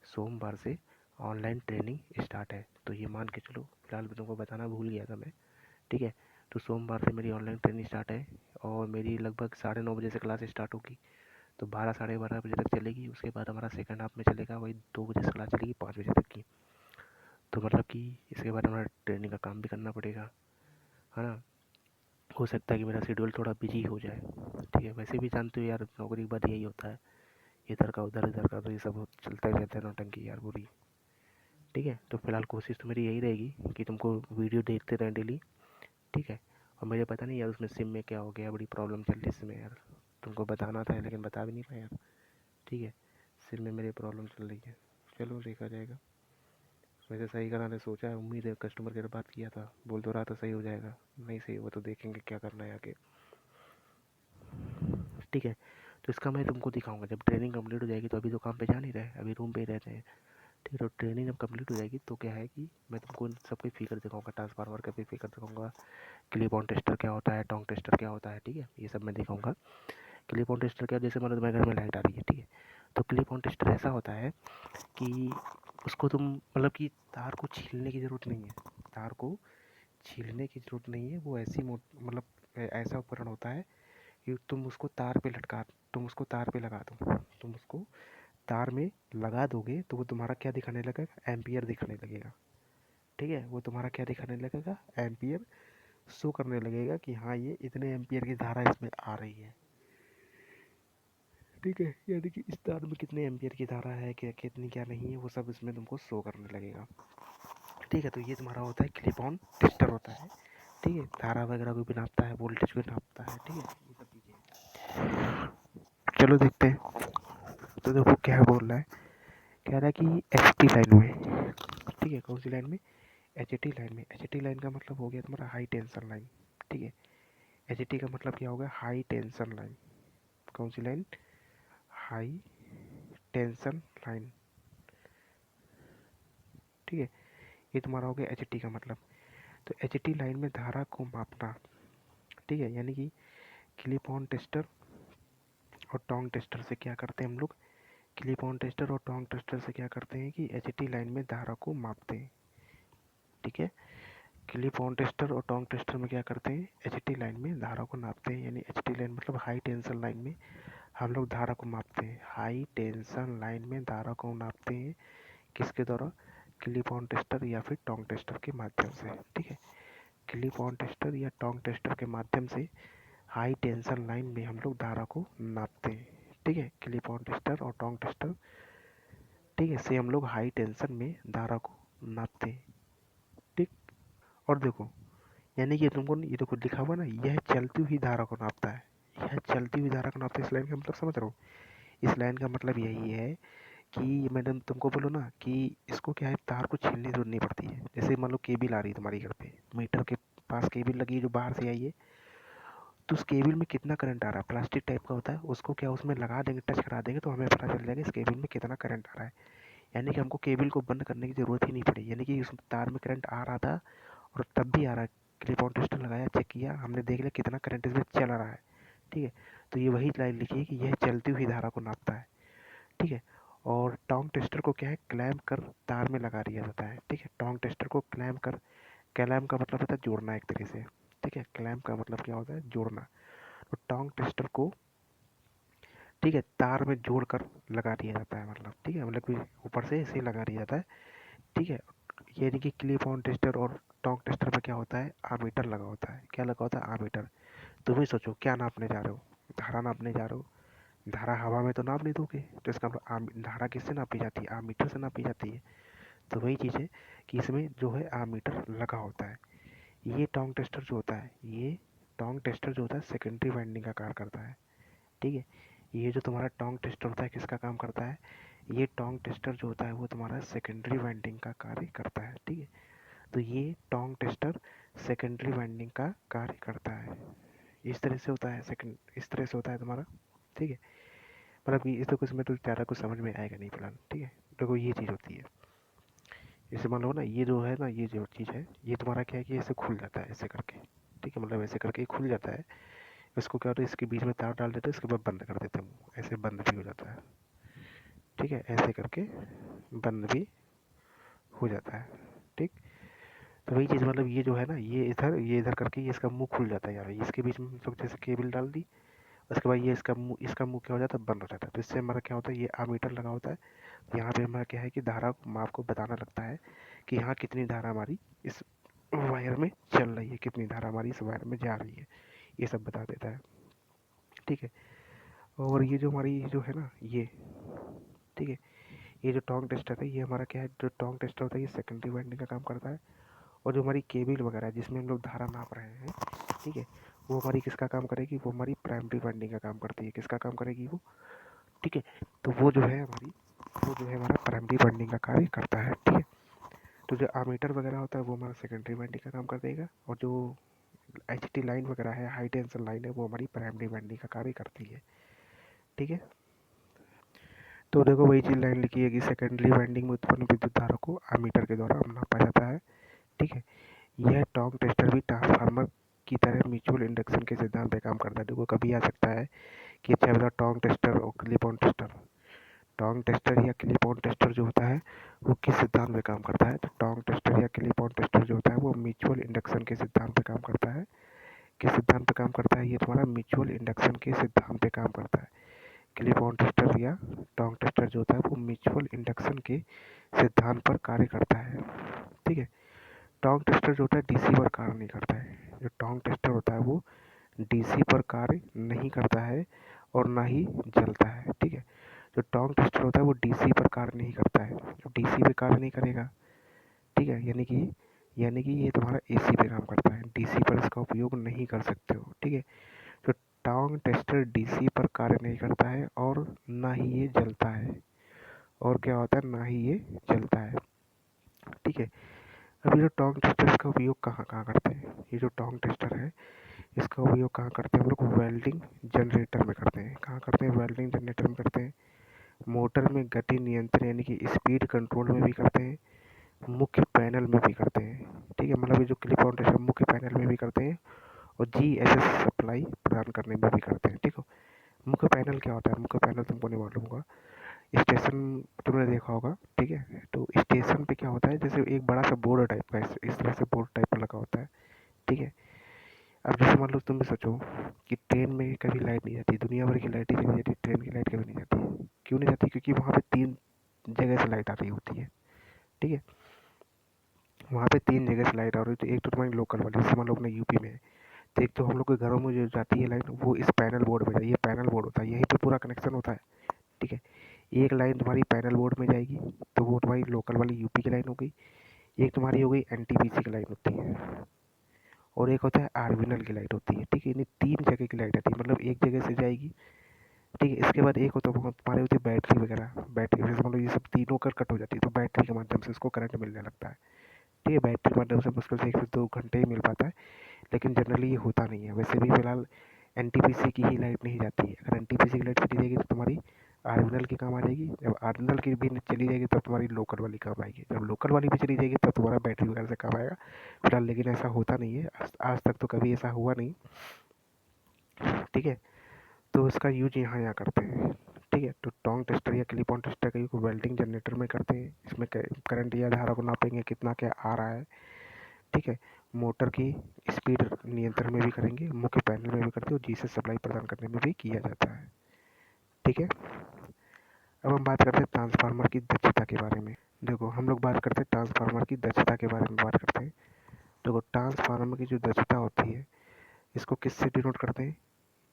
सोमवार से ऑनलाइन ट्रेनिंग स्टार्ट है। तो ये मान के चलो, फिलहाल तुमको बताना भूल गया था मैं। ठीक है, तो सोमवार से मेरी ऑनलाइन ट्रेनिंग स्टार्ट है और मेरी लगभग 9:30 बजे से क्लास स्टार्ट होगी। तो 12 12:30 बजे तक चलेगी। उसके बाद हमारा सेकंड हाफ में चलेगा, वही 2 बजे से क्लास चलेगी 5 बजे तक की। तो मतलब कि इसके बाद हमारा ट्रेनिंग का काम भी करना पड़ेगा, है ना। हो सकता है कि मेरा शेड्यूल थोड़ा बिजी हो जाए। ठीक है, वैसे भी जानते हो यार, नौकरी के बाद यही होता है, इधर का उधर तो ये सब चलता ही रहता है, नौटंकी यार बुरी। ठीक है, तो फिलहाल कोशिश तो मेरी यही रहेगी कि तुमको वीडियो देखते रहें डेली। ठीक है, और मुझे पता नहीं यार उसमें सिम में क्या हो गया, बड़ी प्रॉब्लम चल रही है इसमें यार, तुमको बताना था लेकिन बता भी नहीं पाया यार। ठीक है, सिम में मेरी प्रॉब्लम चल रही है, चलो देखा जाएगा। वैसे सही कराने सोचा है, उम्मीद है, कस्टमर केयर बात किया था, बोल तो रहा था सही हो जाएगा, नहीं सही हुआ तो देखेंगे क्या करना है आगे। ठीक है, तो इसका मैं तुमको दिखाऊंगा जब ट्रेनिंग कंप्लीट हो जाएगी। तो अभी तो काम पे जा नहीं रहे, अभी रूम पे ही रहते हैं। ठीक है, तो ट्रेनिंग जब कंप्लीट हो जाएगी तो क्या है कि मैं तुमको इन सबके फिगर दिखाऊंगा, ट्रांसफार्मर का भी फिगर दिखाऊंगा, क्लिप ऑन टेस्टर क्या होता है, टोंग टेस्टर क्या होता है। ठीक है, ये सब मैं दिखाऊंगा। क्लिप ऑन टेस्टर क्या, जैसे मान लो तुम्हारे घर में लाइट आ रही है, ठीक है, तो क्लिप ऑन टेस्टर ऐसा होता है कि उसको तुम मतलब कि तार को छीलने की ज़रूरत नहीं है, तार को छीलने की ज़रूरत नहीं है। वो ऐसी मतलब ऐसा उपकरण होता है कि तुम उसको तार पे लटका, तुम उसको तार पे लगा दो, तुम उसको तार में लगा दोगे तो वो तुम्हारा क्या दिखाने लगेगा, एम्पियर दिखाने लगेगा। ठीक है, वो तुम्हारा क्या दिखाने लगेगा, एम्पियर शो करने लगेगा कि हाँ ये इतने एम्पियर की धारा इसमें आ रही है। ठीक है, यानी कि इस तार में कितने एम्पियर की धारा है, क्या कितनी क्या नहीं है, वो सब इसमें तुमको शो करने लगेगा। ठीक है, तो ये तुम्हारा होता है क्लिप ऑन टेस्टर होता है। ठीक है, धारा वगैरह को भी नापता है, वोल्टेज को नापता है। ठीक है, ये सब चीज़ें। चलो देखते हैं। तो देखो क्या बोल रहा है, कह रहा है कि एच टी लाइन में, ठीक है, कौन सी लाइन में, एच टी लाइन में। एच टी लाइन का मतलब हो गया तुम्हारा हाई टेंशन लाइन। ठीक है, एच टी का मतलब क्या होगा, हाई टेंशन लाइन। कौन सी लाइन, हाई टेंशन लाइन। ठीक है, ये तुम्हारा हो गया एच टी का मतलब। तो एच टी लाइन में धारा को मापना, ठीक है, यानी कि क्लिप ऑन टेस्टर और टोंग टेस्टर से क्या करते हैं हम लोग, क्लिप ऑन टेस्टर और टोंग टेस्टर से क्या करते हैं कि एच टी लाइन में धारा को मापते हैं। ठीक है, क्लिप ऑन टेस्टर और टोंग टेस्टर में क्या करते हैं, एच टी लाइन में धारा को नापते हैं। यानी एच टी लाइन मतलब हाई टेंशन लाइन में हम लोग धारा को मापते हैं, हाई टेंशन लाइन में धारा को नापते हैं। किसके द्वारा, क्लिप ऑन टेस्टर या फिर टोंग टेस्टर के माध्यम से। ठीक है, क्लिप ऑन टेस्टर या टोंग टेस्टर के माध्यम से हाई टेंशन लाइन में हम लोग धारा को नापते हैं। ठीक है, क्लिप ऑन टेस्टर और टोंग टेस्टर, ठीक है, से हम लोग हाई टेंशन में धारा को नापते हैं। ठीक, और देखो, यानी कि तुमको ये देखो लिखा हुआ ना, यह चलती हुई धारा को नापता है, यह चलती हुई धारा को नापता है। इस लाइन का मतलब समझ रहे हो, इस लाइन का मतलब यही है कि मैडम तुमको बोलो ना कि इसको क्या है, तार को छीलने की जरूरत नहीं पड़ती है। जैसे मान लो केबल आ रही है तुम्हारी घर पे, मीटर के पास केबल लगी है जो बाहर से आई है, तो उस केबल में कितना करंट आ रहा है, प्लास्टिक टाइप का होता है, उसको क्या उसमें लगा देंगे, टच करा देंगे तो हमें पता चल जाएगा इस केबल में कितना करंट आ रहा है। यानी कि हमको केबल को बंद करने की ज़रूरत ही नहीं पड़ी, यानी कि उस तार में करंट आ रहा था और तब भी आ रहा है। क्लिप ऑन टेस्टर लगाया, चेक किया, हमने देख लिया कितना करंट इसमें चल रहा है। ठीक है, तो ये वही लाइन लिखी है कि यह चलती हुई धारा को नापता है। ठीक है, और टोंग टेस्टर को क्या है, क्लैंप कर तार में लगा दिया जाता है। ठीक है, टोंग टेस्टर को क्लैंप कर, क्लैंप का मतलब होता है जोड़ना एक तरह से। ठीक है, क्लैंप का मतलब क्या होता है, जोड़ना। तो टोंग टेस्टर को, ठीक है, तार में जोड़ कर लगा दिया जाता है, मतलब ठीक है, मतलब कि ऊपर से इसे लगा दिया जाता है। ठीक है, यानी कि क्लिप ऑन टेस्टर और टोंग टेस्टर में क्या होता है, आमीटर लगा होता है। क्या लगा होता है, आमीटर। तुम ही सोचो क्या नापने जा रहे हो, धारा नापने जा रहे हो, धारा हवा में तो नाप नहीं दोगे, तो इसका मतलब धारा किससे नापी जाती है, आमीटर से नापी जाती है। तो वही चीज़ है कि इसमें जो है आमीटर लगा होता है। ये टोंग टेस्टर जो होता है, ये टोंग टेस्टर जो होता है सेकेंडरी वाइंडिंग का कार्य करता है। ठीक है, ये जो तुम्हारा टोंग टेस्टर होता है किसका काम करता है, ये टोंग टेस्टर जो होता है वो तुम्हारा सेकेंडरी वाइंडिंग का कार्य करता है। ठीक है, तो ये टोंग टेस्टर सेकेंडरी वाइंडिंग का कार्य करता है। इस तरह से होता है, सेकंड इस तरह से होता है तुम्हारा। ठीक है, मतलब कि इस तो कुछ में तो ज़्यादा कुछ समझ में आएगा नहीं फिलहाल। ठीक है, देखो ये चीज़ होती है, जैसे मान लो ना ये जो है ना, ये जो चीज़ है ये तुम्हारा क्या है कि ऐसे खुल जाता है ऐसे करके। ठीक है, मतलब ऐसे करके खुल जाता है। इसको क्या होता है, इसके बीच में तार डाल देते हैं, इसके बाद बंद कर देते हैं, ऐसे बंद भी हो जाता है। ठीक है, ऐसे करके बंद भी हो जाता है। ठीक, तो वही चीज़, मतलब ये जो है ना, ये इधर करके ये इसका मुंह खुल जाता है यार, इसके बीच में हम लोग जैसे केबल डाल दी, उसके बाद ये इसका मुंह क्या हो जाता है, बंद हो जाता है। तो इससे हमारा क्या होता है, ये आमीटर लगा होता है। यहाँ पे हमारा क्या है कि धारा माप को बताना लगता है कि यहाँ कितनी धारा हमारी इस वायर में चल रही है, कितनी धारा हमारी इस वायर में जा रही है, ये सब बता देता है। ठीक है, और ये जो हमारी जो है ना ये, ठीक है, ये जो टोंग टेस्टर है ये हमारा क्या है, जो टोंग टेस्टर होता है ये सेकेंडरी वाइंडिंग का काम करता है। और जो हमारी केबल वगैरह है जिसमें हम लोग धारा नाप रहे हैं, ठीक है, वो हमारी किसका काम करेगी, वो हमारी प्राइमरी वाइंडिंग का काम करती है। किसका काम करेगी वो, ठीक है, तो वो जो है हमारी, वो जो है हमारा प्राइमरी वाइंडिंग का कार्य करता है। ठीक है, तो जो आमीटर वगैरह होता है वो हमारा सेकेंडरी वाइंडिंग का काम कर देगा, और जो एच टी लाइन वगैरह है, हाई टेंशन लाइन है, वो हमारी प्राइमरी वाइंडिंग का कार्य करती है। ठीक है, तो देखो वही चीज़ लाइन लिखी है कि सेकेंडरी वाइंडिंग में उत्पन्न विद्युत धारा को आमीटर के द्वारा नापा जाता है। ठीक है, यह टोंग टेस्टर भी ट्रांसफार्मर की तरह म्यूचुअल इंडक्शन के सिद्धांत पे काम करता है। देखो कभी आ सकता है कि अच्छा बता, टोंग टेस्टर और clip on tester, Tong tester या क्लिप ऑन टेस्टर जो होता है वो किस सिद्धांत पे काम करता है, तो टोंग टेस्टर या क्लिप ऑन टेस्टर जो होता है वो म्यूचुअल इंडक्शन के सिद्धांत पे काम करता है। किस सिद्धांत पे काम करता है, ये तुम्हारा म्यूचुअल इंडक्शन के सिद्धांत पे काम करता है। क्लिप ऑन टेस्टर या टोंग टेस्टर जो होता है वो म्यूचुअल इंडक्शन के सिद्धांत पर कार्य करता है। ठीक है, टोंग टेस्टर जो होता है डीसी पर कार्य नहीं करता है। जो टोंग टेस्टर होता है वो डीसी पर कार्य नहीं करता है और ना ही जलता है। ठीक है, जो टोंग टेस्टर होता है वो डीसी पर कार्य नहीं करता है, जो डीसी पे कार्य नहीं करेगा। ठीक है, यानी कि ये तुम्हारा एसी पे काम करता है, डीसी पर इसका उपयोग नहीं कर सकते हो। ठीक है, जो टोंग टेस्टर डीसी पर कार्य नहीं करता है और ना ही ये जलता है, और क्या होता है, ना ही ये जलता है। ठीक है, अभी जो टोंग टेस्टर का उपयोग कहाँ कहाँ करते हैं, ये जो टोंग टेस्टर है इसका उपयोग कहाँ करते हैं हम लोग, वेल्डिंग जनरेटर में करते हैं। कहाँ करते हैं, वेल्डिंग जनरेटर में करते हैं। मोटर में गति नियंत्रण यानी कि स्पीड कंट्रोल में भी करते हैं। मुख्य पैनल में भी करते हैं। ठीक है, मतलब ये जो क्लिप ऑन टेस्टर मुख्य पैनल में भी करते हैं और जीएसएस सप्लाई प्रदान करने में भी करते हैं। ठीक है, मुख्य पैनल क्या होता है, मुख्य पैनल तुमको नहीं मालूम होगा, स्टेशन तुमने देखा होगा। ठीक है, तो स्टेशन पे क्या होता है, जैसे एक बड़ा सा बोर्ड टाइप का इस तरह से बोर्ड टाइप का लगा होता है। ठीक है, अब जैसे मान लो तुम भी सोचो कि ट्रेन में कभी लाइट नहीं जाती, दुनिया भर की लाइटें चली जाती, ट्रेन की लाइट कभी नहीं जाती। क्यों नहीं जाती, क्योंकि वहाँ पे 3 जगह से लाइट आ रही होती है। ठीक है, वहाँ पे 3 जगह से लाइट आ रही होती है। एक तो तुम्हारी लोकल वाली, जैसे मान लो अपने यूपी में है, तो एक तो हम लोग के घरों में जो जाती है लाइट वो इस पैनल बोर्ड में जाती है, ये पैनल बोर्ड होता है, यहीं पे पूरा कनेक्शन होता है। ठीक है, एक लाइन तुम्हारी पैनल बोर्ड में जाएगी, तो वो तुम्हारी लोकल वाली यूपी की लाइन हो गई। एक तुम्हारी हो गई एनटीपीसी की लाइन होती है, और एक होता है आरबीएनएल की लाइट होती है। ठीक है, यानी 3 जगह की लाइट आती है, मतलब एक जगह से जाएगी, ठीक है। इसके बाद एक होता है हमारे होती है बैटरी वगैरह, बैटरी जैसे मान लो ये सब तीनों कर कट हो जाती है तो बैटरी के माध्यम से इसको करंट मिलने लगता है। ठीक है, बैटरी के माध्यम से मुश्किल से 1 से 2 घंटे ही मिल पाता है, लेकिन जनरली ये होता नहीं है। वैसे भी फिलहाल एनटीपीसी की ही लाइट नहीं जाती है। अगर एनटीपीसी की लाइट चली जाएगी तो तुम्हारी आर्डिनल की काम आ जाएगी, जब आर्डिनल की भी चली जाएगी तब तुम्हारी लोकल वाली काम आएगी, जब लोकल वाली भी चली जाएगी तब तुम्हारा बैटरी वगैरह से काम आएगा। फिलहाल लेकिन ऐसा होता नहीं है, आज तक तो कभी ऐसा हुआ नहीं। ठीक है, तो इसका यूज यहाँ करते हैं। ठीक है, तो टोंग टेस्टर या क्लिप-ऑन टेस्टर का यूज वेल्डिंग जनरेटर में करते हैं। इसमें करंट या धारा को नापेंगे कितना क्या आ रहा है। ठीक है, मोटर की स्पीड नियंत्रण में भी करेंगे, मुख्य पैनल में भी करते हैं और जीसे सप्लाई प्रदान करने में भी किया जाता है। ठीक है, अब हम बात करते हैं ट्रांसफार्मर की दक्षता के बारे में। देखो हम लोग बात करते हैं ट्रांसफार्मर की दक्षता के बारे में बात करते हैं। देखो ट्रांसफार्मर की जो दक्षता होती है इसको किससे डिनोट करते हैं?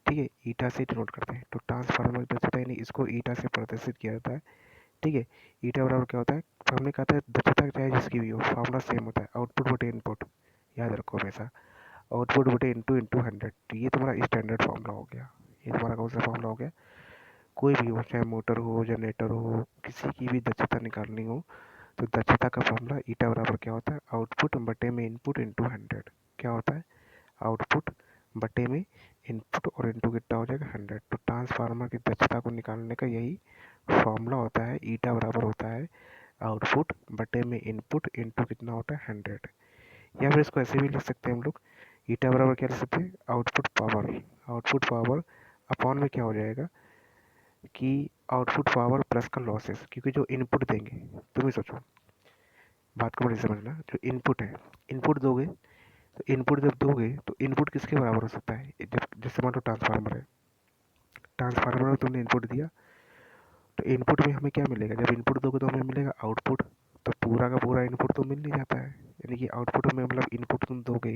ठीक है, ईटा से डिनोट करते हैं। तो ट्रांसफार्मर की दक्षता यानी इसको ईटा से प्रदर्शित किया जाता है। ठीक है, ईटा बराबर क्या होता है? हमने कहा था दक्षता चाहे जिसकी भी हो फॉर्मूला सेम होता है, आउटपुट बटे इनपुट। याद रखो हमेशा, आउटपुट बटे इंटू इंटू 100। तो ये तुम्हारा स्टैंडर्ड फॉर्मूला हो गया। ये तुम्हारा कौन सा फॉर्मूला हो गया? कोई भी हो, चाहे मोटर हो जनरेटर हो, किसी की भी दक्षता निकालनी हो तो दक्षता का फॉर्मूला ईटा बराबर क्या होता है? आउटपुट बटे में इनपुट इंटू 100। क्या होता है? आउटपुट बटे में इनपुट और इनटू कितना हो जाएगा? 100। तो ट्रांसफार्मर की दक्षता को निकालने का यही फॉर्मूला होता है। ईटा बराबर होता है आउटपुट बटे में इनपुट इनटू कितना होता है? 100। या फिर इसको ऐसे भी लिख सकते हैं हम लोग, ईटा बराबर क्या लिख सकते हैं? Output power. Output power upon में क्या हो जाएगा कि आउटपुट पावर प्लस का लॉसेस, क्योंकि जो इनपुट देंगे, तुम ही सोचो, बात को बड़ी समझना, जो इनपुट है, इनपुट दोगे तो इनपुट जब दोगे तो इनपुट किसके बराबर हो सकता है? जब जैसे मान लो ट्रांसफार्मर है, ट्रांसफार्मर में तुमने इनपुट दिया तो इनपुट में हमें क्या मिलेगा? जब इनपुट दोगे तो हमें मिलेगा आउटपुट। तो पूरा का पूरा इनपुट तो मिल नहीं जाता है, यानी कि आउटपुट में मतलब इनपुट तुम दोगे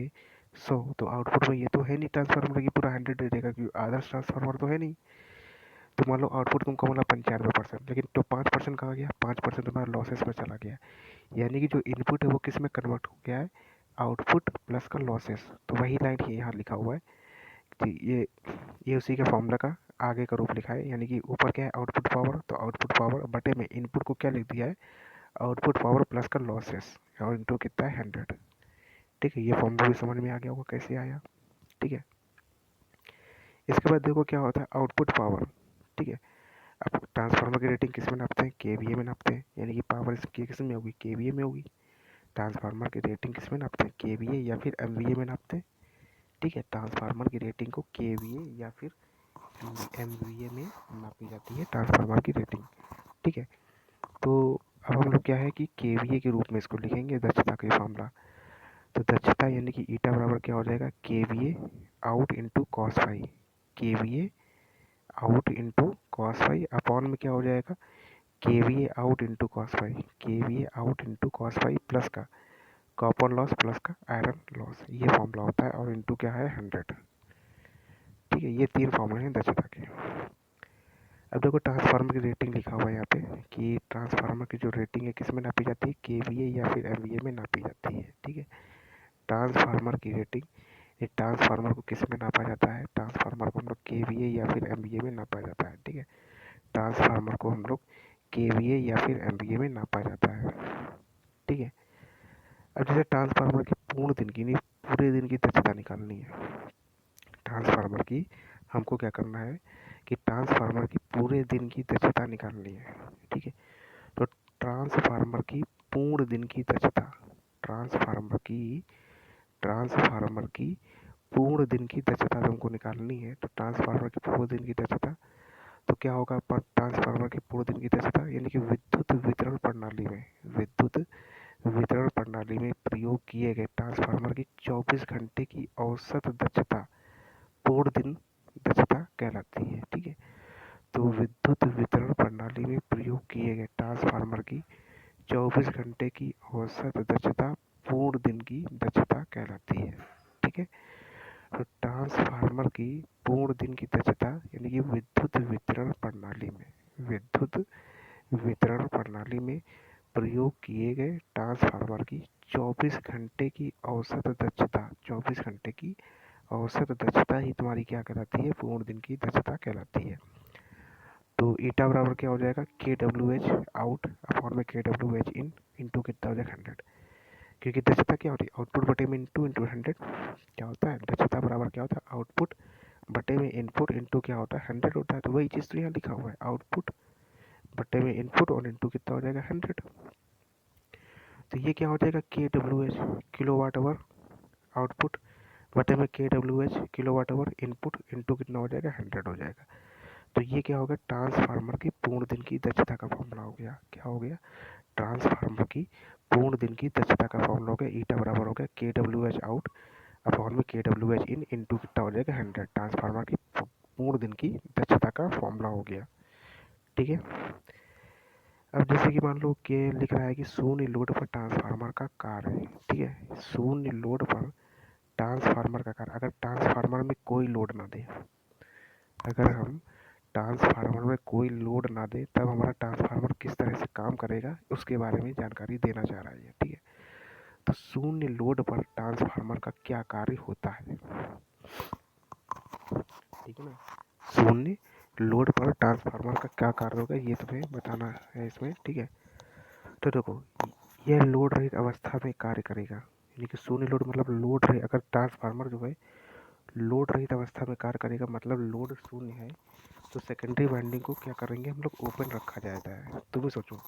100 तो आउटपुट में ये तो है नहीं ट्रांसफार्मर की पूरा 100 दे देगा, क्योंकि आदर्श ट्रांसफार्मर तो है नहीं। तो मान लो आउटपुट तुमको मिला 95%, लेकिन तो 5% कहाँ गया? 5% तुम्हारा लॉसेस में चला गया। यानी कि जो इनपुट है वो किस में कन्वर्ट हो गया है? आउटपुट प्लस का लॉसेस। तो वही लाइन ही यहाँ लिखा हुआ है कि ये उसी के फॉर्मूला का आगे का रूप लिखा है। यानी कि ऊपर क्या है? आउटपुट पावर, तो आउटपुट पावर बटे में इनपुट को क्या लिख दिया है? आउटपुट पावर प्लस का लॉसेस और इंटू कितना है? 100। ठीक है, ये फॉर्मूला भी समझ में आ गया होगा कैसे आया। ठीक है, इसके बाद देखो क्या होता है आउटपुट पावर। ठीक है, अब ट्रांसफार्मर की रेटिंग किस में नापते हैं? केवीए में नापते हैं, यानी कि पावर इसकी किस में होगी? केवीए में होगी। ट्रांसफार्मर की रेटिंग किस में नापते हैं? केवीए या फिर एमवीए में नापते हैं। ठीक है, ट्रांसफार्मर की रेटिंग को केवीए या फिर एमवीए में नापी जाती है ट्रांसफार्मर की रेटिंग। ठीक है, तो अब हम लोग क्या है कि केवीए के रूप में इसको लिखेंगे दक्षता का फॉर्मूला। तो दक्षता यानी कि ईटा बराबर क्या हो जाएगा? KVA out into cos phi. KVA out into cos phi upon में क्या हो जाएगा? KVA out into cos phi. KVA out into cos phi plus का कॉपर लॉस प्लस का आयरन लॉस, ये फॉर्मूला होता है, और इंटू क्या है? 100। ठीक है, ये 3 फॉर्मूले हैं दक्षता के। अब देखो ट्रांसफार्मर की रेटिंग लिखा हुआ है यहाँ पे कि ट्रांसफार्मर की जो रेटिंग है किस में नापी जाती है? केवीए या फिर एमवीए में नापी जाती है। ठीक है, ट्रांसफार्मर की रेटिंग, एक ट्रांसफार्मर को किस में नापा जाता है? ट्रांसफार्मर को हम लोग केवीए या फिर एमवीए में नापा जाता है। ठीक है, ट्रांसफार्मर को हम लोग केवीए या फिर एमवीए में नापा जाता है। ठीक है, अब जैसे ट्रांसफार्मर की पूर्ण दिन की नहीं पूरे दिन की दक्षता निकालनी है ट्रांसफार्मर की, हमको क्या करना है कि ट्रांसफार्मर की पूरे दिन की दक्षता निकालनी है। ठीक है, तो ट्रांसफार्मर की पूर्ण दिन की दक्षता, ट्रांसफार्मर की पूर्ण दिन की दक्षता हमको निकालनी है। तो ट्रांसफार्मर की पूर्ण दिन की दक्षता तो क्या होगा? पर ट्रांसफार्मर की पूर्ण दिन की दक्षता यानी कि विद्युत वितरण प्रणाली में प्रयोग किए गए ट्रांसफार्मर की 24 घंटे की औसत दक्षता पूर्ण दिन दक्षता कहलाती है। ठीक है, तो विद्युत वितरण प्रणाली में प्रयोग किए गए ट्रांसफार्मर की 24 घंटे की औसत दक्षता पूर्ण दिन की दक्षता कहलाती है। ठीक है, तो ट्रांसफार्मर की पूर्ण दिन की दक्षता यानी कि विद्युत वितरण प्रणाली में प्रयोग किए गए ट्रांसफार्मर की 24 घंटे की औसत दक्षता, 24 घंटे की औसत दक्षता ही तुम्हारी क्या कहलाती है? पूर्ण दिन की दक्षता कहलाती है। तो ईटा बराबर क्या हो जाएगा, K W H out upon में K W H in into कितना हो जाएगा 100, क्योंकि दक्षता क्या होती है, आउटपुट बटे में इंटू 100 क्या होता है, दक्षता बराबर क्या होता है, आउटपुट बटे में इनपुट इंटू क्या होता है 100 होता है। तो वही चीज़ तो यहाँ लिखा हुआ है, आउटपुट बटे में इनपुट और इंटू कितना हो जाएगा 100। तो ये क्या हो जाएगा, K W H kilo watt hour output बटे में K W H kilo watt hour input into कितना हो जाएगा 100 हो जाएगा। तो ये क्या हो गया, ट्रांसफार्मर की पूर्ण दिन की दक्षता का फॉर्मूला हो गया। क्या हो गया, ट्रांसफार्मर की पूर्ण दिन की दक्षता का फॉर्मूला हो गया। ईटा बराबर हो गया के डब्ल्यू एच आउट अपॉन में K W H in into कितना हो जाएगा 100। ट्रांसफार्मर की पूर्ण दिन की दक्षता का फॉर्मूला हो गया। ठीक है। अब जैसे कि मान लो कि लिख रहा है कि शून्य लोड पर ट्रांसफार्मर का कार्य। ठीक है, शून्य लोड पर ट्रांसफार्मर का कार्य। अगर ट्रांसफार्मर में कोई लोड ना दे, अगर हम ट्रांसफार्मर में कोई लोड ना दे तब हमारा ट्रांसफार्मर किस तरह से काम करेगा उसके बारे में जानकारी देना चाह रहा है। ठीक है, तो शून्य लोड पर ट्रांसफार्मर का क्या कार्य होता है। ठीक है ना, शून्य लोड पर ट्रांसफार्मर का क्या कार्य होगा ये तुम्हें बताना है इसमें। ठीक है, तो देखो यह लोड रहित अवस्था में कार्य करेगा, यानी कि शून्य लोड मतलब लोड रहित। अगर ट्रांसफार्मर जो है लोड रहित अवस्था में कार्य करेगा मतलब लोड शून्य है, तो सेकेंडरी वाइंडिंग को क्या करेंगे हम लोग, ओपन रखा जाता है। तुम ही सोचो,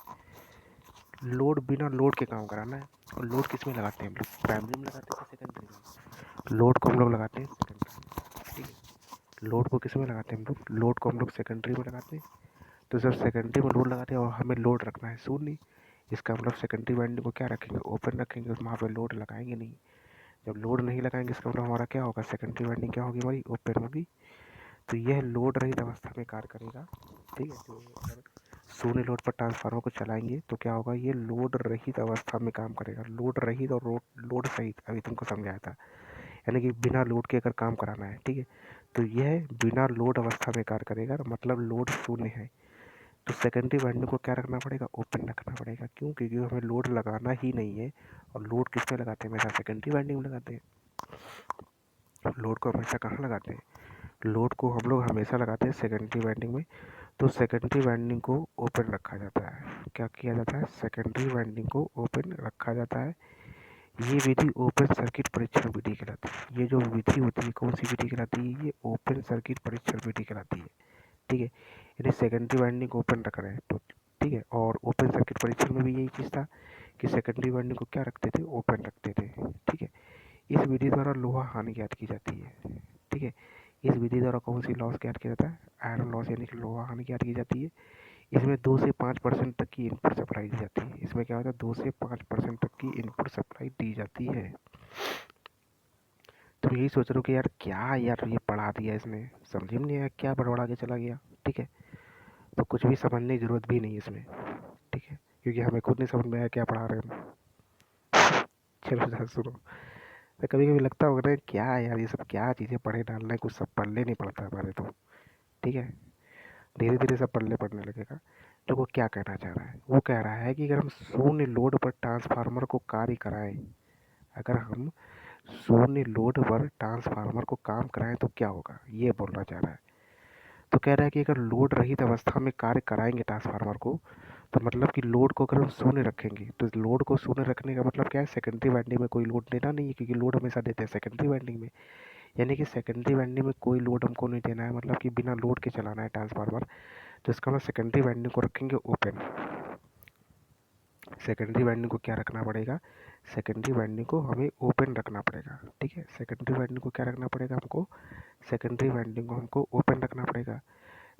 लोड बिना लोड के काम कराना है, और लोड किस में लगाते हैं हम लोग, प्राइमरी में लगाते हैं सेकेंडरी में। लोड को हम लोग लगाते हैं सेकेंडरी में। ठीक है, लोड को किस में लगाते हैं हम लोग, लोड को हम लोग सेकेंडरी में लगाते हैं। तो जब सेकेंडरी में लोड लगाते हैं और हमें लोड रखना है शून्य, इसका मतलब सेकेंडरी वाइंडिंग को क्या रखेंगे, ओपन रखेंगे, वहाँ पर लोड लगाएंगे नहीं। जब लोड नहीं लगाएंगे इसका मतलब हमारा क्या होगा, सेकेंडरी वाइंडिंग क्या होगी हमारी, ओपन होगी। तो यह लोड रहित अवस्था में कार्य करेगा। ठीक है, तो अगर शून्य लोड पर ट्रांसफार्मर को चलाएंगे तो क्या होगा, ये लोड रहित अवस्था में काम करेगा। लोड रहित और लोड सहित अभी तुमको समझाया था, यानी कि बिना लोड के अगर काम कराना है। ठीक है, तो यह बिना लोड अवस्था में कार्य करेगा, मतलब लोड शून्य है। तो सेकेंडरी वाइंडिंग को क्या रखना पड़ेगा, ओपन रखना पड़ेगा। क्यों, क्योंकि हमें लोड लगाना ही नहीं है, और लोड किस में लगाते हैं, हमेशा सेकेंडरी वाइंडिंग में लगाते हैं। लोड को हमेशा कहाँ लगाते हैं, लोड को हम लोग हमेशा लगाते हैं सेकेंडरी वाइंडिंग में। तो सेकेंडरी वाइंडिंग को ओपन रखा जाता है। क्या किया जाता है, सेकेंडरी वाइंडिंग को ओपन रखा जाता है। ये विधि ओपन सर्किट परीक्षण विधि कहलाती है। ये जो विधि होती है कौन सी विधि कहलाती है, ये ओपन सर्किट परीक्षण विधि कहलाती है। ठीक है, यानी सेकेंडरी वाइंडिंग को ओपन रख रहे हैं तो ठीक है। और ओपन सर्किट परीक्षण में भी यही चीज़ था कि सेकेंडरी वाइंडिंग को क्या रखते थे, ओपन रखते थे। ठीक है, इस विधि द्वारा लोहा हानि ज्ञात की जाती है। ठीक है, इस विधि द्वारा कौन सी लॉस ज्ञात किया जाता है, आयरन लॉस यानी कि लोहा हानि ज्ञात की जाती है। इसमें 2 से 5% तक की इनपुट सप्लाई दी जाती है। इसमें क्या होता है, 2 से 5% तक की इनपुट सप्लाई दी जाती है। तुम यही सोच रहे हो कि यार क्या यार ये पढ़ा दिया इसने, समझ में नहीं आया, क्या बड़बड़ा के चला गया। ठीक है, तो कुछ भी समझने की ज़रूरत भी नहीं है इसमें। ठीक है, क्योंकि हमें खुद नहीं समझ में आया क्या पढ़ा रहे हैं हम। चलो जरा सुनो, तो कभी कभी लगता होगा ना क्या यार ये सब क्या चीज़ें पढ़े डालना है, कुछ सब पढ़ने नहीं पड़ता हमारे तो। ठीक है, धीरे धीरे सब पढ़ने लगेगा। तो वो क्या कहना चाह रहा है, वो कह रहा है कि अगर हम शून्य लोड पर ट्रांसफार्मर को कार्य कराएं, अगर हम शून्य लोड पर ट्रांसफार्मर को काम कराएं तो क्या होगा, ये बोलना चाह रहा है। तो कह रहा है कि अगर लोड रहित अवस्था में कार्य कराएंगे ट्रांसफार्मर को, तो मतलब कि लोड को अगर हम शून्य रखेंगे, तो लोड को शून्य रखने का मतलब क्या है, सेकेंडरी वाइंडिंग में कोई लोड देना नहीं है, क्योंकि लोड हमेशा देते हैं सेकेंडरी वाइंडिंग में। यानी कि सेकेंडरी वाइंडिंग में कोई लोड हमको नहीं देना है, मतलब कि बिना लोड के चलाना है ट्रांसफार्मर। तो इसका मतलब सेकेंडरी वाइंडिंग को रखेंगे ओपन। सेकेंडरी वाइंडिंग को क्या रखना पड़ेगा, सेकेंडरी वाइंडिंग को हमें ओपन रखना पड़ेगा। ठीक है, सेकेंडरी वाइंडिंग को क्या रखना पड़ेगा हमको, सेकेंडरी वाइंडिंग को हमको ओपन रखना पड़ेगा।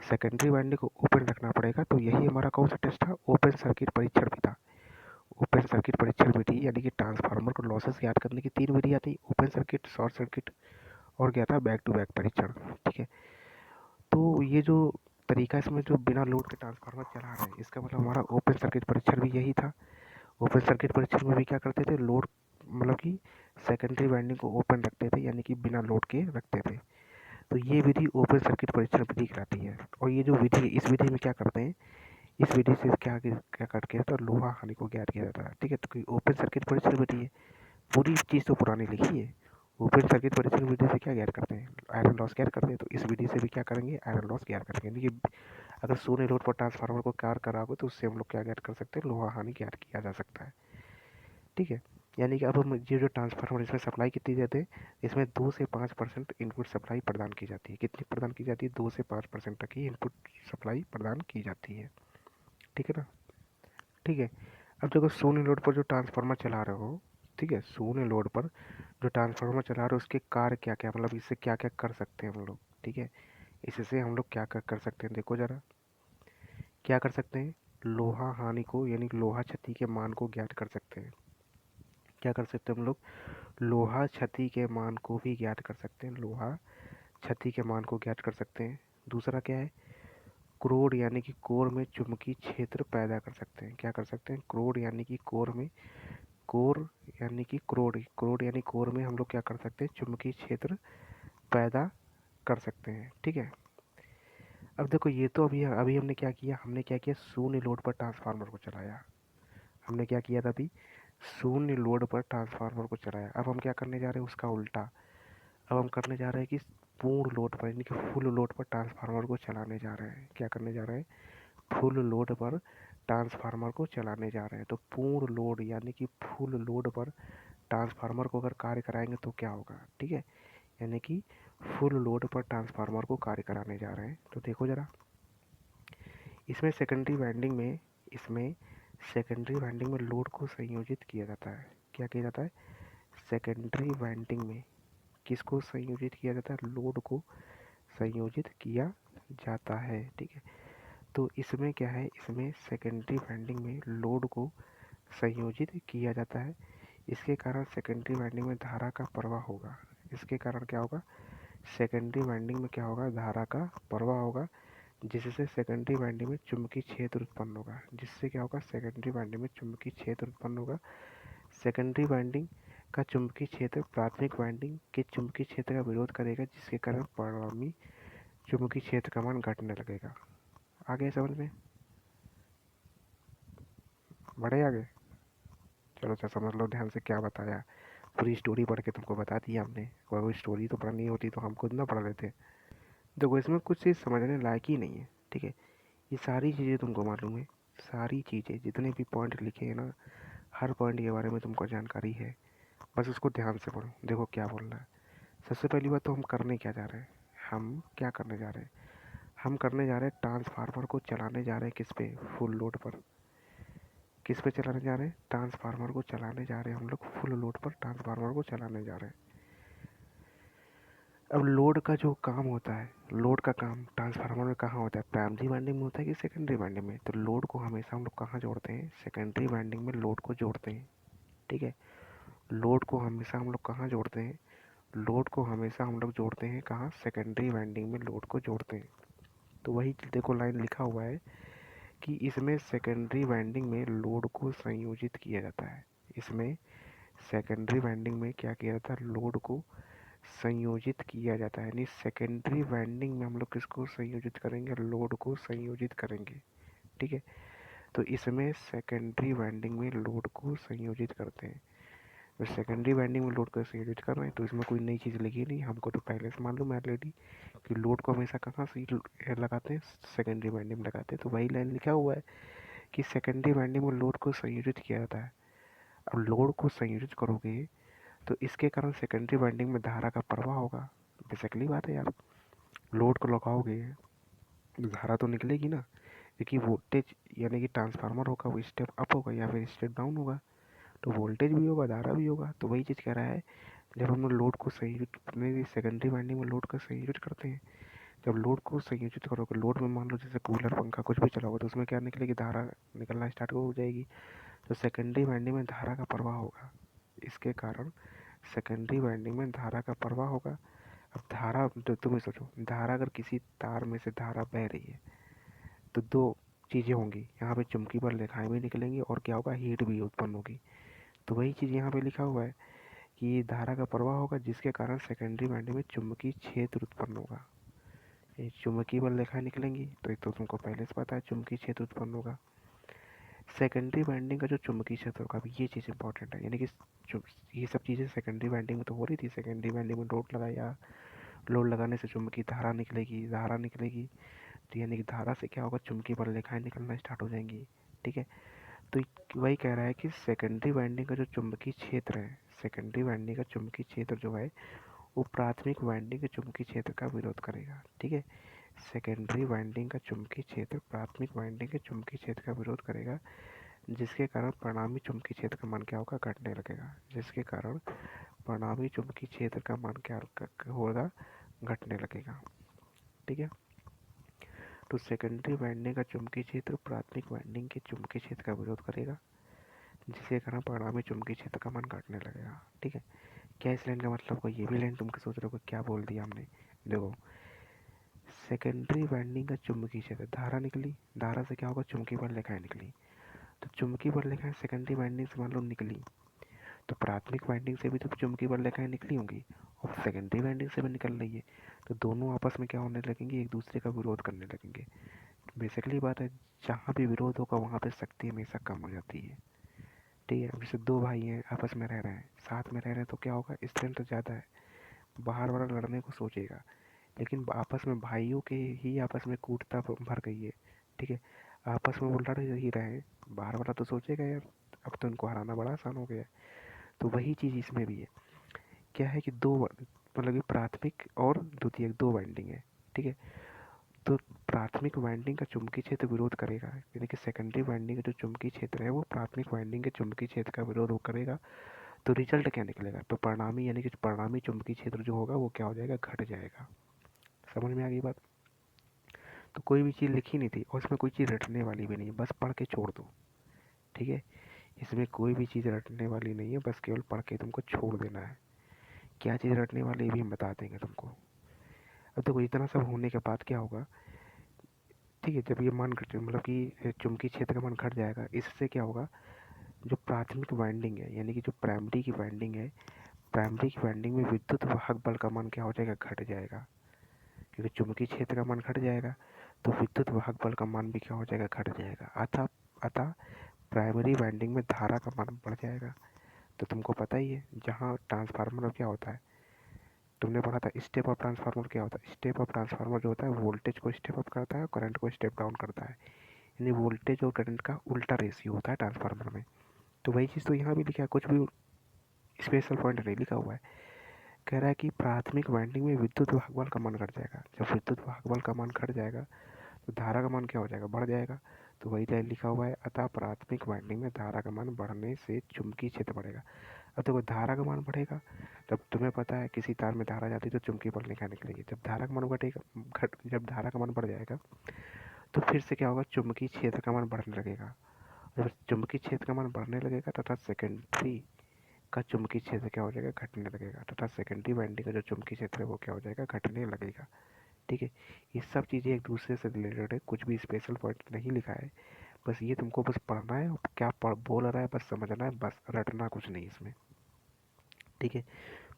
सेकेंडरी वाइंडिंग को ओपन रखना पड़ेगा, तो यही हमारा कौन सा टेस्ट था, ओपन सर्किट परीक्षण भी था। ओपन सर्किट परीक्षण विधि यानी कि ट्रांसफार्मर को लॉसेस ज्ञात करने की 3 विधियाँ थी, ओपन सर्किट, शॉर्ट सर्किट और क्या था, बैक टू बैक परीक्षण। ठीक है, तो ये जो तरीका इसमें जो बिना लोड के ट्रांसफार्मर चला रहे हैं, इसका मतलब हमारा ओपन सर्किट परीक्षण भी यही था। ओपन सर्किट परीक्षण में भी क्या करते थे, लोड मतलब कि सेकेंडरी वाइंडिंग को ओपन रखते थे, यानी कि बिना लोड के रखते थे। तो ये विधि ओपन सर्किट परीक्षण विधि कहलाती है। और ये जो विधि, इस विधि में क्या करते हैं, इस विधि से क्या करके तो लोहा हानि को ज्ञात किया जाता है। ठीक है, तो ओपन सर्किट परीक्षण विधि है, पूरी चीज़ तो पुरानी लिखी है। ओपन सर्किट परीक्षण विधि से क्या ज्ञात करते हैं, आयरन लॉस ज्ञात करते हैं। तो इस विधि से भी क्या करेंगे, आयरन लॉस ज्ञात करेंगे। यानी कि अगर शून्य लोड पर ट्रांसफार्मर को कार्य कराओगे तो उससे हम लोग क्या ज्ञात कर सकते हैं, लोहा हानि ज्ञात किया जा सकता है। ठीक है, यानी कि अब हम ये जो ट्रांसफार्मर इसमें सप्लाई कितनी देते हैं, इसमें 2 से 5% इनपुट सप्लाई प्रदान की जाती है। कितनी प्रदान की जाती है, 2 से 5% तक की इनपुट सप्लाई प्रदान की जाती है। ठीक है ना। ठीक है, अब देखो शून्य लोड पर जो ट्रांसफार्मर चला रहे हो, ठीक है, शून्य लोड पर जो ट्रांसफार्मर चला रहे हो उसके कार्य क्या क्या, मतलब इससे क्या क्या कर सकते हैं हम लोग। ठीक है, इससे हम लोग क्या क्या कर सकते हैं, देखो ज़रा क्या कर सकते हैं, लोहा हानि को यानी लोहा क्षति के मान को ज्ञात कर सकते हैं। क्या कर सकते हैं हम लोग, लोहा क्षति के मान को भी ज्ञात कर सकते हैं, लोहा क्षति के मान को ज्ञात कर सकते हैं। दूसरा क्या है, क्रोड यानी कि कोर में चुंबकीय क्षेत्र पैदा कर सकते हैं। क्या कर सकते हैं, क्रोड यानी कि कोर में, कोर यानी कि क्रोड, क्रोड यानी कोर में हम लोग क्या कर सकते हैं, चुंबकीय क्षेत्र पैदा कर सकते हैं। ठीक है, अब देखो ये तो अभी अभी हमने क्या किया, शून्य लोड पर ट्रांसफार्मर को चलाया। हमने क्या किया था अभी, शून्य लोड पर ट्रांसफार्मर को चलाया। अब हम क्या करने जा रहे हैं, उसका उल्टा, अब हम करने जा रहे हैं कि पूर्ण लोड पर यानी कि फुल लोड पर ट्रांसफार्मर को चलाने जा रहे हैं। क्या करने जा रहे हैं, फुल लोड पर ट्रांसफार्मर को चलाने जा रहे हैं। तो पूर्ण लोड यानी कि फुल लोड पर ट्रांसफार्मर को अगर कार्य कराएंगे तो क्या होगा। ठीक है, यानी कि फुल लोड पर ट्रांसफार्मर को कार्य कराने जा रहे हैं। तो देखो ज़रा, इसमें सेकेंडरी वाइंडिंग में लोड को संयोजित किया जाता है। क्या किया जाता है, सेकेंडरी वाइंडिंग में किसको संयोजित किया जाता है, लोड को संयोजित किया जाता है। ठीक है, तो इसमें क्या है, इसमें सेकेंडरी वाइंडिंग में लोड को संयोजित किया जाता है। इसके कारण सेकेंडरी वाइंडिंग में धारा का प्रवाह होगा। इसके कारण क्या होगा, सेकेंडरी वाइंडिंग में क्या होगा, धारा का प्रवाह होगा, जिससे सेकेंडरी वाइंडिंग में चुंबकीय क्षेत्र उत्पन्न होगा। जिससे क्या होगा, सेकेंडरी वाइंडिंग में चुंबकीय क्षेत्र उत्पन्न होगा। सेकेंडरी वाइंडिंग का चुंबकीय क्षेत्र प्राथमिक वाइंडिंग के चुंबकीय क्षेत्र का विरोध करेगा, जिसके कारण परिणामी चुंबकीय क्षेत्र का मान घटने लगेगा। आगे समझ में, बढ़े आगे, चलो अच्छा समझ लो ध्यान से क्या बताया। पूरी स्टोरी पढ़ के तुमको बता दिया हमने, कोई स्टोरी तो पढ़नी होती तो हम खुद ना पढ़ लेते। देखो इसमें कुछ चीज़ समझने लायक ही नहीं है। ठीक है, ये सारी चीज़ें तुमको मालूम है, सारी चीज़ें जितने भी पॉइंट लिखे हैं ना, हर पॉइंट के बारे में तुमको जानकारी है। बस उसको ध्यान से पढ़ो। देखो क्या बोल रहा है, सबसे पहली बात तो हम करने क्या जा रहे हैं, हम क्या करने जा रहे हैं, हम करने जा रहे हैं ट्रांसफार्मर को चलाने जा रहे हैं किस पे, फुल लोड पर। किस पे चलाने जा रहे हैं, ट्रांसफार्मर को चलाने जा रहे हैं हम लोग, फुल लोड पर ट्रांसफार्मर को चलाने जा रहे हैं। अब लोड का जो काम होता है, लोड का काम ट्रांसफार्मर में कहाँ होता है, प्राइमरी वाइंडिंग में होता है कि सेकेंडरी वाइंडिंग में। तो लोड को हमेशा हम लोग कहाँ जोड़ते हैं, सेकेंडरी वाइंडिंग में लोड को जोड़ते हैं। ठीक है, लोड को हमेशा हम लोग कहाँ जोड़ते हैं, लोड को हमेशा हम लोग जोड़ते हैं कहाँ, सेकेंडरी वाइंडिंग में लोड को जोड़ते हैं। तो वही देखो लाइन लिखा हुआ है कि इसमें सेकेंडरी वाइंडिंग में लोड को संयोजित किया जाता है। इसमें सेकेंडरी वाइंडिंग में क्या किया जाता है, लोड को संयोजित किया जाता है। यानी सेकेंडरी वाइंडिंग में हम लोग किसको संयोजित करेंगे, लोड को संयोजित करेंगे। ठीक है, तो इसमें सेकेंडरी वाइंडिंग में लोड को संयोजित करते हैं। तो सेकेंडरी वाइंडिंग में लोड को संयोजित कर रहे हैं, तो इसमें कोई नई चीज़ लिखी नहीं, हमको तो पहले से मालूम है ऑलरेडी कि लोड को हमेशा कहाँ से लगाते हैं, सेकेंडरी वाइंडिंग में लगाते हैं। तो वही लाइन लिखा हुआ है कि सेकेंडरी वाइंडिंग में लोड को संयोजित किया जाता है। अब लोड को संयोजित करोगे तो इसके कारण सेकेंडरी वाइंडिंग में धारा का प्रवाह होगा। बेसिकली बात है यार, लोड को लगाओगे तो धारा तो निकलेगी ना, क्योंकि वोल्टेज यानी कि ट्रांसफार्मर होगा वो स्टेप अप होगा या फिर स्टेप डाउन होगा, तो वोल्टेज भी होगा धारा भी होगा। तो वही चीज़ कह रहा है, जब हम लोड को संयोजित सेकेंडरी वाइंडिंग में लोड का संयोजित करते हैं, जब लोड को संयोजित करोगे, लोड में मान लो जैसे कूलर पंखा कुछ भी चलाओगे तो उसमें क्या निकलेगी, धारा निकलना स्टार्ट हो जाएगी। तो सेकेंडरी वाइंडिंग में धारा का प्रवाह होगा, इसके कारण सेकेंडरी वाइंडिंग में धारा का प्रवाह होगा। अब धारा तो तुम ही सोचो, धारा अगर किसी तार में से धारा बह रही है तो दो चीज़ें होंगी, यहाँ पे चुंबकीय बल रेखाएं भी निकलेंगी और क्या होगा, हीट भी उत्पन्न होगी। तो वही चीज़ यहाँ पे लिखा हुआ है कि धारा का प्रवाह होगा, जिसके कारण सेकेंडरी वाइंडिंग में चुंबकीय क्षेत्र उत्पन्न होगा। ये चुंबकीय बल रेखाएं निकलेंगी, तो ये तो तुमको पहले से पता है, चुंबकीय क्षेत्र उत्पन्न होगा। सेकेंडरी वाइंडिंग का जो चुंबकीय क्षेत्र होगा, अब ये चीज़ इंपॉर्टेंट है, यानी कि ये सब चीज़ें सेकेंडरी वाइंडिंग में तो हो रही थी। सेकेंडरी वाइंडिंग में लोड लगाया, लोड लगाने से चुंबकीय धारा निकलेगी, धारा निकलेगी तो यानी कि धारा से क्या होगा, चुंबकीय बल रेखाएं निकलना स्टार्ट हो जाएंगी। ठीक है, तो वही कह रहा है कि सेकेंडरी वाइंडिंग का जो चुंबकीय क्षेत्र है, सेकेंडरी वाइंडिंग का चुंबकीय क्षेत्र जो है वो प्राथमिक वाइंडिंग के चुंबकीय क्षेत्र का विरोध करेगा। ठीक है, सेकेंडरी वाइंडिंग का चुंबकीय क्षेत्र प्राथमिक वाइंडिंग के चुंबकीय क्षेत्र का विरोध करेगा, जिसके कारण परिणामी चुंबकीय क्षेत्र का मान क्या होगा, घटने लगेगा। जिसके कारण परिणामी चुंबकीय क्षेत्र का मान क्या होगा, घटने लगेगा। ठीक है, तो सेकेंडरी वाइंडिंग का चुंबकीय क्षेत्र प्राथमिक वाइंडिंग के चुंबकीय क्षेत्र का विरोध करेगा, जिसके कारण परिणामी चुंबकीय क्षेत्र का मान घटने लगेगा। ठीक है, क्या इस लाइन का मतलब को, ये भी लाइन तुम सोच रहे हो क्या बोल दिया हमने। देखो, सेकेंडरी वाइंडिंग का चुंबकीय क्षेत्र, धारा निकली, धारा से क्या होगा, चुंबकीय बल रेखाएं निकली, तो चुंबकीय बल रेखाएं सेकेंडरी वाइंडिंग से मान लो निकली, तो प्राथमिक वाइंडिंग से भी तो चुंबकीय बल रेखाएं निकली होंगी और सेकेंडरी वाइंडिंग से भी निकल रही है, तो दोनों आपस में क्या होने लगेंगे, एक दूसरे का विरोध करने लगेंगे। बेसिकली बात है, जहाँ भी विरोध होगा वहाँ पे शक्ति हमेशा कम हो जाती है। ठीक है, जैसे दो भाई हैं आपस में रह रहे हैं, साथ में रह रहे हैं, तो क्या होगा, स्ट्रेंथ ज़्यादा है, बाहर वाला लड़ने को सोचेगा, लेकिन आपस में भाइयों के ही आपस में कूटता भर गई है। ठीक है, आपस में वो लड़ ही रहे हैं, बाहर वाला तो सोचेगा यार अब तो इनको हराना बड़ा आसान हो गया है। तो वही चीज़ इसमें भी है, क्या है कि दो मतलब कि प्राथमिक और द्वितीयक दो वाइंडिंग है। ठीक है, तो प्राथमिक वाइंडिंग का चुंबकीय क्षेत्र विरोध करेगा, यानी कि सेकेंडरी वाइंडिंग का जो चुंबकीय क्षेत्र है वो प्राथमिक वाइंडिंग के चुंबकीय क्षेत्र का विरोध करेगा, तो रिजल्ट क्या निकलेगा, तो परिणामी यानी कि परिणामी चुंबकीय क्षेत्र जो होगा वो क्या हो जाएगा, घट जाएगा। समझ में आ गई बात। तो कोई भी चीज़ लिखी नहीं थी और इसमें कोई चीज़ रटने वाली भी नहीं है, बस पढ़ के छोड़ दो। ठीक है, इसमें कोई भी चीज़ रटने वाली नहीं है, बस केवल पढ़ के तुमको छोड़ देना है। क्या चीज़ रटने वाली भी हम बता देंगे तुमको। अब देखो, इतना सब होने के बाद क्या होगा, ठीक है, जब ये मान घट मतलब कि चुंबकीय क्षेत्र का मान घट जाएगा, इससे क्या होगा, जो प्राथमिक वाइंडिंग है यानी कि जो प्राइमरी की वाइंडिंग है, प्राइमरी की वाइंडिंग में विद्युत वाहक बल का मान क्या हो जाएगा, घट जाएगा, क्योंकि चुंबकीय क्षेत्र का मान घट जाएगा तो विद्युत वाहक बल का मान भी क्या हो जाएगा, घट जाएगा। अतः अतः प्राइमरी वाइंडिंग में धारा का मान बढ़ जाएगा। तो तुमको पता ही है, जहाँ ट्रांसफार्मर में क्या होता है, तुमने पढ़ा था स्टेप अप ट्रांसफार्मर क्या होता है, स्टेप अप ट्रांसफार्मर जो होता है वोल्टेज को स्टेप अप करता है और करंट को स्टेप डाउन करता है, यानी वोल्टेज और करंट का उल्टा रेशियो होता है ट्रांसफार्मर में। तो वही चीज़ तो यहाँ भी लिखा है, कुछ भी स्पेशल पॉइंट नहीं लिखा हुआ है। कह रहा है कि प्राथमिक वाइंडिंग में विद्युत वाहक बल का मान घट जाएगा, जब विद्युत वाहक बल का मान घट जाएगा तो धारा का मान क्या हो जाएगा, बढ़ जाएगा। तो वही लाइन लिखा हुआ है, अतः प्राथमिक वाइंडिंग में धारा का मान बढ़ने से चुंबकीय क्षेत्र बढ़ेगा। अब देखो, धारा का मान बढ़ेगा, जब तुम्हें पता है किसी तार में धारा जाती है तो चुंबकीय बल रेखा निकलेगी, जब धारा का मान घटेगा जब धारा का मान बढ़ जाएगा तो फिर से क्या होगा, चुंबकीय क्षेत्र का मान बढ़ने लगेगा। जब चुंबकीय क्षेत्र का मान बढ़ने लगेगा तथा सेकेंडरी का चुंबकीय क्षेत्र क्या हो जाएगा, घटने लगेगा, तथा सेकेंडरी वाइंडिंग का जो चुंबकीय क्षेत्र है वो क्या हो जाएगा, घटने लगेगा। ठीक है, ये सब चीज़ें एक दूसरे से रिलेटेड है, कुछ भी स्पेशल पॉइंट नहीं लिखा है, बस ये तुमको बस पढ़ना है और क्या बोल रहा है बस समझना है, बस रटना कुछ नहीं इसमें। ठीक है,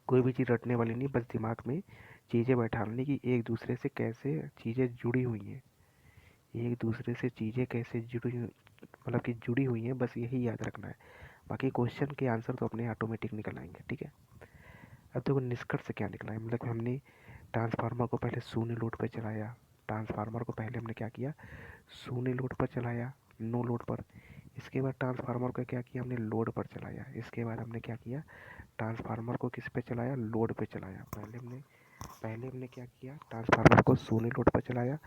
कोई भी चीज़ रटने वाली नहीं, बस दिमाग में चीज़ें बैठाने की, एक दूसरे से कैसे चीज़ें जुड़ी हुई हैं, एक दूसरे से चीज़ें कैसे जुड़ी मतलब कि जुड़ी हुई हैं, बस यही याद रखना है। बाकी क्वेश्चन के आंसर तो अपने ऑटोमेटिक निकल आएंगे। ठीक है, अब देखो निष्कर्ष क्या निकला है, मतलब कि हमने ट्रांसफार्मर को पहले शून्य लोड पर चलाया, ट्रांसफार्मर को पहले हमने क्या किया, शून्य लोड पर चलाया, नो लोड पर। इसके बाद ट्रांसफार्मर को क्या किया, हमने लोड पर चलाया। इसके बाद हमने क्या किया, ट्रांसफार्मर को किस पे चलाया, लोड पे चलाया। पहले हमने क्या किया, ट्रांसफार्मर को शून्य लोड पर चलाया।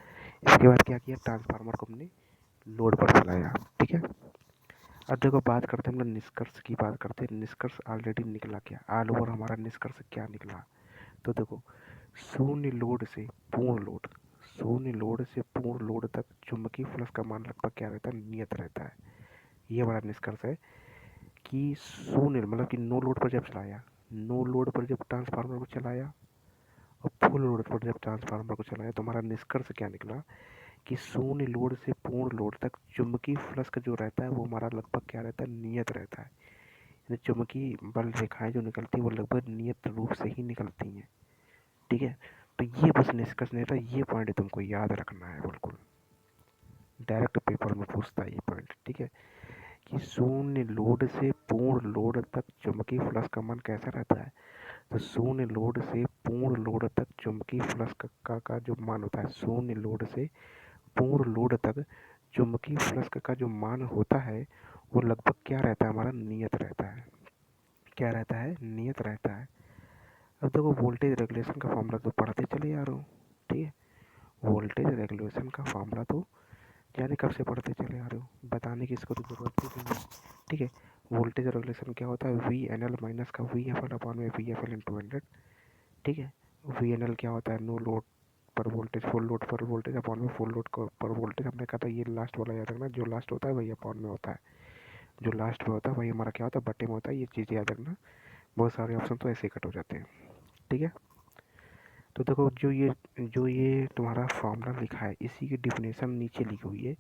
इसके बाद क्या किया, ट्रांसफार्मर को हमने लोड पर चलाया। ठीक है, अब देखो बात करते हैं, हम लोग निष्कर्ष की बात करते हैं। निष्कर्ष ऑलरेडी निकला, क्या ऑल ओवर हमारा निष्कर्ष क्या निकला, तो देखो, शून्य लोड से पूर्ण लोड, शून्य लोड से पूर्ण लोड तक चुंबकीय फ्लक्स का मान लगभग क्या रहता है, नियत रहता है। ये हमारा निष्कर्ष है कि शून्य मतलब कि नो लोड पर जब चलाया, नो लोड पर जब ट्रांसफार्मर को चलाया और फुल लोड पर जब ट्रांसफार्मर को चलाया, तो हमारा निष्कर्ष क्या निकला कि शून्य लोड से पूर्ण लोड तक चुंबकीय फ्लक्स जो रहता है वो हमारा लगभग क्या रहता है, नियत रहता है। यानी चुंबकीय बल रेखाएं जो निकलती हैं वो लगभग नियत रूप से ही निकलती हैं। ठीक है, तो ये बस निष्कर्ष नहीं था, ये पॉइंट तुमको याद रखना है बिल्कुल, डायरेक्ट पेपर में पूछता है ये पॉइंट। ठीक है, कि शून्य लोड से पूर्ण लोड तक चुंबकीय फ्लक्स का मान कैसा रहता है, तो शून्य लोड से पूर्ण लोड तक चुंबकीय फ्लक्स का जो मान होता है, शून्य लोड से पूर्ण लोड तक चुंबकीय फ्लक्स का जो मान होता है वो लगभग क्या रहता है, हमारा नियत रहता है। क्या रहता है, नियत रहता है। अब देखो वोल्टेज रेगुलेशन का फॉर्मूला तो पढ़ते चले आ रहे हो, ठीक है। वोल्टेज रेगुलेशन का फॉर्मूला तो जाने कब से पढ़ते चले आ रहे हो, बताने की इसको तो ज़रूरत ही नहीं है, ठीक है। वोल्टेज रेगुलेशन क्या होता है, वी एन एल माइनस का वी एफ एल अपॉन में वी एफ एल इंटू 100, ठीक है। वी एन एल क्या होता है, नो लोड पर वोल्टेज, फुल लोड पर वोल्टेज अपॉन में फुल लोड पर वोल्टेज। हमने कहा था ये लास्ट वाला याद रखना, जो लास्ट होता है वही अपॉन में होता है, जो लास्ट में होता है वही हमारा क्या होता है, बटे में होता है। ये चीज़ याद रखना, बहुत सारे ऑप्शन तो ऐसे ही कट हो जाते हैं, ठीक है। तो देखो जो ये तुम्हारा फॉर्मूला लिखा है इसी की डिफिनेशन नीचे लिखी हुई है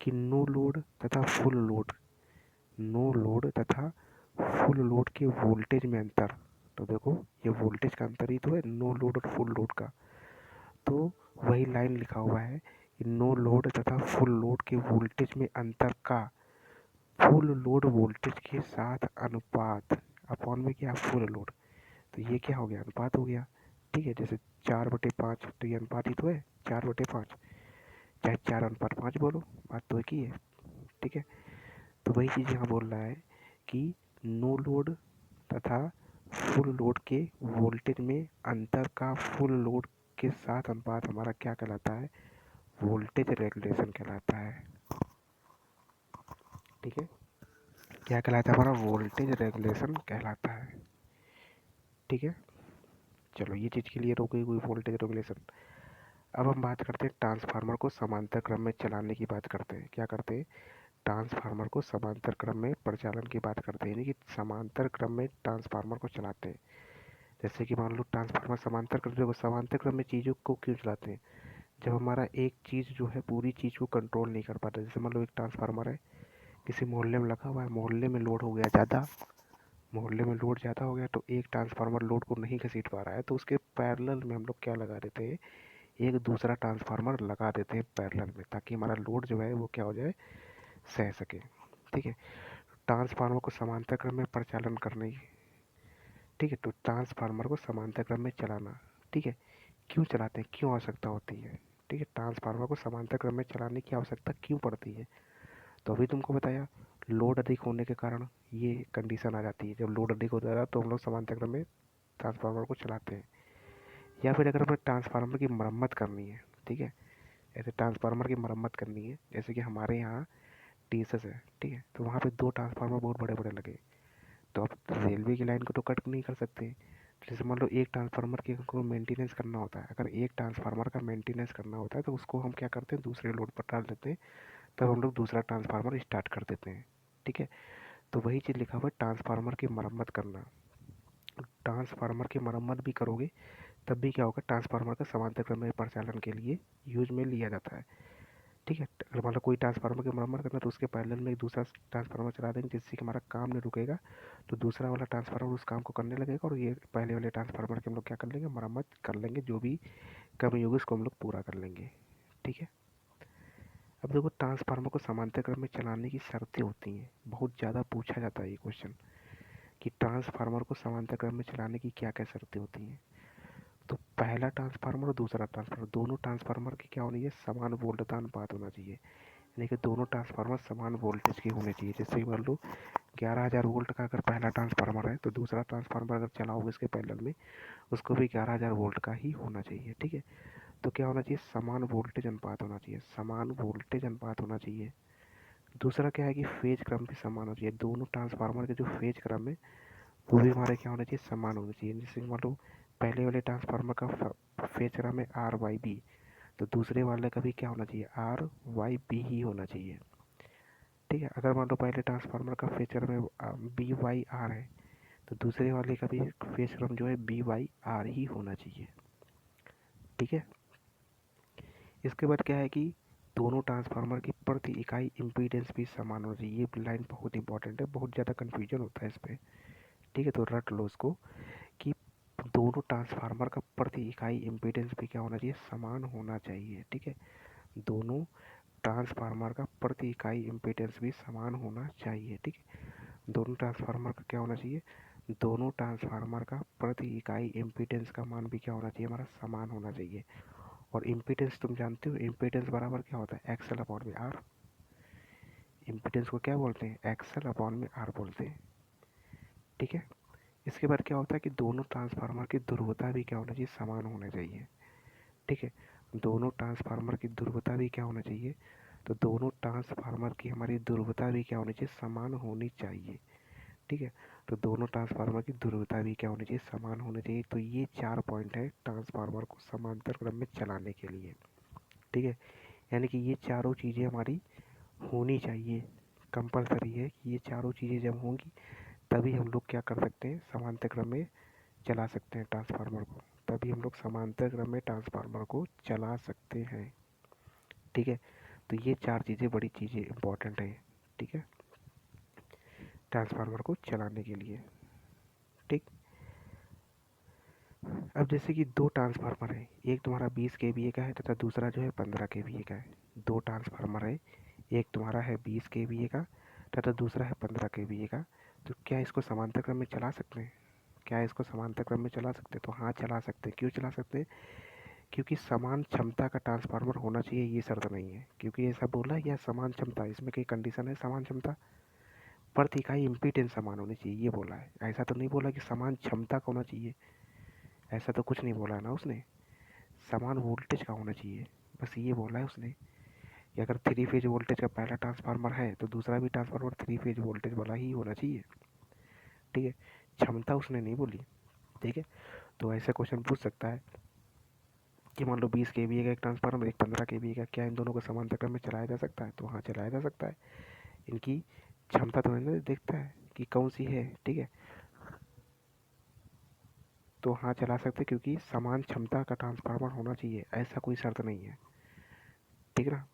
कि नो लोड तथा फुल लोड, नो लोड तथा फुल लोड के वोल्टेज में अंतर। तो देखो ये वोल्टेज का अंतर ही तो है, नो लोड और फुल लोड का। तो वही लाइन लिखा हुआ है कि नो लोड तथा फुल लोड के वोल्टेज में अंतर का फुल लोड वोल्टेज के साथ अनुपात अपॉन में क्या, फुल लोड। तो ये क्या हो गया, अनुपात हो गया, ठीक है। जैसे 4/5, तो ये अनुपात ही तो है, 4/5, चाहे 4:5 बोलो, बात तो एक ही है, ठीक है। तो वही चीज़ यहाँ बोल रहा है कि नो लोड तथा फुल लोड के वोल्टेज में अंतर का फुल लोड के साथ अनुपात हमारा क्या कहलाता है, वोल्टेज रेगुलेशन कहलाता है, ठीक है। क्या कहलाता है, हमारा वोल्टेज रेगुलेशन कहलाता है, ठीक है। चलो ये चीज़ क्लियर हो गई, वोल्टेज रेगुलेशन। अब हम बात करते हैं ट्रांसफार्मर को समांतर क्रम में चलाने की बात करते हैं। क्या करते हैं, ट्रांसफार्मर को समांतर क्रम में परिचालन की बात करते हैं, यानी कि समांतर क्रम में ट्रांसफार्मर को चलाते हैं। जैसे कि मान लो ट्रांसफार्मर समांतर क्रम, देखो समांतर क्रम में चीज़ों को क्यों चलाते हैं, जब हमारा एक चीज़ जो है पूरी चीज़ को कंट्रोल नहीं कर पाता। जैसे मान लो एक ट्रांसफार्मर है, किसी मोहल्ले में लगा हुआ है, मोहल्ले में लोड हो गया ज़्यादा, मोहल्ले में लोड ज़्यादा हो गया, तो एक ट्रांसफार्मर लोड को नहीं घसीट पा रहा है, तो उसके पैरेलल में हम लोग क्या लगा देते हैं, एक दूसरा ट्रांसफार्मर लगा देते हैं पैरेलल में, ताकि हमारा लोड जो है वो क्या हो जाए, सह सके, ठीक है। ट्रांसफार्मर को समांतर क्रम में परिचालन करने की, ठीक है। तो ट्रांसफार्मर को समांतर क्रम में चलाना, ठीक है, क्यों चलाते हैं, क्यों आवश्यकता होती है, ठीक है। ट्रांसफार्मर को समांतर क्रम में चलाने की आवश्यकता क्यों पड़ती है, तो अभी तुमको बताया, लोड अधिक होने के कारण ये कंडीशन आ जाती है। जब लोड अधिक होता है तो हम लोग समांतर क्रम में ट्रांसफार्मर को चलाते हैं। या फिर अगर हमें ट्रांसफार्मर की मरम्मत करनी है, ठीक है, ऐसे ट्रांसफार्मर की मरम्मत करनी है, जैसे कि हमारे यहाँ टीएसएस है, ठीक है, तो वहाँ पे 2 ट्रांसफार्मर बहुत बड़े बड़े लगे, तो अब रेलवे की लाइन को तो कट नहीं कर सकते। जैसे मान लो एक ट्रांसफार्मर की को मेंटेनेंस करना होता है, अगर एक ट्रांसफार्मर का मेंटेनेंस करना होता है तो उसको हम क्या करते हैं, दूसरे लोड पर डाल देते हैं, तब हम लोग दूसरा ट्रांसफार्मर स्टार्ट कर देते हैं, ठीक है। तो वही चीज़ लिखा हुआ है, ट्रांसफार्मर की मरम्मत करना। ट्रांसफार्मर की मरम्मत भी करोगे तब भी क्या होगा, ट्रांसफार्मर का समांतर क्रम में परिचालन के लिए यूज में लिया जाता है, ठीक है। अगर मान लो कोई ट्रांसफार्मर की मरम्मत करना है तो उसके पैरेलल में एक दूसरा ट्रांसफार्मर चला देंगे, जिससे कि हमारा काम नहीं रुकेगा, तो दूसरा वाला ट्रांसफार्मर उस काम को करने लगेगा और ये पहले वाले ट्रांसफार्मर की हम लोग क्या कर लेंगे, मरम्मत कर लेंगे, जो भी कमी होगी उसको हम लोग पूरा कर लेंगे, ठीक है। अब देखो ट्रांसफार्मर को समांतर क्रम में चलाने की शर्तें होती हैं, बहुत ज़्यादा पूछा जाता है ये क्वेश्चन कि ट्रांसफार्मर को समांतर क्रम में चलाने की क्या क्या शर्तें होती हैं। तो पहला ट्रांसफार्मर और दूसरा ट्रांसफार्मर, दोनों ट्रांसफार्मर की क्या होनी चाहिए, समान वोल्टता अनुपात होना चाहिए, यानी कि दोनों ट्रांसफार्मर समान वोल्टेज के होने चाहिए। जैसे मान लो 11,000 वोल्ट का अगर पहला ट्रांसफार्मर है तो दूसरा ट्रांसफार्मर अगर चलाओगे इसके पैरेलल में, उसको भी 11,000 वोल्ट का ही होना चाहिए, ठीक है। तो क्या होना चाहिए, समान वोल्टेज अनुपात होना चाहिए, समान वोल्टेज अनुपात होना चाहिए। दूसरा क्या है कि फेज क्रम भी समान होना चाहिए, दोनों ट्रांसफार्मर के जो फेज क्रम है वो भी हमारे क्या होना चाहिए, समान होना चाहिए। जैसे मान लो पहले वाले ट्रांसफार्मर का फेज क्रम है RYB, तो दूसरे वाले का भी क्या होना चाहिए, RYB ही होना चाहिए, ठीक है। अगर मान लो पहले ट्रांसफार्मर का फेज क्रम में BYR है, तो दूसरे वाले का भी फेज क्रम जो है BYR ही होना चाहिए, ठीक है। इसके बाद क्या है कि दोनों ट्रांसफार्मर की प्रति इकाई इम्पीडेंस भी समान होनी चाहिए। ये लाइन बहुत इंपॉर्टेंट है, बहुत ज़्यादा कन्फ्यूजन होता है इस पर, ठीक है। तो रट लो इसको कि दोनों ट्रांसफार्मर का प्रति इकाई इम्पीडेंस भी क्या होना चाहिए, समान होना चाहिए, ठीक है। दोनों ट्रांसफार्मर का प्रति इकाई इम्पीडेंस भी समान होना चाहिए, ठीक है। दोनों ट्रांसफार्मर का क्या होना चाहिए, दोनों ट्रांसफार्मर का प्रति इकाई इम्पीडेंस का मान भी क्या होना चाहिए, हमारा समान होना चाहिए। और इम्पीडेंस तुम जानते हो, इम्पीडेंस बराबर क्या होता है, एक्सएल अपॉन में आर। इम्पीडेंस को क्या बोलते हैं, एक्सएल अपॉन में आर बोलते हैं, ठीक है। इसके बाद क्या होता है कि दोनों ट्रांसफार्मर की ध्रुवता भी क्या होना चाहिए, समान होना चाहिए, ठीक है। दोनों ट्रांसफार्मर की ध्रुवता भी क्या होना चाहिए, तो दोनों ट्रांसफार्मर की हमारी ध्रुवता भी क्या होनी चाहिए, समान होनी चाहिए, ठीक है। तो दोनों ट्रांसफार्मर की ध्रुवता भी क्या होनी चाहिए, समान होनी चाहिए। तो ये 4 पॉइंट है ट्रांसफार्मर को समांतर क्रम में चलाने के लिए, ठीक है। यानी कि ये चारों चीज़ें हमारी होनी चाहिए, कंपलसरी है कि ये चारों चीज़ें जब होंगी तभी हम लोग क्या कर सकते हैं, समांतर क्रम में चला सकते हैं ट्रांसफार्मर को, तभी हम लोग समांतर क्रम में ट्रांसफार्मर को चला सकते हैं, ठीक है। तो ये 4 चीज़ें बड़ी चीज़ें इंपॉर्टेंट है, ठीक है, ट्रांसफार्मर को चलाने के लिए, ठीक। अब जैसे कि दो ट्रांसफार्मर है, एक तुम्हारा 20 केवीए का है तथा दूसरा जो है 15 केवीए का है। दो ट्रांसफार्मर है, एक तुम्हारा है 20 केवीए का तथा दूसरा है 15 केवीए का। तो क्या इसको समांतर क्रम में चला सकते हैं, क्या इसको समांतर क्रम में चला सकते हैं, तो हाँ चला सकते हैं। क्यों चला सकते हैं, क्योंकि समान क्षमता का ट्रांसफार्मर होना चाहिए, ये शर्त नहीं है, क्योंकि ऐसा बोला है या समान क्षमता, इसमें कई कंडीशन है, समान क्षमता, प्रति इकाई इम्पीडेंस समान होनी चाहिए, ये बोला है। ऐसा तो नहीं बोला कि समान क्षमता का होना चाहिए, ऐसा तो कुछ नहीं बोला है ना उसने। समान वोल्टेज का होना चाहिए, बस ये बोला है उसने कि अगर 3 फेज वोल्टेज का पहला ट्रांसफार्मर है तो दूसरा भी ट्रांसफार्मर 3 फेज वोल्टेज वाला ही होना चाहिए, ठीक है। क्षमता उसने नहीं बोली, ठीक है। तो ऐसे क्वेश्चन पूछ सकता है कि मान लो 20 केवीए का एक ट्रांसफार्मर, एक 15 केवीए का, क्या इन दोनों को समांतर क्रम में चलाया जा सकता है, तो हाँ चलाया जा सकता है। इनकी क्षमता तो मैंने देखता है कि कौन सी है, ठीक है। तो हाँ चला सकते, क्योंकि समान क्षमता का ट्रांसफार्मर होना चाहिए, ऐसा कोई शर्त नहीं है, ठीक है ना।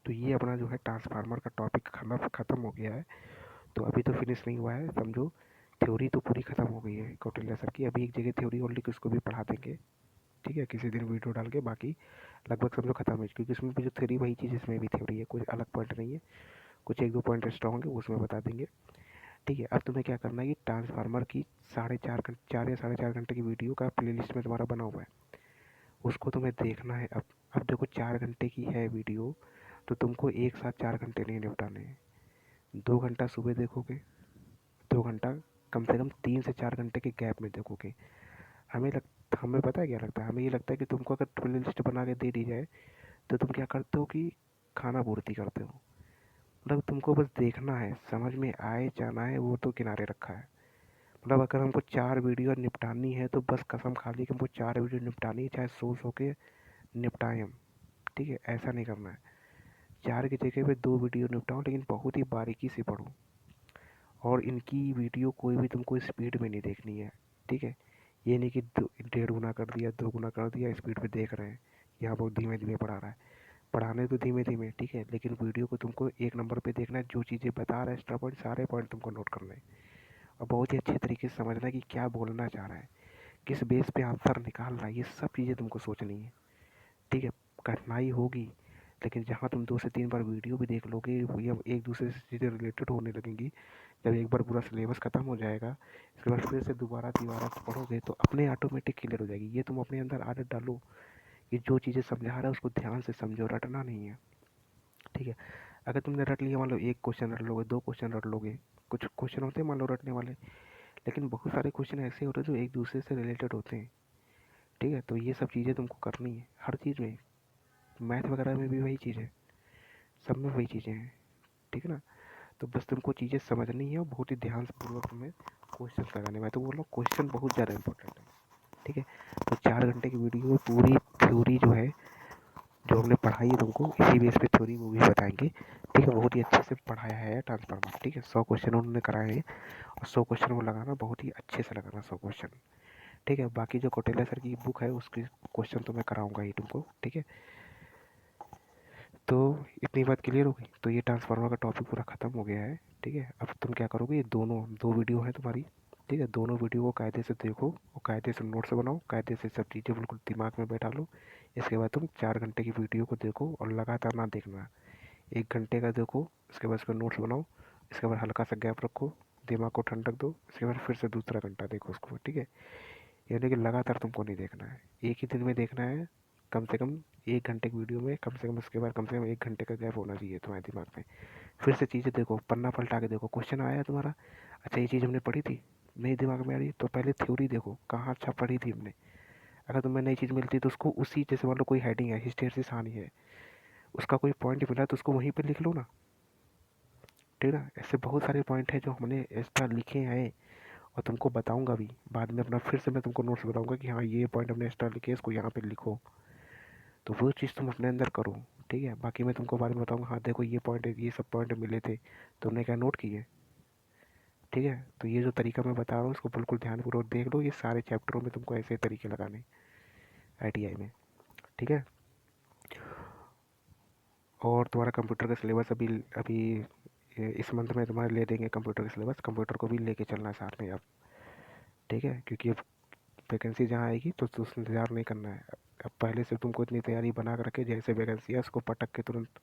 तो ये अपना जो है ट्रांसफार्मर का टॉपिक ख़त्म हो गया है। तो अभी तो फिनिश नहीं हुआ है, समझो थ्योरी तो पूरी ख़त्म हो गई है कौटिल्य सर की। अभी एक जगह थ्योरी और लिख के उसको भी पढ़ा देंगे, ठीक है, किसी दिन वीडियो डाल के। बाकी लगभग समझो खत्म है, क्योंकि इसमें भी जो थ्योरी वही चीज़ इसमें भी थ्योरी है, कोई अलग पॉइंट नहीं है। कुछ एक दो पॉइंट एक्स्ट्रा होंगे उसमें बता देंगे, ठीक है। अब तुम्हें क्या करना है कि ट्रांसफार्मर की 4 या 4.5 घंटे की वीडियो का प्ले लिस्ट में तुम्हारा बना हुआ है, उसको तुम्हें देखना है। अब देखो 4 घंटे की है वीडियो, तो तुमको एक साथ 4 घंटे नहीं निपटाने हैं। 2 घंटा सुबह देखोगे, 2 घंटा कम से कम 3 से 4 घंटे के गैप में देखोगे। हमें पता है क्या लगता है, हमें ये लगता है कि तुमको अगर प्ले लिस्ट बना के दे दी जाए तो तुम क्या करते हो कि खाना पूर्ति करते हो। मतलब तुमको बस देखना है, समझ में आए जाना है वो तो किनारे रखा है। मतलब अगर हमको 4 वीडियो निपटानी है तो बस कसम खा ली कि हमको 4 वीडियो निपटानी है, चाहे सो के निपटाएं हम, ठीक है। ऐसा नहीं करना है, 4 की जगह पे 2 वीडियो निपटाओ, लेकिन बहुत ही बारीकी से पढ़ो। और इनकी वीडियो कोई भी तुमको स्पीड में नहीं देखनी है, ठीक है। ये नहीं कि 1.5 गुना कर दिया, 2 गुना कर दिया, स्पीड पे देख रहे हैं, यहाँ बहुत धीमे धीमे पढ़ा रहा है। पढ़ाने तो धीमे धीमे, ठीक है, लेकिन वीडियो को तुमको एक नंबर पे देखना है। जो चीज़ें बता रहा है एक्स्ट्रा पॉइंट, सारे पॉइंट तुमको नोट करना है, और बहुत ही अच्छे तरीके से समझना है कि क्या बोलना चाह रहा है, किस बेस पे आंसर निकाल रहा है, ये सब चीज़ें तुमको सोचनी है, ठीक है। कठिनाई होगी, लेकिन जहाँ तुम 2 से 3 बार वीडियो भी देख लोगे, वही अब एक दूसरे से चीज़ें रिलेटेड होने लगेंगी। जब एक बार पूरा सिलेबस ख़त्म हो जाएगा, इसके बाद फिर से दोबारा तिबारा पढ़ोगे तो अपने ऑटोमेटिक क्लियर हो जाएगी। ये तुम अपने अंदर आदत डालो कि जो चीज़ें समझा रहा है उसको ध्यान से समझो, रटना नहीं है, ठीक है। अगर तुमने रट लिया, मान लो एक क्वेश्चन रट लोगे, 2 क्वेश्चन रट लोगे, कुछ क्वेश्चन होते हैं मान लो रटने वाले, लेकिन बहुत सारे क्वेश्चन ऐसे होते हैं जो एक दूसरे से रिलेटेड होते हैं, ठीक है। तो ये सब चीज़ें तुमको करनी है हर चीज़ में, मैथ वगैरह में भी वही चीज़ है, सब में वही चीज़ें हैं, ठीक है ना। तो बस तुमको चीज़ें समझनी है और बहुत ही ध्यान से पूर्वक तुम्हें क्वेश्चन लगाने। मैं तो बोल रहा हूँ क्वेश्चन बहुत ज़्यादा इंपॉर्टेंट है, ठीक है। तो 4 घंटे की वीडियो में पूरी थ्योरी जो है, जो हमने पढ़ाई है तुमको इसी बेस पे थ्योरी वो भी बताएंगे, ठीक है। बहुत ही अच्छे से पढ़ाया है ट्रांसफार्मर, ठीक है। 100 क्वेश्चन उन्होंने कराए हैं, और 100 क्वेश्चन को लगाना बहुत ही अच्छे से लगाना, 100 क्वेश्चन, ठीक है। बाकी जो कौटिल्य सर की बुक है उसकी क्वेश्चन तो मैं कराऊंगा ही तुमको, ठीक है। तो इतनी बात क्लियर हो गई। तो ये ट्रांसफार्मर का टॉपिक पूरा ख़त्म हो गया है, ठीक है। अब तुम क्या करोगे, ये दोनों 2 वीडियो है तुम्हारी, ठीक है। दोनों वीडियो को कायदे से देखो और कायदे से नोट्स बनाओ, कायदे से सब चीज़ें बिल्कुल दिमाग में बैठा लो। इसके बाद तुम 4 घंटे की वीडियो को देखो और लगातार ना देखना, 1 घंटे का देखो, इसके बाद उसका नोट्स बनाओ, इसके बाद हल्का सा गैप रखो, दिमाग को ठंडक दो, इसके बाद फिर से दूसरा घंटा देखो उसको, ठीक है। यानी कि लगातार तुमको नहीं देखना है, एक ही दिन में देखना है, कम से कम 1 घंटे की वीडियो में कम से कम उसके बाद कम से कम 1 घंटे का गैप होना चाहिए तुम्हारे दिमाग में। फिर से चीज़ें देखो, पन्ना पलटा के देखो, क्वेश्चन आया तुम्हारा, अच्छा ये चीज़ हमने पढ़ी थी, नहीं दिमाग में आ रही तो पहले थ्योरी देखो कहाँ अच्छा पढ़ी थी हमने। अगर तुम्हें नई चीज़ मिलती है तो उसको उसी, जैसे मान लो कोई हेडिंग है हिस्टैरिसीस हानि है, उसका कोई पॉइंट मिला तो उसको वहीं पर लिख लो ना, ठीक है ना। ऐसे बहुत सारे पॉइंट हैं जो हमने एक्स्ट्रा लिखे हैं और तुमको बताऊंगा भी बाद में, अपना फिर से मैं तुमको नोट्स बताऊंगा कि हाँ ये पॉइंट हमने एक्स्ट्रा लिखे, इसको यहाँ पे लिखो, तो वो चीज़ तुम अपने अंदर करो, ठीक है। बाकी मैं तुमको बाद में बताऊंगा, हाँ देखो ये पॉइंट, ये सब पॉइंट मिले थे, तुमने क्या नोट किए, ठीक है। तो ये जो तरीका मैं बता रहा हूँ इसको बिल्कुल ध्यानपूर्वक देख लो, ये सारे चैप्टरों में तुमको ऐसे तरीके लगाने आईटीआई में, ठीक है। और तुम्हारा कंप्यूटर का सिलेबस अभी अभी इस मंथ में तुम्हारे ले देंगे कंप्यूटर का सिलेबस, कंप्यूटर को भी लेके चलना साथ में अब, ठीक है, क्योंकि अब वैकेंसी जहाँ आएगी तो उसमें इंतज़ार नहीं करना है। अब पहले से तुमको इतनी तैयारी बना कर रखे, जैसे वैकेंसी है उसको पटक के तुरंत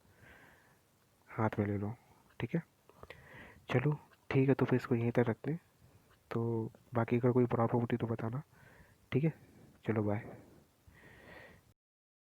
हाथ में ले लो, ठीक है। चलो ठीक है, तो फिर इसको यहीं तक रखते हैं, तो बाकी अगर कोई प्रॉब्लम होती तो बताना, ठीक है। चलो बाय।